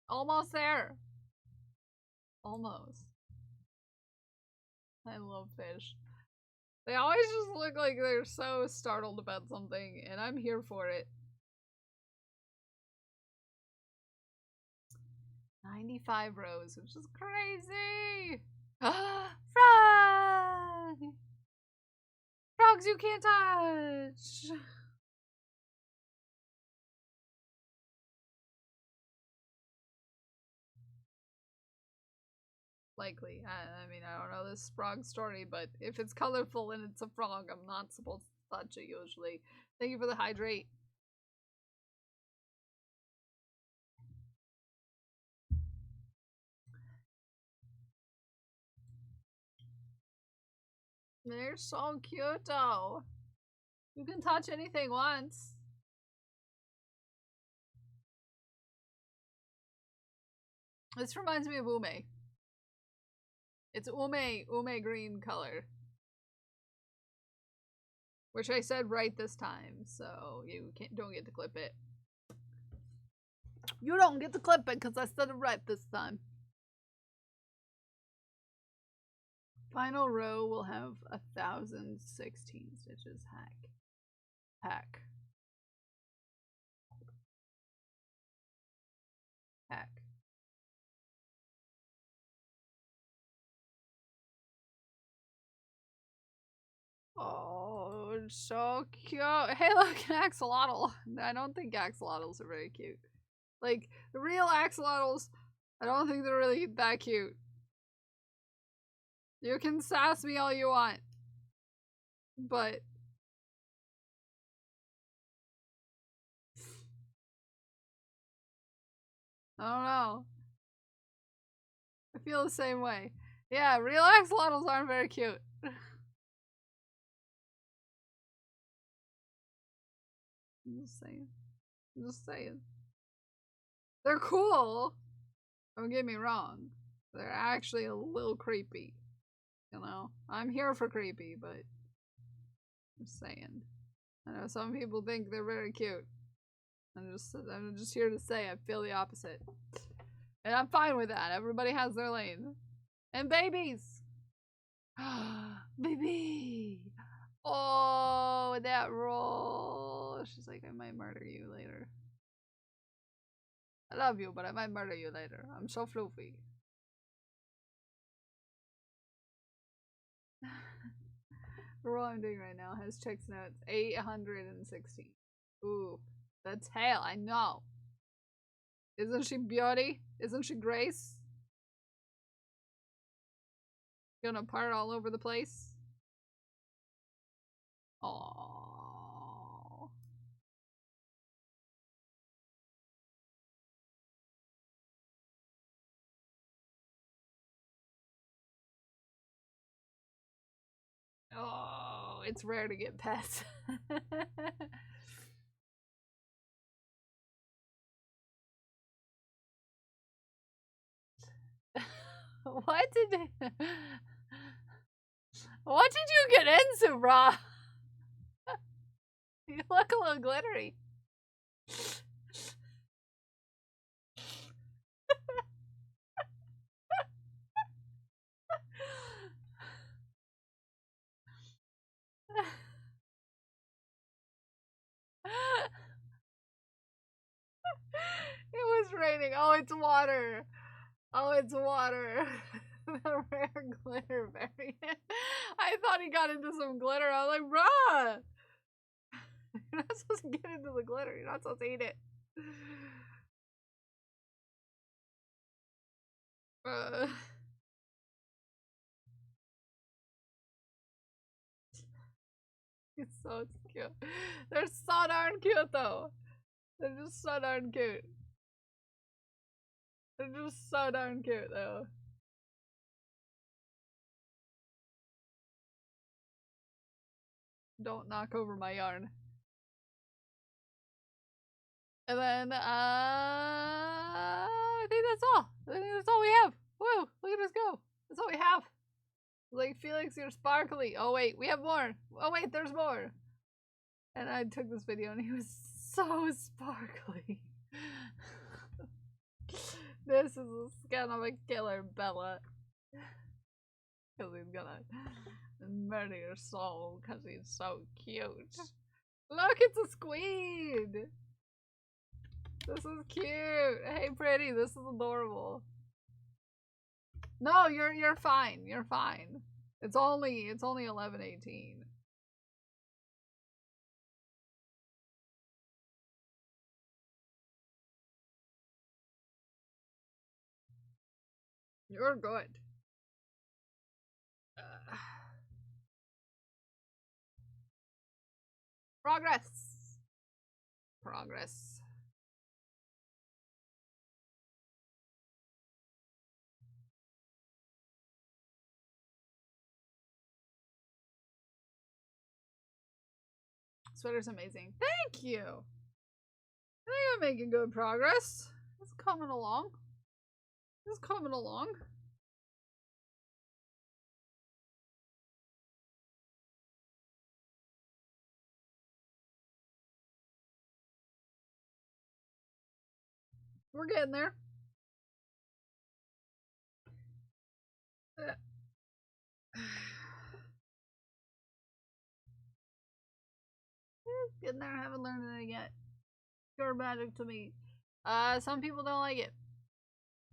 Almost there. Almost. I love fish. They always just look like they're so startled about something, and I'm here for it. 95 rows, which is crazy! Frog! Frogs you can't touch! Likely. I mean, I don't know this frog story, but if it's colorful and it's a frog, I'm not supposed to touch it usually. Thank you for the hydrate. They're so cute though. You can touch anything once. This reminds me of Ume. It's Ume green color. Which I said right this time, so you don't get to clip it. You don't get to clip it because I said it right this time. Final row will have 1,016 stitches. Hack. Oh, it's so cute. Hey, look, an axolotl. I don't think axolotls are very cute. Like, the real axolotls, I don't think they're really that cute. You can sass me all you want. But I don't know. I feel the same way. Yeah, real axolotls aren't very cute. I'm just saying. I'm just saying. They're cool. Don't get me wrong. They're actually a little creepy. You know? I'm here for creepy, but I'm just saying. I know some people think they're very cute. I'm just here to say I feel the opposite. And I'm fine with that. Everybody has their lane. And babies! Baby! Oh, that roll. She's like, I might murder you later. I love you, but I might murder you later. I'm so floofy. The roll I'm doing right now has checks notes 816. Ooh, the tail, I know. Isn't she beauty? Isn't she Grace? Gonna part all over the place? Aww. Oh, it's rare to get pets. What did you get into, brah? You look a little glittery. It was raining. Oh, it's water. Oh, it's water. The rare glitter variant. I thought he got into some glitter. I was like, bruh! You're not supposed to get into the glitter. You're not supposed to eat it. It's so cute. They're so darn cute, though. They're just so darn cute. They're just so darn cute, though. Don't knock over my yarn. And then, I think that's all. I think that's all we have. Woo! Look at us go. That's all we have. Like, Felix, you're sparkly. Oh, wait, we have more. Oh, wait, there's more. And I took this video and he was so sparkly. This is kind of a killer Bella. Because he's gonna murder your soul because he's so cute. Look, it's a squid! This is cute. Hey, pretty, this is adorable. No, you're fine. You're fine. It's only 11:18. You're good. Progress. Progress. Sweater's amazing. Thank you. I think I'm making good progress. It's coming along. It's coming along. We're getting there. Getting there. I haven't learned it yet. Pure magic to me. Some people don't like it.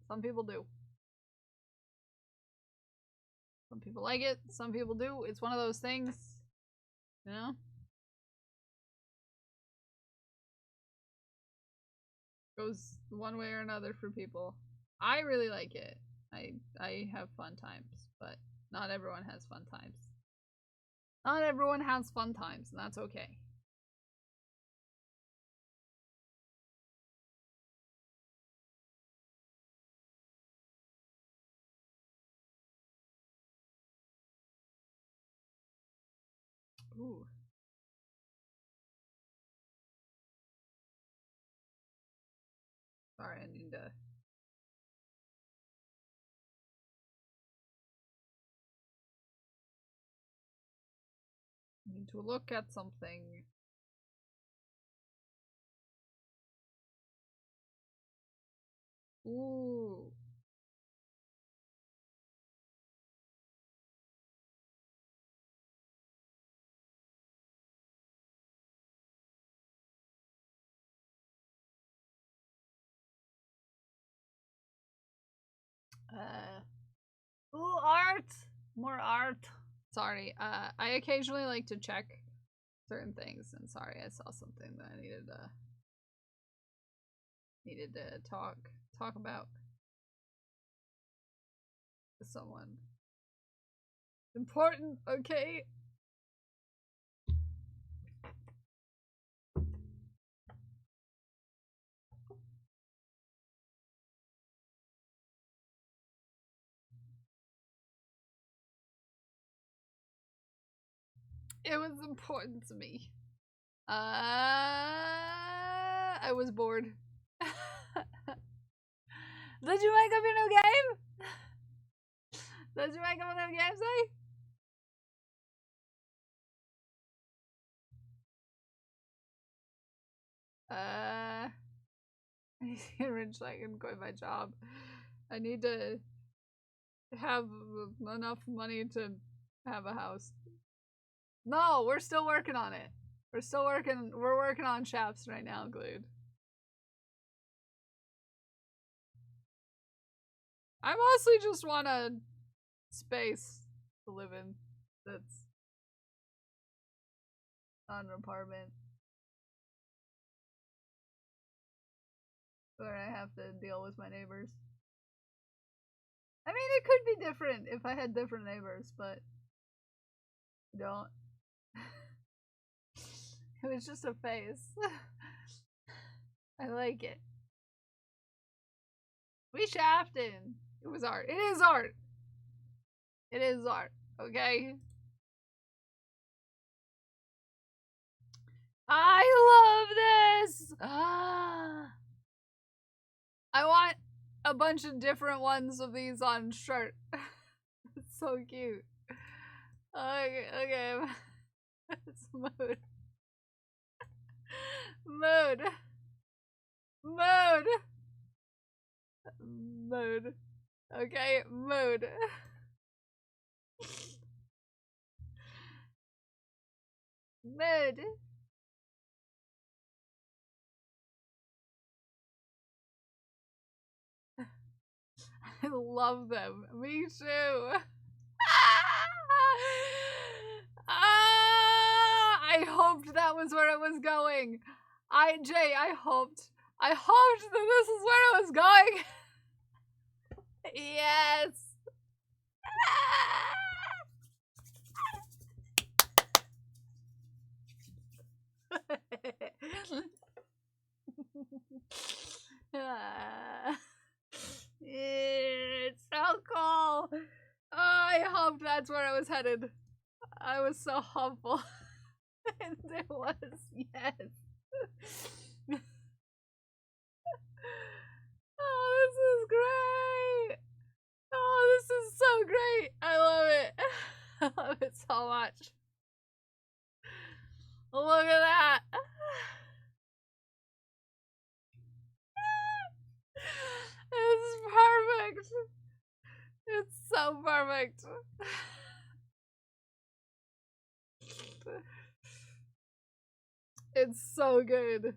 Some people do. Some people like it. Some people do. It's one of those things. You know? Goes one way or another for people. I really like it. I have fun times, but not everyone has fun times. Not everyone has fun times, and that's okay. Ooh. Sorry, I need to. Need to look at something. Ooh. Ooh, art! More art. Sorry, I occasionally like to check certain things, and sorry, I saw something that I needed to talk about to someone. Important, okay? It was important to me. I was bored. Did you make up your new game? Did you make up a new game, say? I need to get rich so I can quit my job. I need to have enough money to have a house. No, we're still working on it. We're working on shafts right now, Glued. I mostly just want a space to live in that's not an apartment where I have to deal with my neighbors. I mean, it could be different if I had different neighbors, but I don't. It was just a phase. I like it. We shafted. It was art. It is art. It is art. Okay? I love this! I want a bunch of different ones of these on shirt. It's so cute. Okay. It's mood. Mood. Mood. Mood. Okay, mood. Mood. I love them. Me too. I hoped that was where it was going. Jay, I hoped that this is where it was going. Yes. It's so cool. I hope that's where I was headed. I was so hopeful. And it was, yes. Oh, this is great. Oh, this is so great. I love it. I love it so much. Look at that. It's perfect. It's so perfect. It's so good.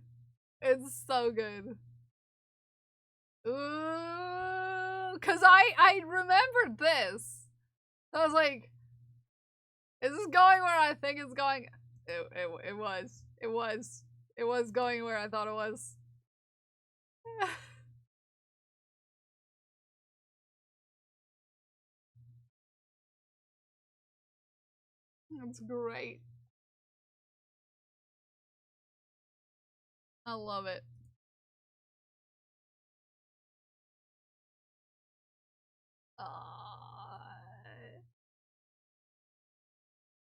It's so good. Ooh, cause I remembered this. I was like, is this going where I think it's going? It was. It was. It was going where I thought it was. That's great. I love it.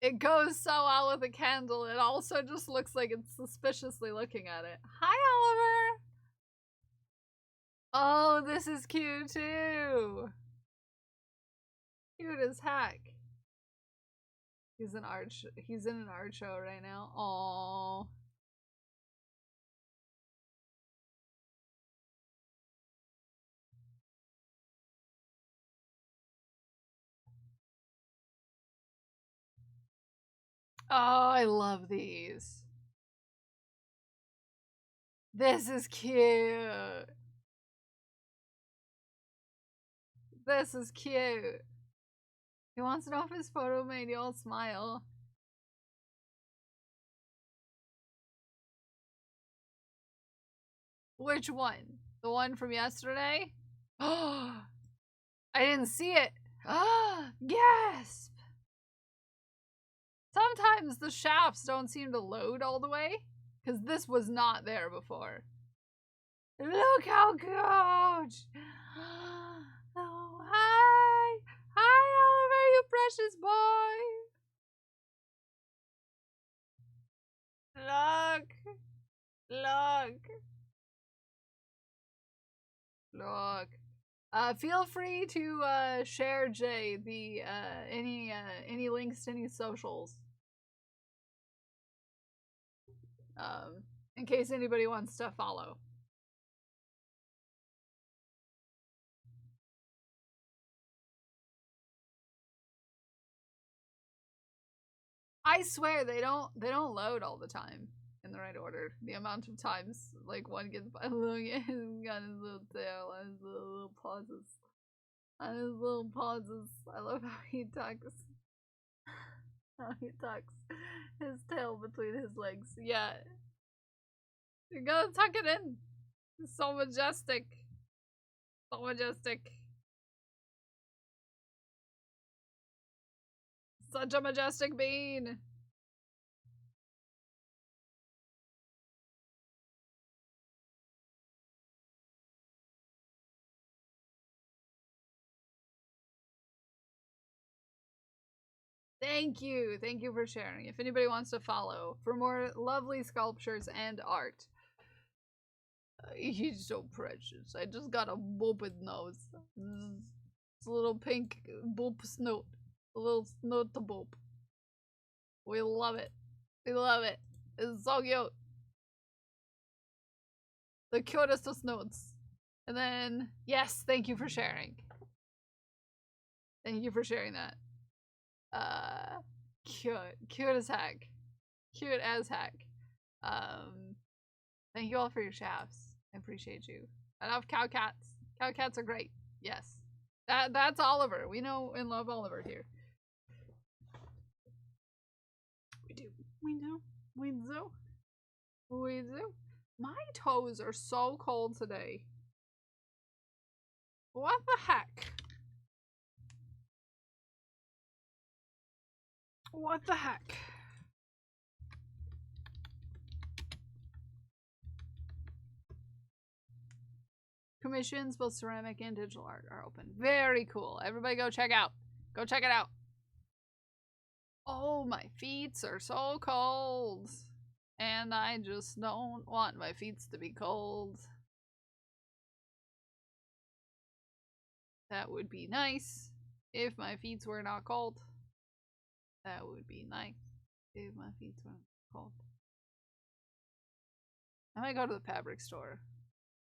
It goes so well with a candle. It also just looks like it's suspiciously looking at it. Hi, Oliver! Oh, this is cute too. Cute as heck. He's in an art show right now. Aww. Oh, I love these. This is cute. This is cute. He wants to know if his photo made you all smile. Which one? The one from yesterday? Oh, I didn't see it. Ah, gasp. Sometimes the shafts don't seem to load all the way, because this was not there before. Look how good! Oh, hi! Hi, Oliver, you precious boy! Look! Look. Feel free to share, Jay, the any links to any socials. In case anybody wants to follow. I swear they don't load all the time in the right order. The amount of times like one gets by, look at him, got his little tail and his little pauses. And his little pauses. I love how he tucks. How he tucks his tail between his legs. Yeah. You gotta tuck it in. It's so majestic. So majestic. Such a majestic bean. Thank you. Thank you for sharing. If anybody wants to follow for more lovely sculptures and art. He's so precious. I just got a booped nose. It's a little pink boop snoot. A little snoot to boop. We love it. We love it. It's so cute. The cutest of snoots. And then, yes, thank you for sharing. Thank you for sharing that. Cute. Cute as heck. Cute as heck. Thank you all for your shafts. I appreciate you. I love cow cats. Cow cats are great. Yes. That's Oliver. We know and love Oliver here. We do. We do. We do. We do. My toes are so cold today. What the heck? What the heck? Commissions, both ceramic and digital art, are open. Very cool. Everybody go check out. Go check it out. Oh, my feet are so cold. And I just don't want my feet to be cold. That would be nice if my feet were not cold. That would be nice if my feet were not cold. I might go to the fabric store.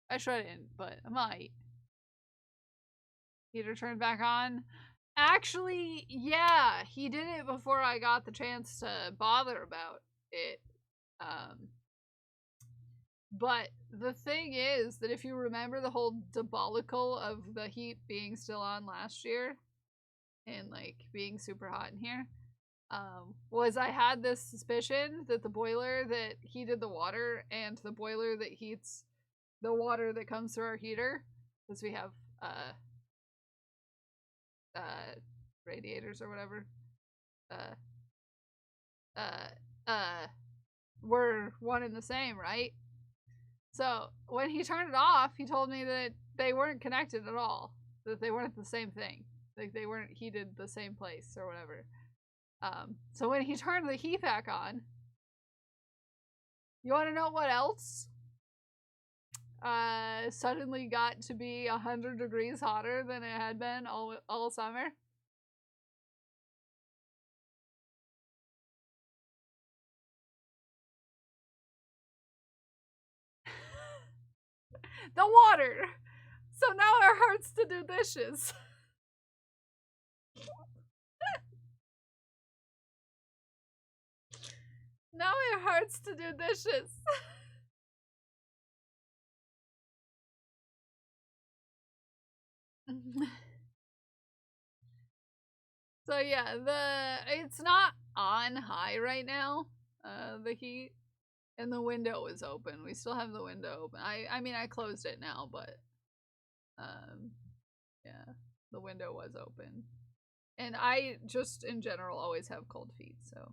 I shouldn't, but I might. Heater turned back on. Actually, yeah, he did it before I got the chance to bother about it. But the thing is that if you remember the whole debacle of the heat being still on last year and like being super hot in here, was I had this suspicion that the boiler that heated the water and the boiler that heats the water that comes through our heater, because we have radiators or whatever, were one and the same, right? So when he turned it off, he told me that they weren't connected at all, that they weren't the same thing, like they weren't heated the same place or whatever. So when he turned the heat back on, you want to know what else suddenly got to be 100 degrees hotter than it had been all summer? The water! So now it hurts to do dishes. Now it hurts to do dishes. So yeah, it's not on high right now, the heat, and the window is open. We still have the window open. I mean I closed it now, but yeah, the window was open. And I just in general always have cold feet, so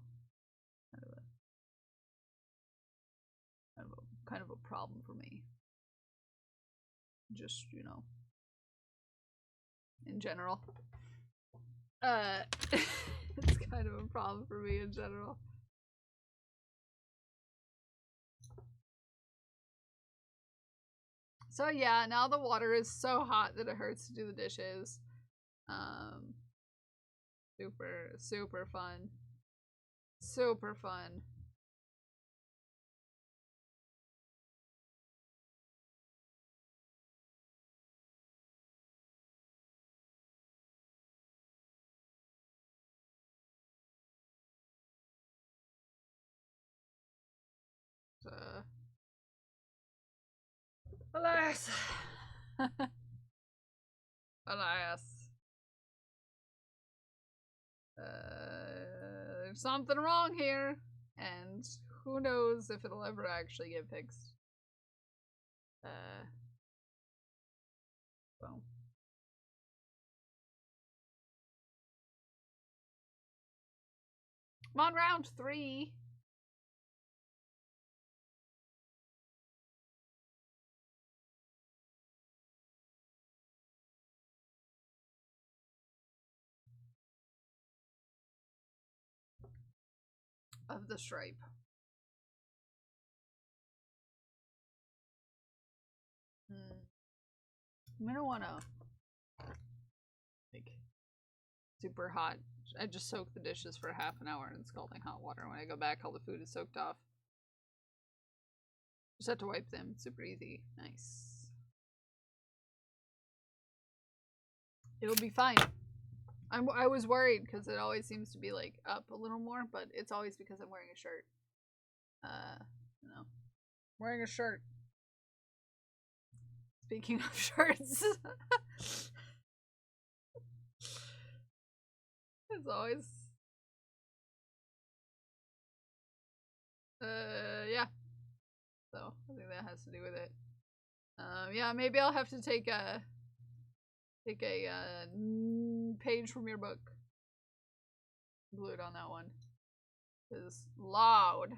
kind of a problem for me. Just, you know, in general. It's kind of a problem for me in general. So yeah, now the water is so hot that it hurts to do the dishes. Super fun. Super fun. Alas. Alas. There's something wrong here, and who knows if it'll ever actually get fixed. So. I'm on round 3. Of the stripe. I'm gonna wanna like super hot. I just soak the dishes for half an hour in scalding hot water. When I go back, all the food is soaked off. Just have to wipe them. Super easy. Nice. It'll be fine. I was worried because it always seems to be like up a little more, but it's always because I'm wearing a shirt. You know, wearing a shirt. Speaking of shirts, it's always yeah. So I think that has to do with it. Yeah, maybe I'll have to take a page from your book. Glue it on that one. It's loud.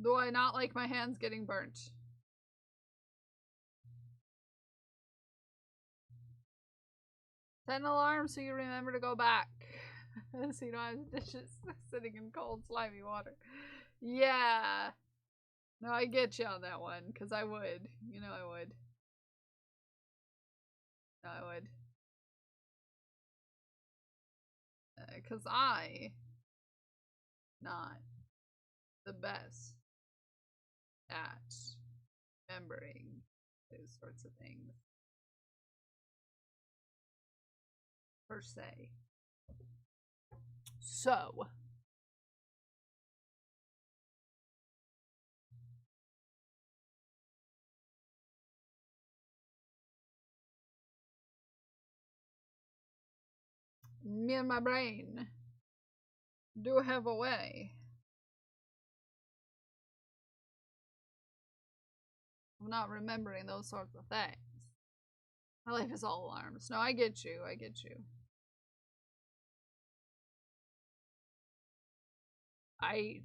Do I not like my hands getting burnt? Set an alarm so you remember to go back. So you don't have dishes sitting in cold, slimy water. Yeah. No, I get you on that one, because I would. You know I would. No, I would. Because I not the best at remembering those sorts of things per se. So me and my brain do have a way of not remembering those sorts of things. My life is all alarms. No, I get you. I get you. I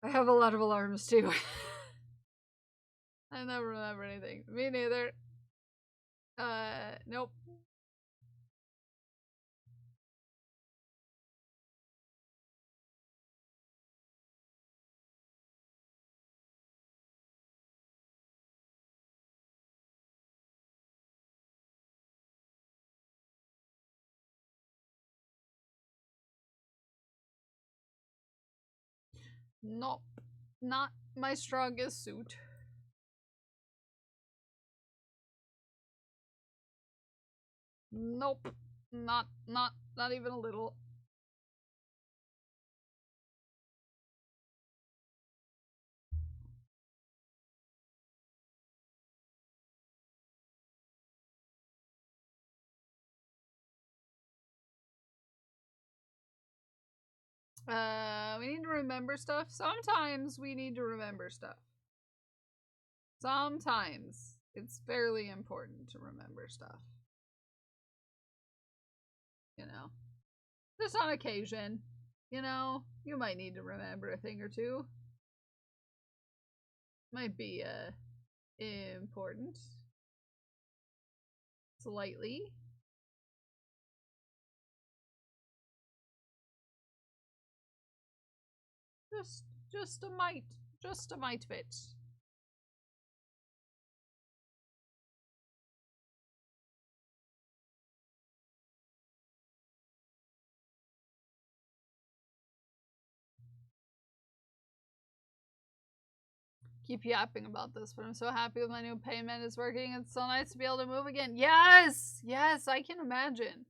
have a lot of alarms too. I never remember anything. Me neither. Nope. Nope. Not my strongest suit. Nope. Not even a little. We need to remember stuff. Sometimes we need to remember stuff. Sometimes it's fairly important to remember stuff. You know, just on occasion, you know, you might need to remember a thing or two. Might be, important. Slightly. Just a mite bit. Keep yapping about this, but I'm so happy with my new payment. It's working. It's so nice to be able to move again. Yes! Yes, I can imagine.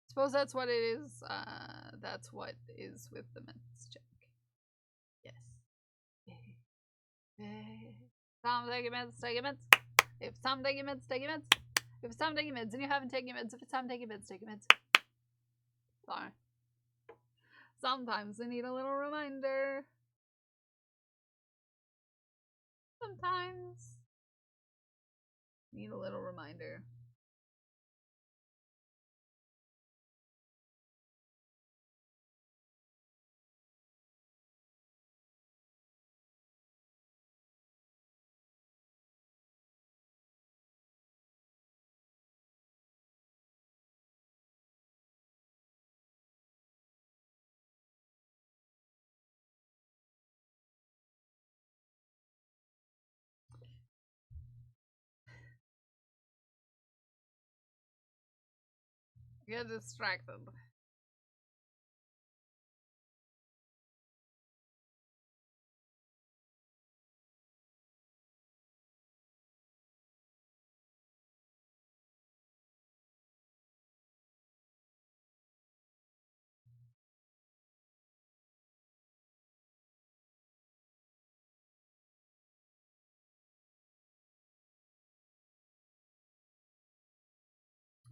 Suppose that's what it is. That's what is with the meds check. Yes. Tom, take your meds, take your meds. If it's time to take your meds, take your meds. If it's time to take your meds and you haven't taken your meds, if it's time to take your meds, take your meds. Sorry. Sometimes I need a little reminder. Sometimes need a little reminder. Get distracted.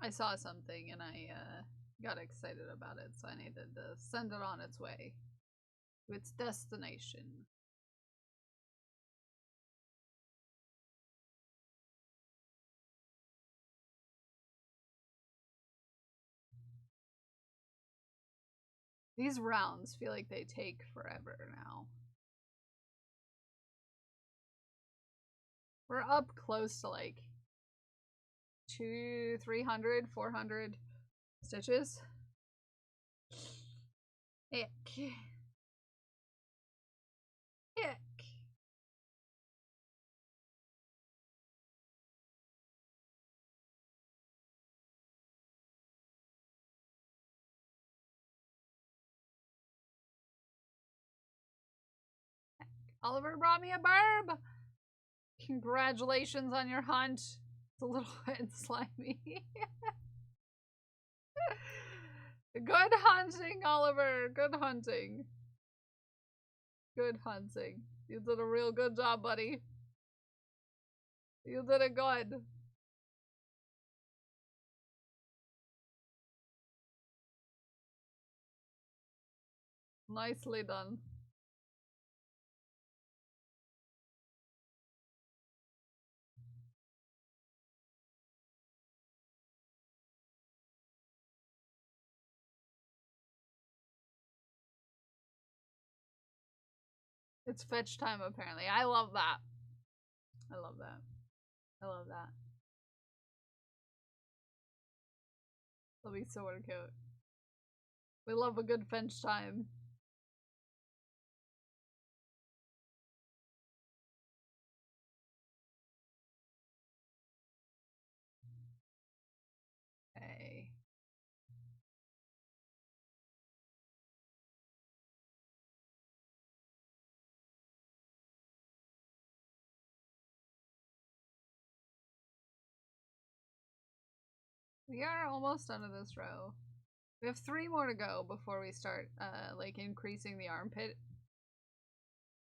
I saw something and I got excited about it, so I needed to send it on its way to its destination. These rounds feel like they take forever now. We're up close to like 200, 300, 400 stitches. Ick. Ick. Oliver brought me a burb! Congratulations on your hunt. It's a little wet and slimy. Good hunting, Oliver. Good hunting. Good hunting. You did a real good job, buddy. You did it good. Nicely done. It's fetch time, apparently. I love that. I love that. I love that. That'll be so cute. We love a good fetch time. Okay. We are almost done with this row. We have 3 more to go before we start, like, increasing the armpit.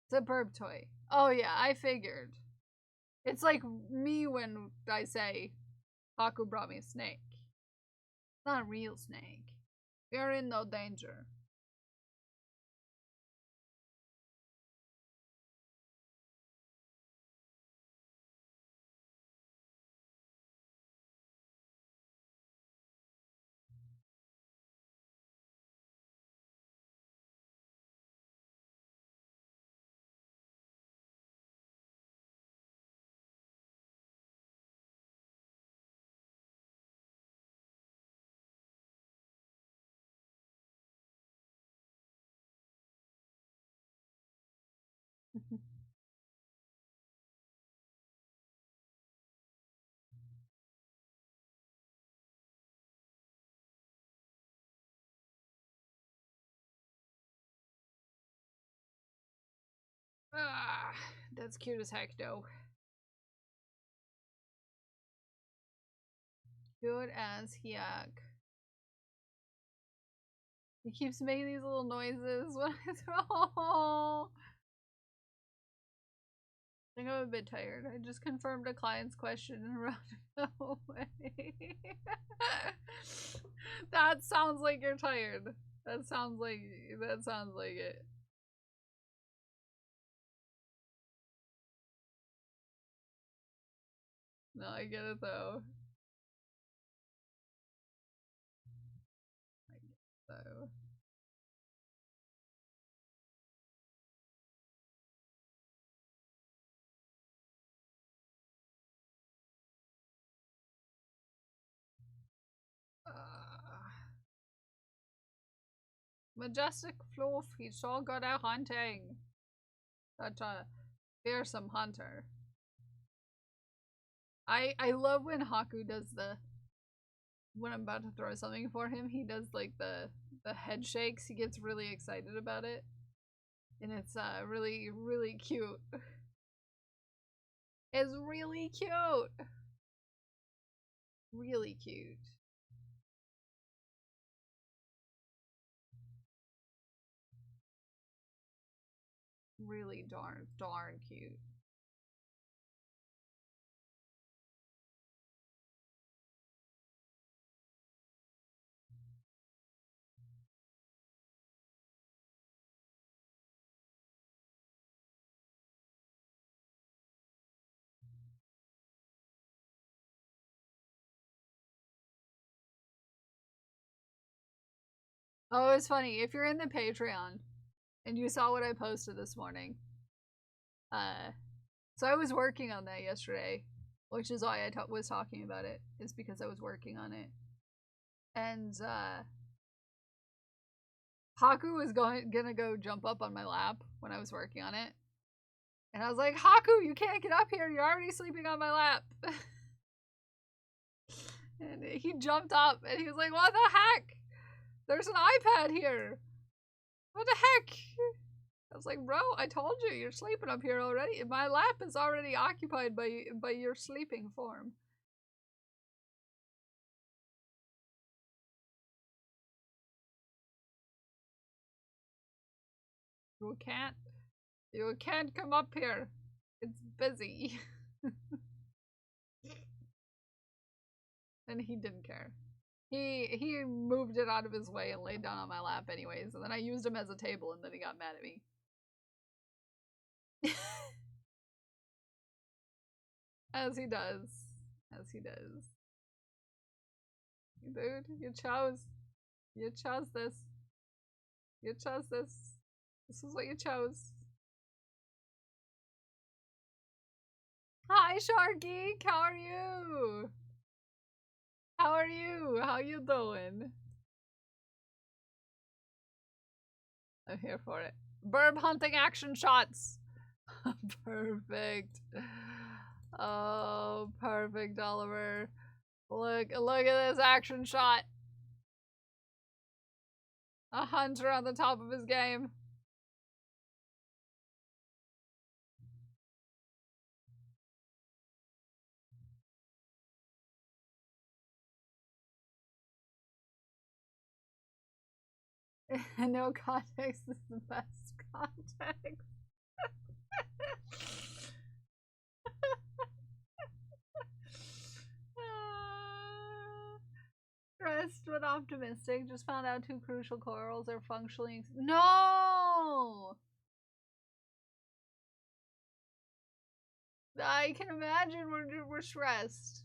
It's a burp toy. Oh yeah, I figured. It's like me when I say, Haku brought me a snake. It's not a real snake. We are in no danger. Ah, that's cute as heck, though. Cute as heck. He keeps making these little noises when I throw. I think I'm a bit tired. I just confirmed a client's question and ran away. That sounds like you're tired. That sounds like it. No, I get it though. I get it though. Majestic Fluff, he sure got out hunting. Such a fearsome hunter. I love when Haku does the, when I'm about to throw something for him, he does like the head shakes. He gets really excited about it. And it's really, really cute. It's really cute. Really cute. Really darn cute. Oh, it's funny. If you're in the Patreon and you saw what I posted this morning, so I was working on that yesterday, which is why I was talking about it, is because I was working on it. And, Haku was gonna go jump up on my lap when I was working on it. And I was like, Haku, you can't get up here, you're already sleeping on my lap. And he jumped up and he was like, what the heck? There's an iPad here. What the heck? I was like, bro, I told you, you're sleeping up here already. My lap is already occupied by your sleeping form. You can't come up here. It's busy. And he didn't care. He moved it out of his way and laid down on my lap anyways, and then I used him as a table and then he got mad at me. As he does. As he does. Dude, you chose. You chose this. You chose this. This is what you chose. Hi, Sharky! How are you? How are you? How you doing? I'm here for it. Burb hunting action shots! Perfect. Oh, perfect, Oliver. Look at this action shot. A hunter on the top of his game. No context is the best context. Stressed but optimistic. Just found out 2 crucial corals are functionally. No! I can imagine we're stressed.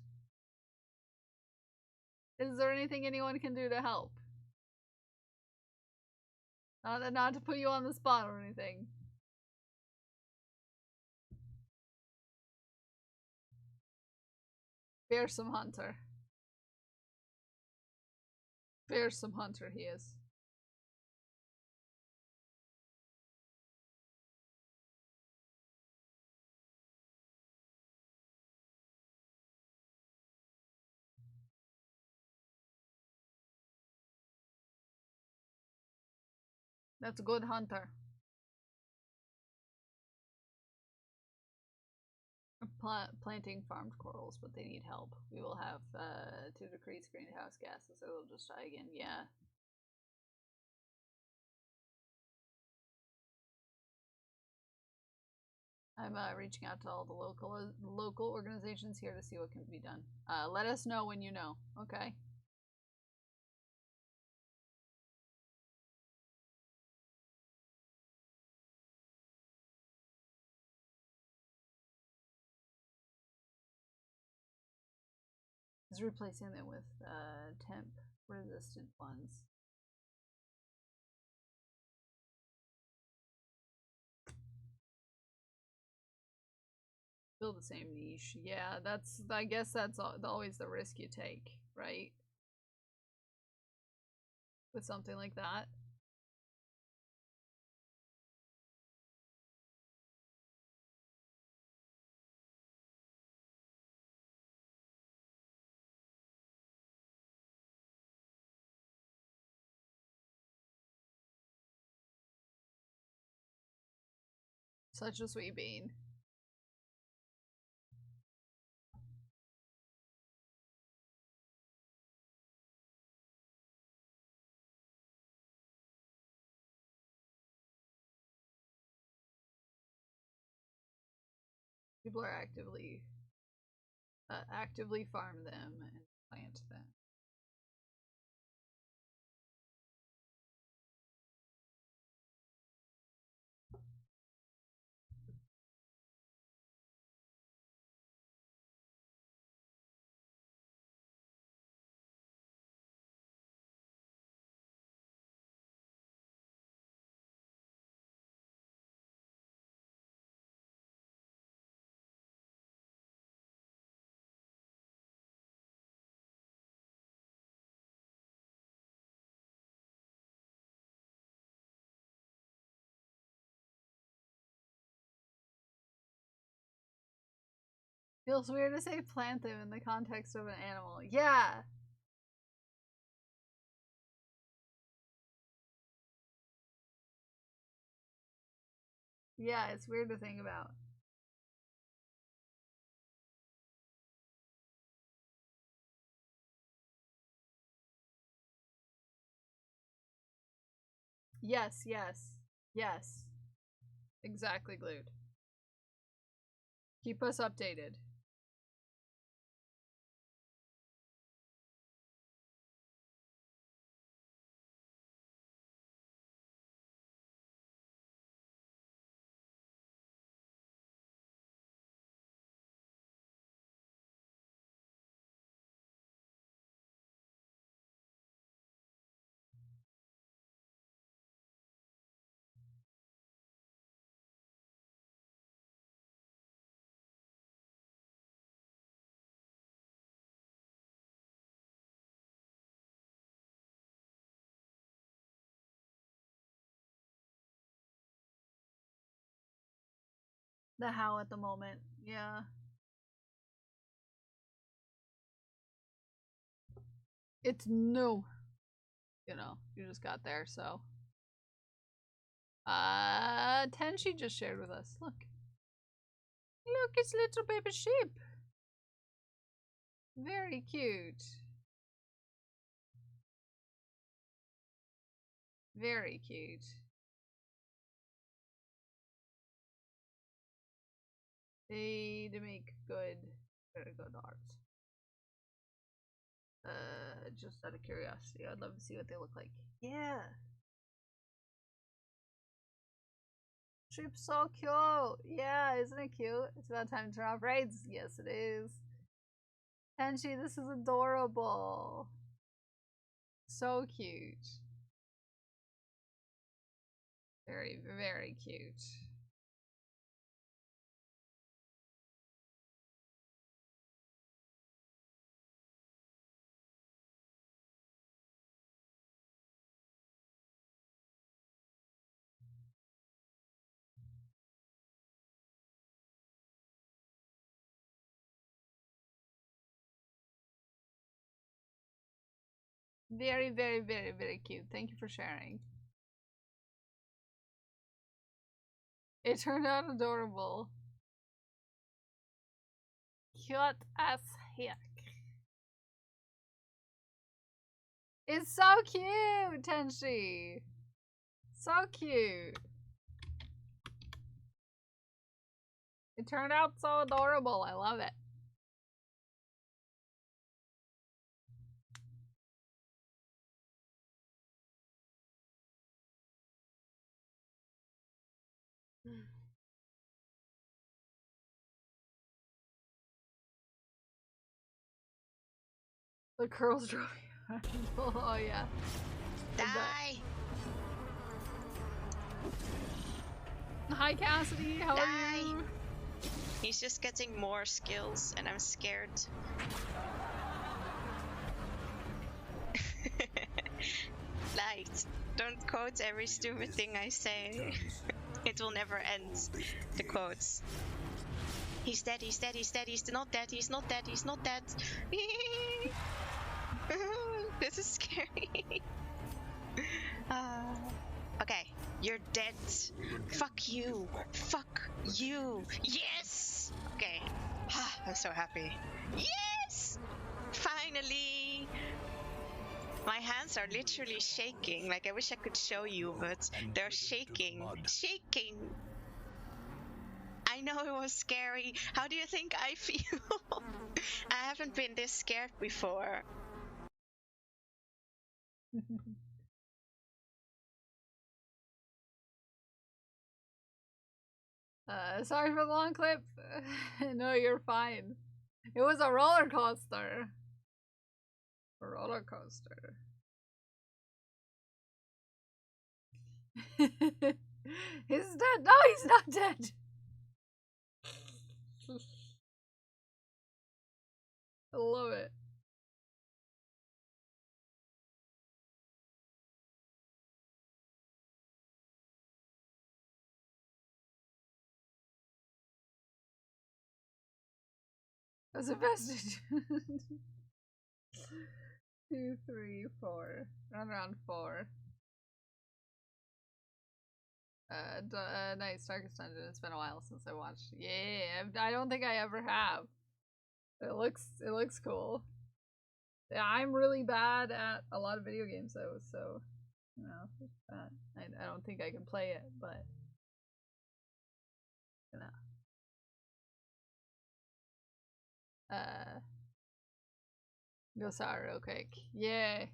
Is there anything anyone can do to help? Not to put you on the spot or anything. Fearsome hunter. Fearsome hunter he is. That's a good hunter. Planting farmed corals, but they need help. We will have to decrease greenhouse gases or they'll just die again. Yeah. I'm reaching out to all the local organizations here to see what can be done. Let us know when you know. Okay. Is replacing them with temp resistant ones. Still the same niche. Yeah, I guess that's always the risk you take, right? With something like that. Such a sweet bean. People are actively farm them and plant them. Feels weird to say plant them in the context of an animal. Yeah! Yeah, it's weird to think about. Yes, yes, yes. Exactly, Glued. Keep us updated. The how at the moment, yeah. It's new. You know, you just got there, so. Tenshi just shared with us. Look. Look, it's little baby sheep. Very cute. Very cute. They make very good art. Just out of curiosity, I'd love to see what they look like. Yeah. Trip's so cute. Yeah, isn't it cute? It's about time to turn off raids. Yes, it is. Tenchi, this is adorable. So cute. Very, very cute. Very, very, very, very cute. Thank you for sharing. It turned out adorable. Cute as heck. It's so cute, Tenchi. So cute. It turned out so adorable. I love it. The curls drove me. Oh yeah. Die! Hi Cassidy, how are you? He's just getting more skills and I'm scared. Light, don't quote every stupid thing I say. It will never end, the quotes. He's dead, he's dead, he's dead, he's not dead, he's not dead, he's not dead. This is scary. Okay, you're dead. Fuck you. Fuck you. Yes! Okay. I'm so happy. Yes! Finally! My hands are literally shaking. Like, I wish I could show you, but they're shaking. Shaking! I know it was scary. How do you think I feel? I haven't been this scared before. Sorry for the long clip. No, you're fine. It was a roller coaster. A roller coaster. He's dead. No, he's not dead. I love it. That's a vestige. 2, 3, 4. Around 4. Nice Darkest Dungeon. It's been a while since I watched. Yeah, I don't think I ever have. It looks cool. Yeah, I'm really bad at a lot of video games though, so you know, I don't think I can play it, but you know. Go sour real quick. Yeah.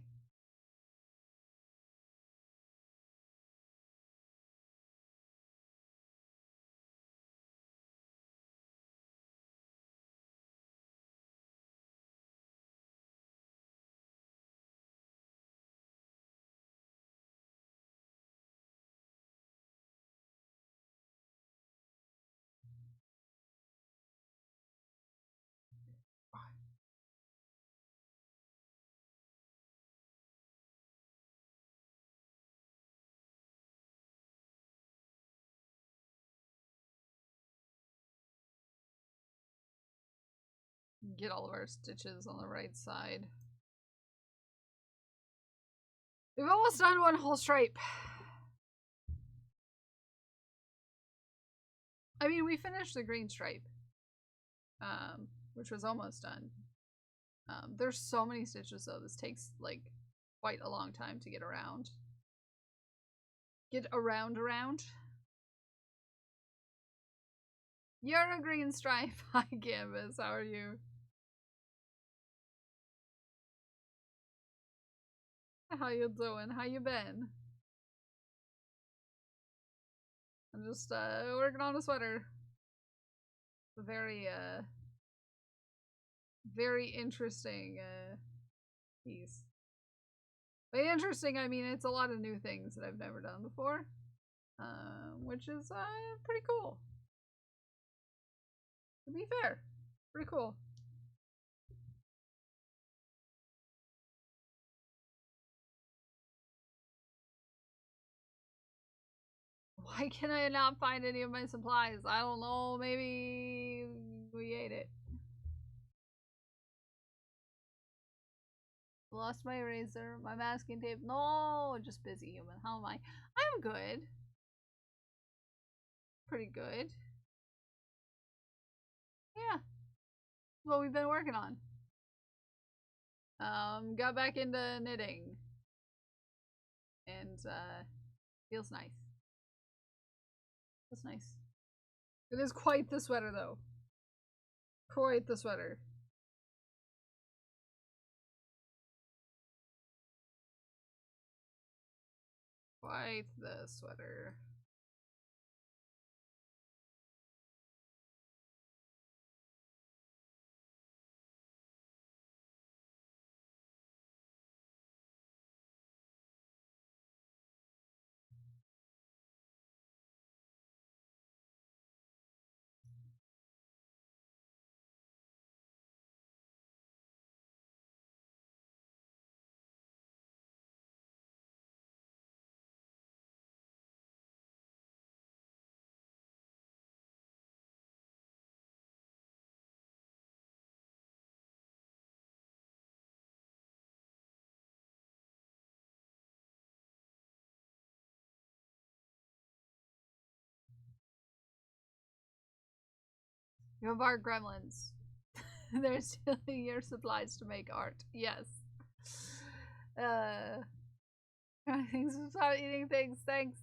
Get all of our stitches on the right side. We've almost done one whole stripe. I mean, we finished the green stripe, which was almost done. There's so many stitches though. This takes like quite a long time to get around. get around. You're a green stripe. Hi, Canvas. How are you? How you doing? How you been? I'm just working on a sweater. Very very interesting piece. By interesting, I mean it's a lot of new things that I've never done before, which is pretty cool. To be fair, pretty cool. Why can I not find any of my supplies? I don't know, maybe we ate it. Lost my eraser, my masking tape. No, just busy human. How am I? I'm good. Pretty good. Yeah. What we've been working on. Got back into knitting. And feels nice. Feels nice. It is quite the sweater though. Quite the sweater. Quite the sweater. You have art gremlins. They're stealing your supplies to make art. Yes. Thanks for stop eating things. Thanks.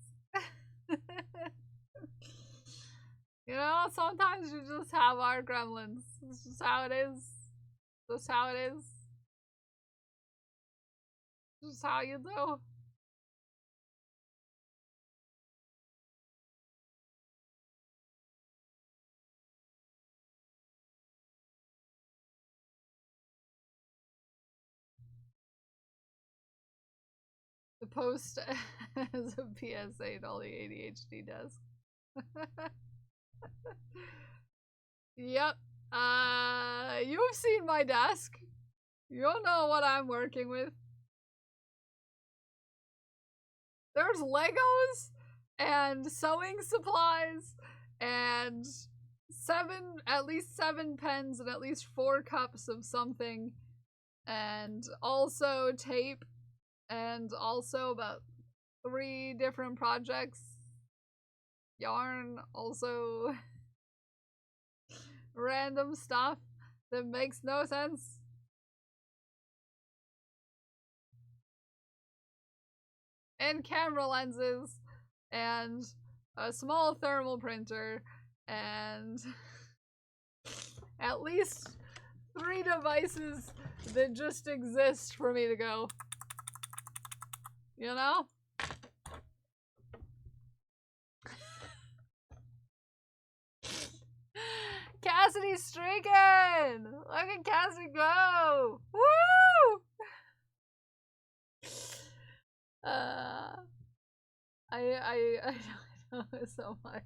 You know, sometimes you just have art gremlins. It's just how it is. Just how it is. Just how you do. The post as a PSA to all the ADHD desk. Yep. You've seen my desk. You know what I'm working with. There's Legos and sewing supplies and at least 7 pens and at least 4 cups of something, and also tape, and also about 3 different projects. Yarn, also random stuff that makes no sense. And camera lenses, and a small thermal printer, and at least 3 devices that just exist for me to go. You know? Cassidy's streaking! Look at Cassidy go! Woo! I know so much.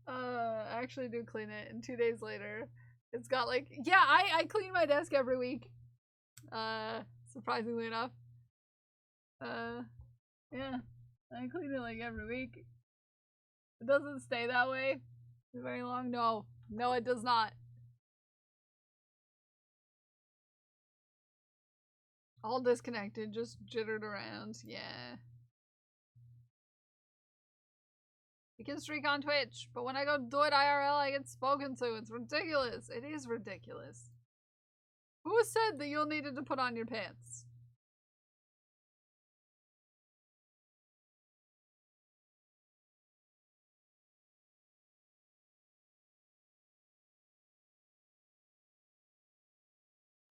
I actually do clean it, and 2 days later, it's got like, yeah, I clean my desk every week. Surprisingly enough. Yeah, I clean it like every week. It doesn't stay that way for very long. No, it does not. All disconnected, just jittered around. Yeah. You can streak on Twitch, but when I go do it IRL, I get spoken to. It's ridiculous. It is ridiculous. Who said that you'll needed to put on your pants?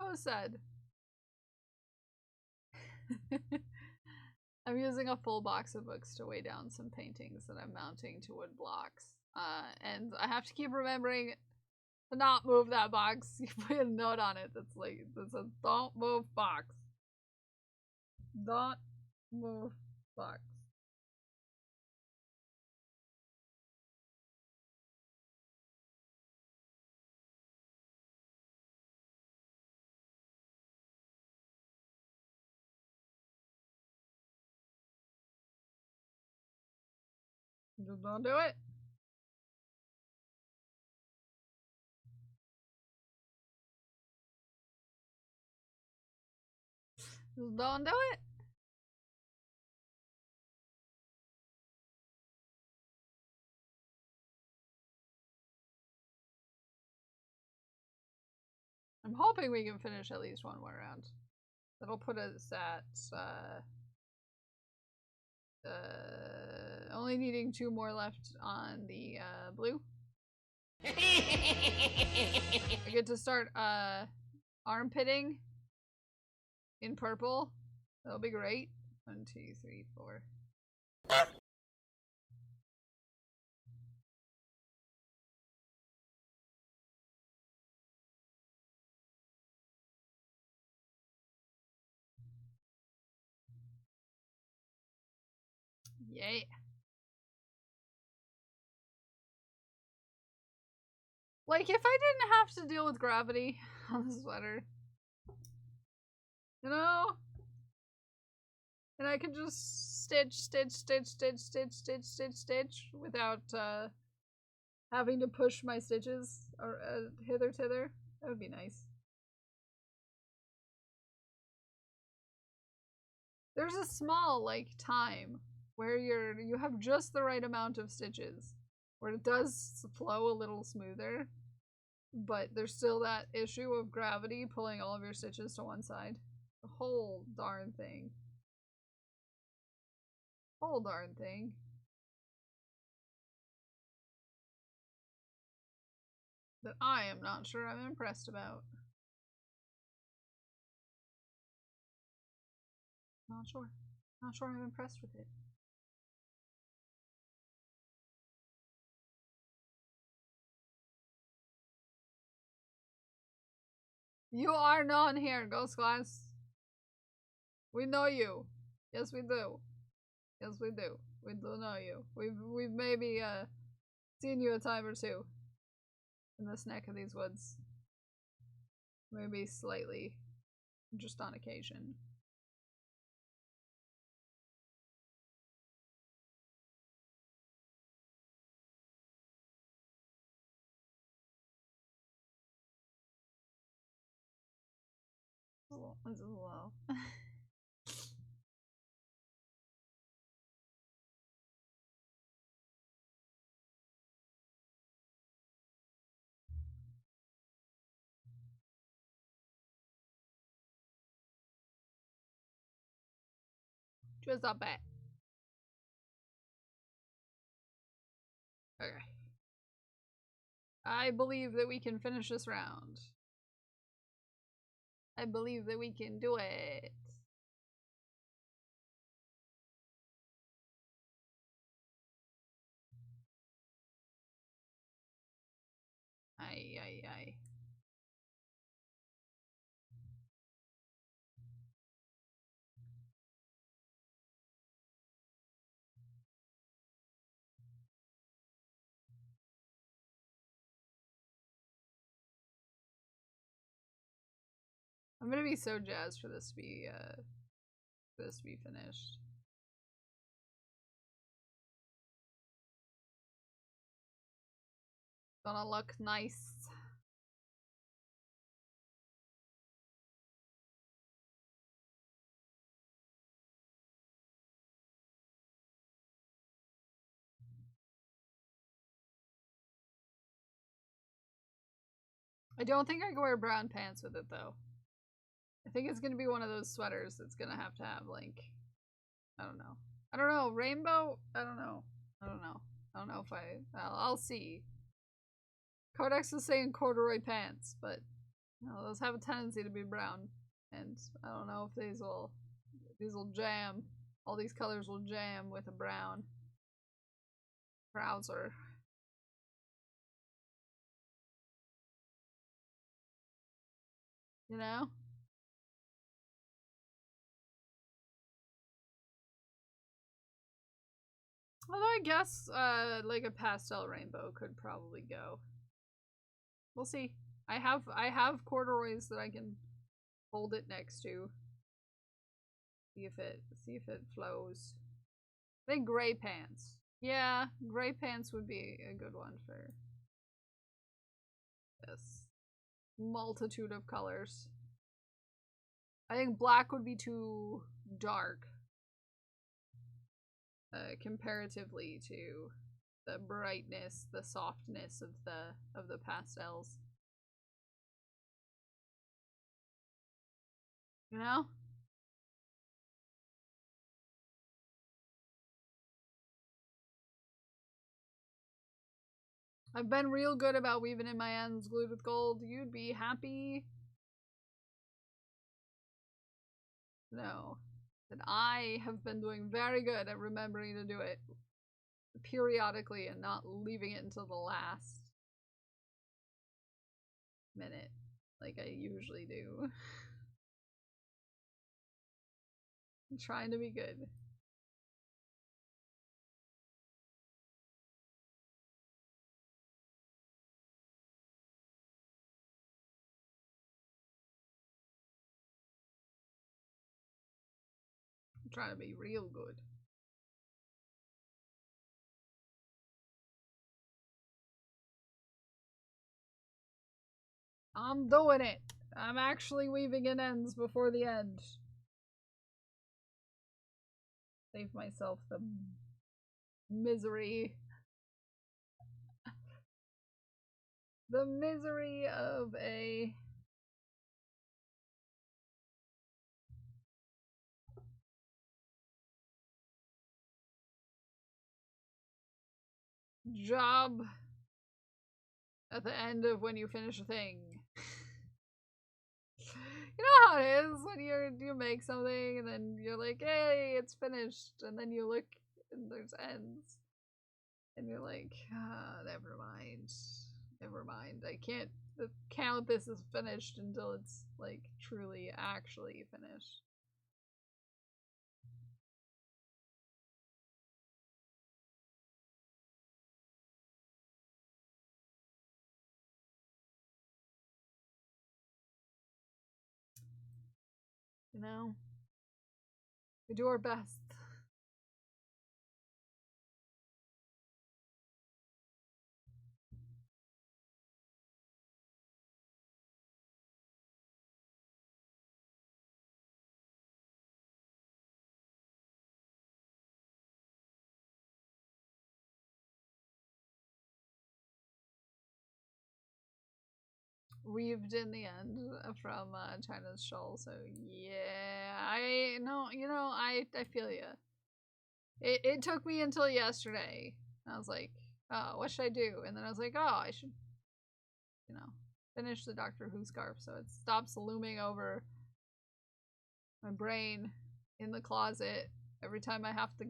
Oh, sad. I'm using a full box of books to weigh down some paintings that I'm mounting to wood blocks. And I have to keep remembering to not move that box. You put a note on it that's like, that says, don't move box. Don't move box. Just don't do it. Just don't do it. I'm hoping we can finish at least one more round. That'll put us at only needing 2 more left on the blue. I get to start armpitting in purple. That'll be great. 1, 2, 3, 4. Yay. Like, if I didn't have to deal with gravity on the sweater, you know? And I could just stitch without having to push my stitches or hither tither. That would be nice. There's a small, like, time where you have just the right amount of stitches, where it does flow a little smoother, but there's still that issue of gravity pulling all of your stitches to one side. The whole darn thing. Whole darn thing. That I am not sure I'm impressed about. Not sure. Not sure I'm impressed with it. You are known here, Ghost Class. We know you. Yes, we do. Yes, we do. We do know you. We've maybe seen you a time or two in this neck of these woods. Maybe slightly, just on occasion. This is low. Just a bit. Okay. I believe that we can finish this round. I believe that we can do it. Ay, ay, ay. I'm gonna be so jazzed for this to be finished. Gonna look nice. I don't think I can wear brown pants with it though. I think it's gonna be one of those sweaters that's gonna have to have like, I don't know. I don't know, rainbow? I don't know. I don't know. I don't know if I'll see. Codex is saying corduroy pants, but No, those have a tendency to be brown, and I don't know if these will jam. All these colors will jam with a brown trouser. You know? Although I guess, like a pastel rainbow could probably go. We'll see. I have corduroys that I can hold it next to. See if it flows. I think gray pants. Yeah, gray pants would be a good one for this multitude of colors. I think black would be too dark. Comparatively to the brightness, the softness of the pastels. You know? I've been real good about weaving in my ends glued with gold. You'd be happy. No. And I have been doing very good at remembering to do it periodically and not leaving it until the last minute like I usually do. I'm trying to be good. I'm trying to be real good. I'm doing it. I'm actually weaving in ends before the end. Save myself the misery. The misery of a job at the end of when you finish a thing. You know how it is when you make something and then you're like, hey, it's finished, and then you look and there's ends. And you're like, ah, never mind. Never mind. I can't count this as finished until it's like truly actually finished. You know? We do our best. Weaved in the end from China's Shawl, so yeah, I feel ya. It took me until yesterday. I was like, oh, what should I do? And then I was like, oh, I should, finish the Doctor Who scarf so it stops looming over my brain in the closet every time I have to,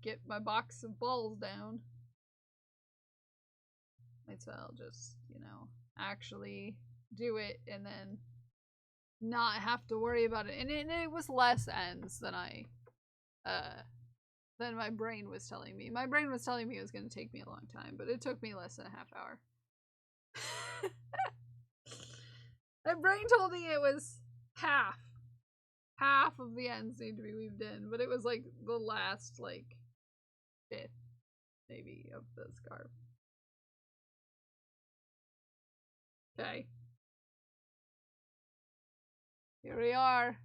get my box of balls down. Might as well just, actually do it and then not have to worry about it. And it was less ends than than my brain was telling me. My brain was telling me it was going to take me a long time, but it took me less than a half hour. My brain told me it was half of the ends need to be weaved in, but it was like the last like fifth maybe of the scarf. Okay. Here we are.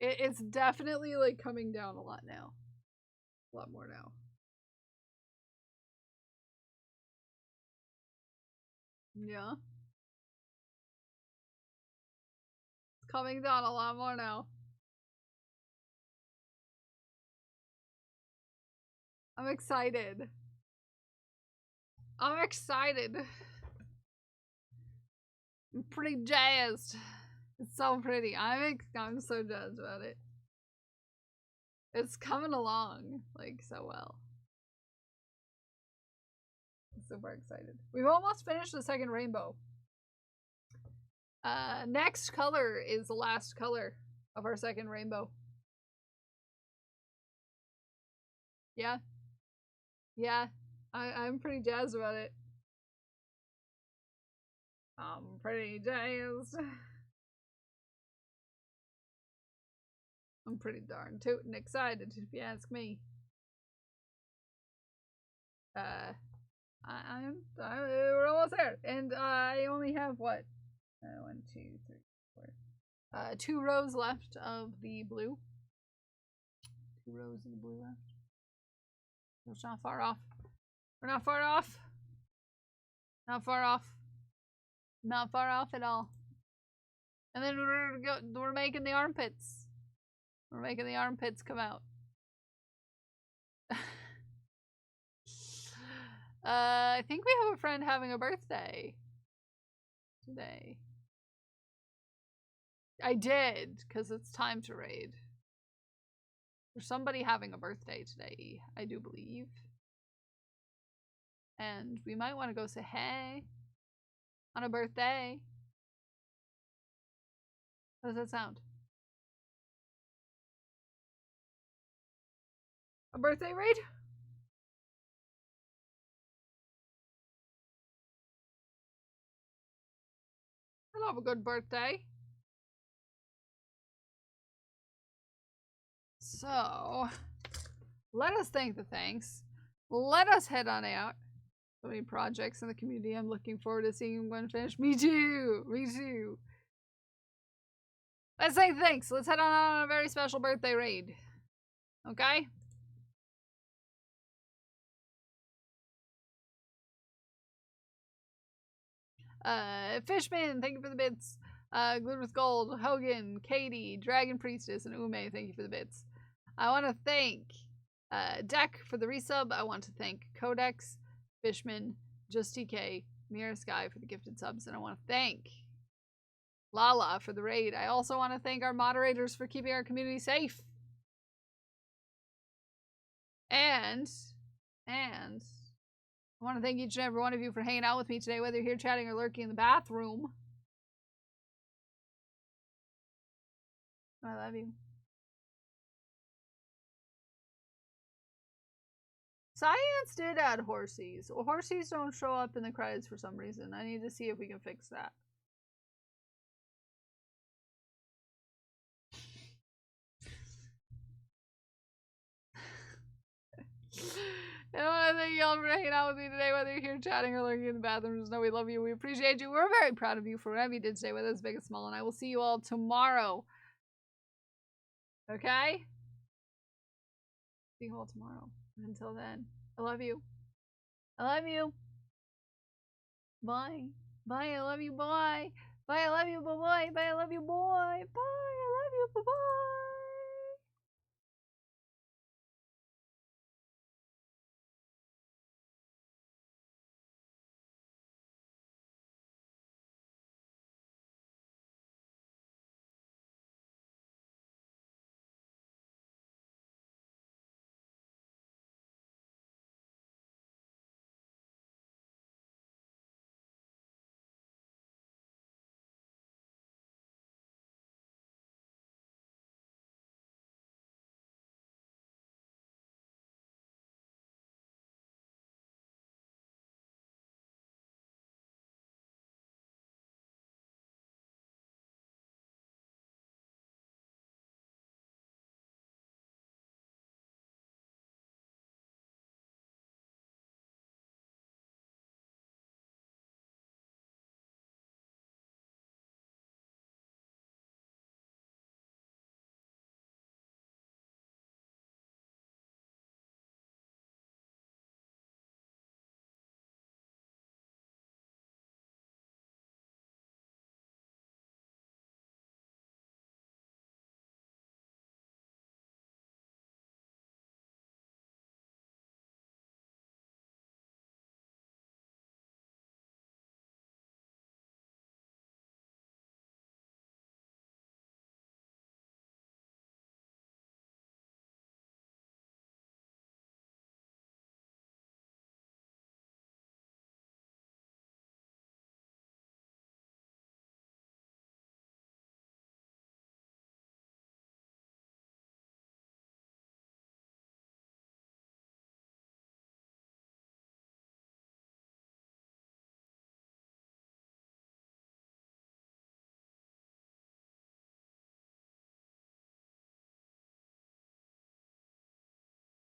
It's definitely like coming down a lot now. A lot more now. Yeah. It's coming down a lot more now. I'm excited. I'm excited. I'm pretty jazzed. It's so pretty. I'm so jazzed about it. It's coming along like so well. I'm super excited. We've almost finished the second rainbow. Next color is the last color of our second rainbow. Yeah. Yeah. I'm pretty jazzed about it. I'm pretty jazzed. I'm pretty darn tootin' excited, if you ask me. We're almost there, and I only have what? 1, 2, 3, 4. 2 rows left of the blue. 2 rows of the blue left. It's not far off. We're not far off. Not far off. Not far off at all. And then we're making the armpits. We're making the armpits come out. I think we have a friend having a birthday today. I did, because it's time to raid. There's somebody having a birthday today, I do believe. And we might want to go say hey on a birthday. How does that sound? A birthday raid? I love a good birthday. So, let us thank the thanks. Let us head on out. So many projects in the community I'm looking forward to seeing when finished. Me too! Me too! Let's say thanks. Let's head on a very special birthday raid. Okay? Fishman, thank you for the bits. Glued with Gold, Hogan, Katie, Dragon Priestess, and Ume, thank you for the bits. I want to thank Deck for the resub. I want to thank Codex, Fishman, Just TK, Mirror Sky for the gifted subs, and I want to thank Lala for the raid. I also want to thank our moderators for keeping our community safe. And I want to thank each and every one of you for hanging out with me today, whether you're here chatting or lurking in the bathroom. I love you. Science did add horsies. Well, horsies don't show up in the credits for some reason. I need to see if we can fix that. I want to thank y'all for hanging out with me today, whether you're here chatting or lurking in the bathroom. Just know we love you. We appreciate you. We're very proud of you for whatever you did today, whether it's big or small. And I will see you all tomorrow. Okay? See you all tomorrow. Until then, I love you. I love you. Bye. Bye. I love you. Bye. Bye. I love you. Bye. Bye. I love you. Bye. Bye. I love you. Bye. Bye.